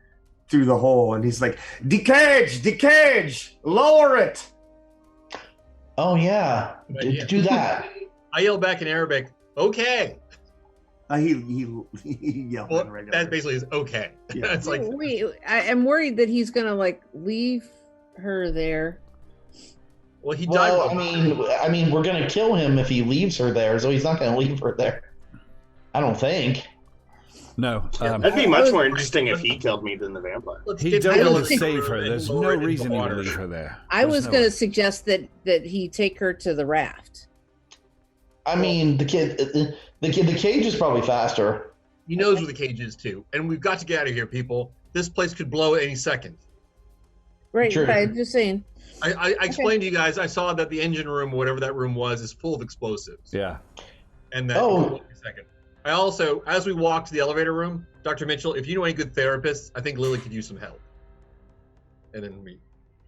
through the hole, and he's like, the cage, lower it. Oh yeah. Do that. I yell back in Arabic, okay. He yelled Well, in regular. that basically is okay. Yeah. It's like, I'm worried that he's gonna like leave her there. well, he died. Well, I mean, we're gonna kill him if he leaves her there, so he's not gonna leave her there. I don't think. No. That'd be much more interesting if he killed me than the vampire. Let's He get don't Helen want to in the save room her. and There's lower no it into the reason to water. leave her there. I There's was no gonna way. suggest that he take her to the raft. I mean, the cage is probably faster. He knows where the cage is too, and we've got to get out of here, people. This place could blow at any second. Right. True. I'm just saying. I explained to you guys. I saw that the engine room, whatever that room was, is full of explosives. Yeah. And that. Oh. Wait a second. I also, as we walk to the elevator room, Dr. Mitchell, if you know any good therapists, I think Lily could use some help. And then we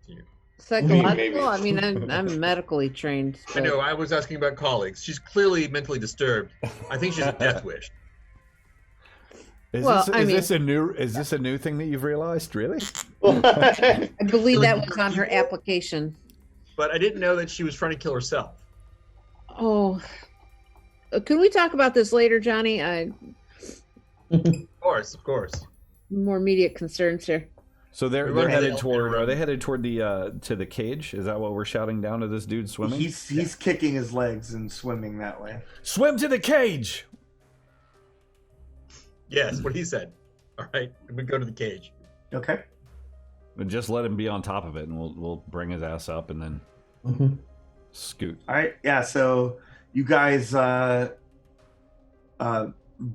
continue. Psychological. Maybe. I mean, I'm medically trained. I but- know. I was asking about colleagues. She's clearly mentally disturbed. I think she's a death wish. Is Well, this I mean- is this a new thing that you've realized? Really? I believe that was on her application. But I didn't know that she was trying to kill herself. Oh, can we talk about this later, Johnny? Of course, of course. More immediate concerns here. So they're We're going to the headed elevator toward. Are room. they headed toward the to the cage? Is that what we're shouting down to this dude swimming? He's kicking his legs and swimming that way. Swim to the cage. Yes, what he said. All right, we go to the cage. Okay. And just let him be on top of it, and we'll bring his ass up and then Mhm. scoot. All right. Yeah. So you guys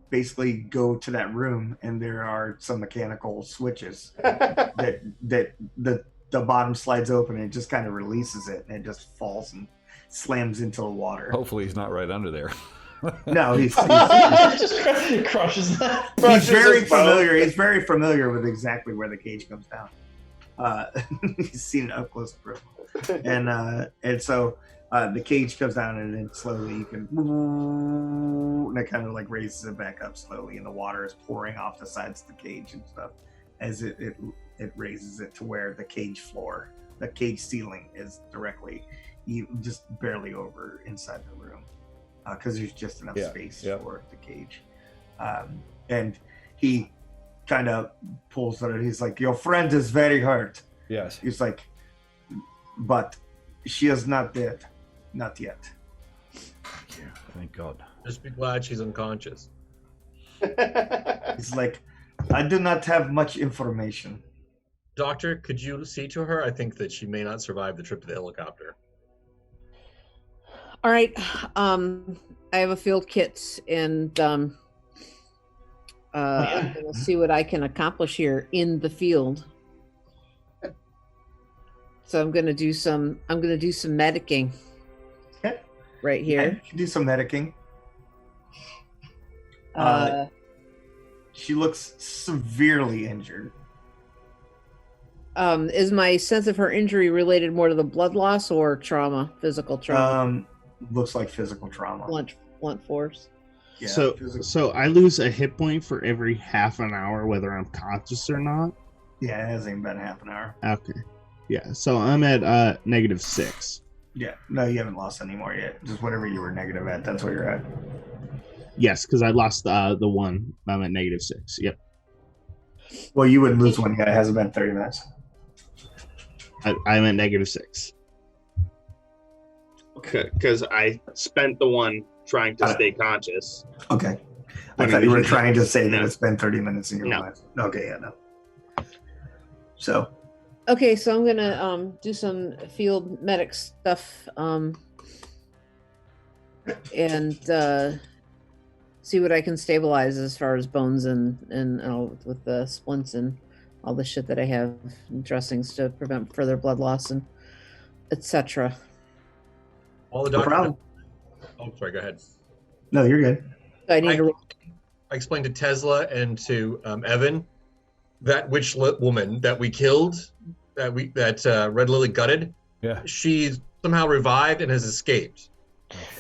basically go to that room, and there are some mechanical switches that the bottom slides open, and it just kind of releases it, and it just falls and slams into the water. Hopefully, he's not right under there. No, he's Just crushes that. he's very his boat. familiar. He's very familiar with exactly where the cage comes down. He's seen it up close and personal, and so the cage comes down, and then slowly you can, and it kind of like raises it back up slowly, and the water is pouring off the sides of the cage and stuff as it raises it to where the cage floor, the cage ceiling is directly, just barely over inside the room. Because there's just enough space for the cage. And he kind of pulls at it. He's like, your friend is very hurt. Yes. He's like, but she is not dead. Not yet. Thank God. Just be glad she's unconscious. He's like, I do not have much information. Doctor, could you see to her? I think that she may not survive the trip to the helicopter. All right. I have a field kit, and I'm gonna see what I can accomplish here in the field. So I'm gonna do some medicing. Okay. Right here. Yeah, you can do some medicing. She looks severely injured. Is my sense of her injury related more to the blood loss or trauma, physical trauma? Looks like physical trauma. Blunt force. Yeah, So I lose a hit point for every half an hour, whether I'm conscious or not. Yeah, it hasn't even been half an hour. Okay. Yeah. So I'm at -6. Yeah, no, you haven't lost any more yet. Just whatever you were negative at, that's where you're at. Yes, because I lost the one. I'm at -6. Yep. Well, you wouldn't lose one yet. It hasn't been 30 minutes. I'm at -6. Because I spent the one trying to stay conscious. Okay. I thought you were trying to say that it's been 30 minutes in your life. Okay, yeah, no. So. Okay, so I'm gonna do some field medic stuff and see what I can stabilize as far as bones and all with the splints and all the shit that I have, and dressings to prevent further blood loss and etc. All the No doctor. problem. Oh, sorry. Go ahead. No, you're good. I need to. I explained to Tesla and to Evan that witch woman that we killed, that Red Lily gutted. Yeah. She's somehow revived and has escaped.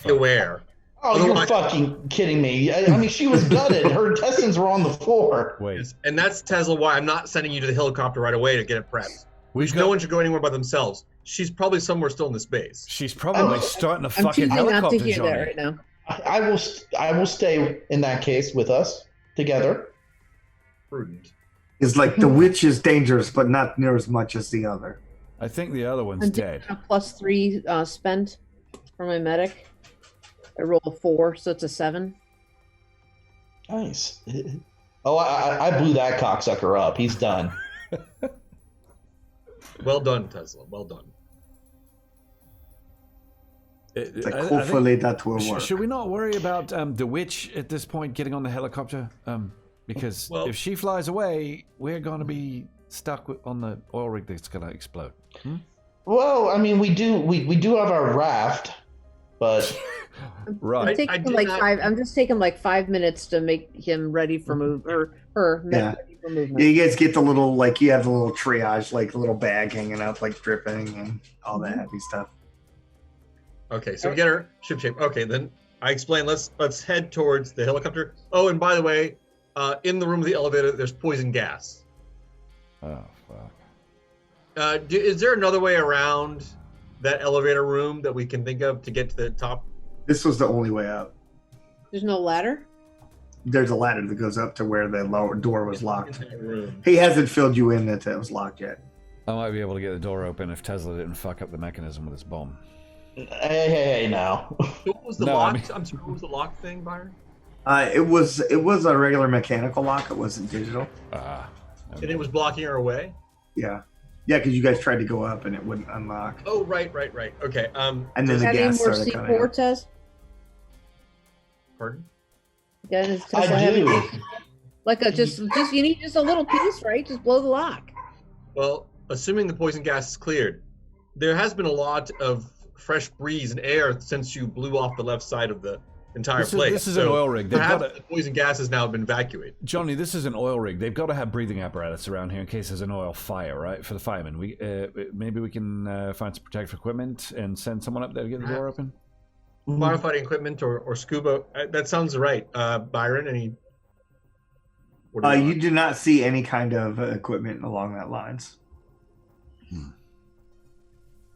Be aware. Oh, you're fucking kidding me. I mean, she was gutted. Her intestines were on the floor. Wait. And that's Tesla why I'm not sending you to the helicopter right away to get it prepped. No one should go anywhere by themselves. She's probably somewhere still in the space. She's probably starting a I'm fucking choosing not helicopter, to hear Johnny. that right now. I will stay in that case with us together. Prudent. It's like the witch is dangerous, but not near as much as the other. I think the other one's I'm dead. doing a +3 spent for my medic. I roll a 4, so it's a 7. Nice. Oh, I blew that cocksucker up. He's done. Well done, Tesla. Well done. It's like hopefully that will work. Should we not worry about the witch at this point getting on the helicopter? Because if she flies away, we're going to be stuck on the oil rig that's going to explode. Well, I mean, we do have our raft, but right. I'm just taking like 5 minutes to make him ready for move or her ready for movement. Yeah, you guys get the little you have the little triage, like the little bag hanging up, like dripping and all that happy stuff. Okay, so we get our ship shape. Okay, then I explain. Let's head towards the helicopter. Oh, and by the way, in the room of the elevator, there's poison gas. Oh fuck. Is there another way around that elevator room that we can think of to get to the top? This was the only way up. There's no ladder? There's a ladder that goes up to where the lower door was locked. He hasn't filled you in that it was locked yet. I might be able to get the door open if Tesla didn't fuck up the mechanism with his bomb. Hey, now. What was the lock? I'm sorry, what was the lock thing, Byron? It was a regular mechanical lock. It wasn't digital. And it was blocking our way? Yeah. Yeah, because you guys tried to go up and it wouldn't unlock. Oh, right. Okay. And then the gas started coming out. Tez? Pardon? I do. Like just you need just a little piece, right? Just blow the lock. Well, assuming the poison gas is cleared, there has been a lot of fresh breeze and air since you blew off the left side of the entire place. This is an oil rig. Perhaps the poison gas has now been evacuated. Johnny, this is an oil rig. They've got to have breathing apparatus around here in case there's an oil fire, right? For the firemen. Maybe we can find some protective equipment and send someone up there to get the door open? Firefighting equipment or scuba. That sounds right. Byron, you do not see any kind of equipment along that lines.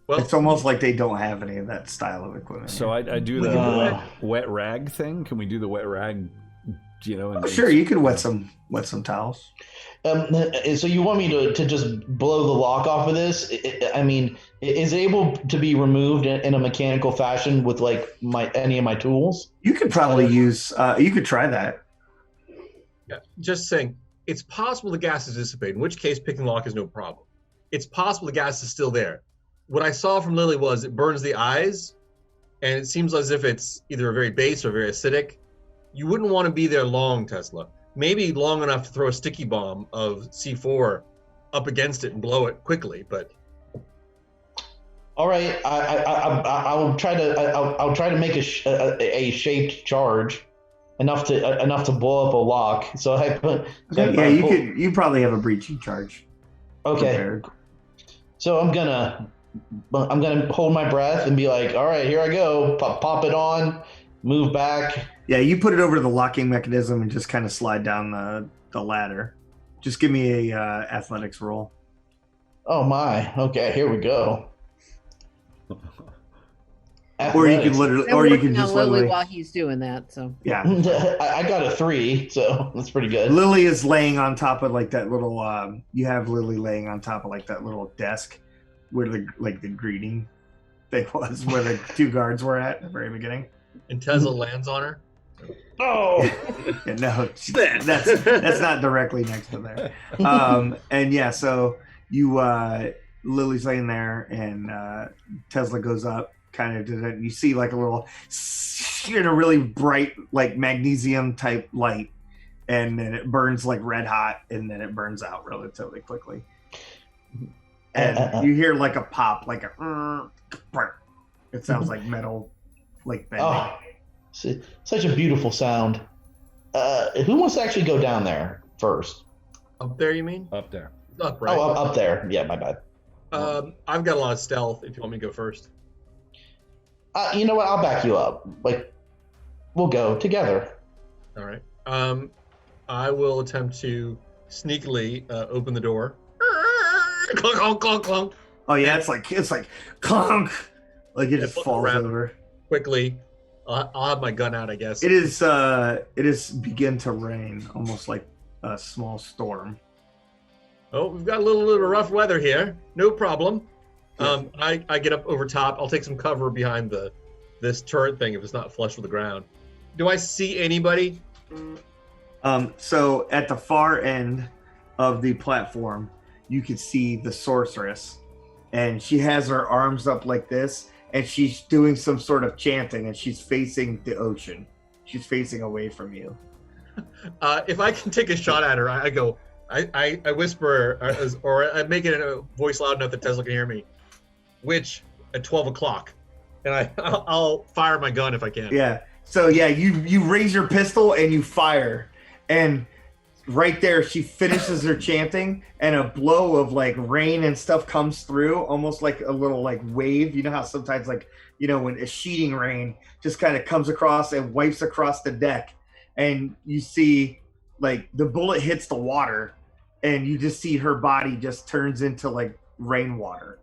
Well, it's almost like they don't have any of that style of equipment. So I do the wet rag thing. Can we do the wet rag? Sure, you can wet some towels. So you want me to just blow the lock off of this? I mean, is it able to be removed in a mechanical fashion with like any of my tools? You could probably use. You could try that. Yeah, just saying. It's possible the gas is dissipated, in which case picking the lock is no problem. It's possible the gas is still there. What I saw from Lily was it burns the eyes, and it seems as if it's either very base or very acidic. You wouldn't want to be there long, Tesla. Maybe long enough to throw a sticky bomb of C4 up against it and blow it quickly, but. All right, I'll try to make a shaped charge, enough to blow up a lock. So I put. You probably have a breaching charge. Okay. Prepared. So I'm gonna hold my breath and be like, all right, here I go. Pop it on, move back. Yeah, you put it over the locking mechanism and just kind of slide down the ladder. Just give me a athletics roll. Oh my. Okay, here we go. Or you can literally, I'm or you working can just on Lily literally, while he's doing that. So yeah. I got a 3, so that's pretty good. Lily is laying on top of like that little. You have Lily laying on top of like that little desk where the greeting thing was, where the 2 guards were at the very beginning. And Tesla lands on her. Oh, Yeah, no, that's not directly next to there. And yeah, so you Lily's laying there, and Tesla goes up, kind of does it. And you see like a little, really bright like magnesium type light, and then it burns like red hot, and then it burns out relatively quickly. And you hear like a pop, like a. It sounds like metal, like bending. oh, such a beautiful sound. Who wants to actually go down there first? Up there, you mean? Up there. Up, right. Oh, up there. Yeah, my bad. I've got a lot of stealth if you want me to go first. You know what? I'll back you up. Like, we'll go together. All right. I will attempt to sneakily open the door. Clunk, clunk, clunk, clunk. Oh yeah, it's like clunk, like it just look falls around. over. Quickly, I'll have my gun out, I guess. It is begin to rain, almost like a small storm. Oh, we've got a little bit of rough weather here. No problem. I get up over top. I'll take some cover behind this turret thing if it's not flush with the ground. Do I see anybody? So at the far end of the platform, you can see the sorceress, and she has her arms up like this, and she's doing some sort of chanting, and she's facing the ocean. She's facing away from you. If I can take a shot at her, I go. I whisper, or I make it in a voice loud enough that Tesla can hear me. Witch at 12 o'clock, and I'll fire my gun if I can. Yeah. So yeah, you raise your pistol and you fire, and right there she finishes her chanting, and a blow of like rain and stuff comes through, almost like a little like wave. You know how sometimes like when a sheeting rain just kind of comes across and wipes across the deck, and you see like the bullet hits the water, and you just see her body just turns into like rainwater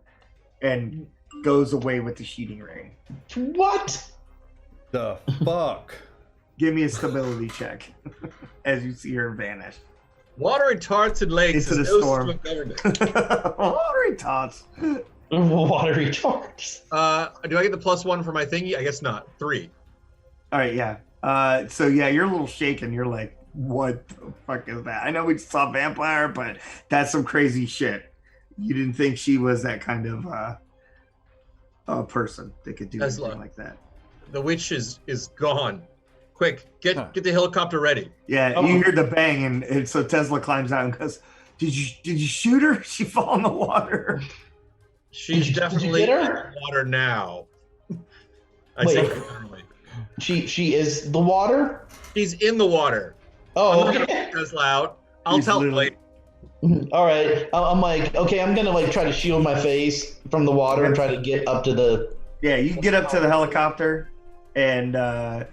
and goes away with the sheeting rain. What? The fuck? Give me a stability check as you see her vanish. Watery tarts and lakes Into is the no storm. system of government. Watery tots. Watery tarts. Do I get the +1 for my thingy? I guess not. 3. All right, yeah. So yeah, you're a little shaken. You're like, what the fuck is that? I know we saw vampire, but that's some crazy shit. You didn't think she was that kind of person that could do anything like that. The witch is gone. Quick, get the helicopter ready. Yeah, you hear the bang, and so Tesla climbs out and goes, "Did you shoot her? She fall in the water." She's definitely in the water now. Wait, she is the water? She's in the water. Oh, I'm not gonna Tesla out. I'll He's tell you literally- later. all right. I'm like, okay, I'm gonna like try to shield my face from the water and try to get up to the. Yeah, you get up to the helicopter, and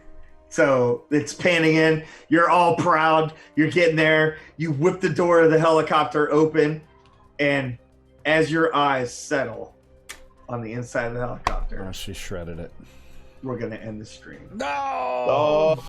so it's panning in. You're all proud. You're getting there. You whip the door of the helicopter open, and as your eyes settle on the inside of the helicopter, Oh, she shredded it. we're going to end the stream. No! Oh.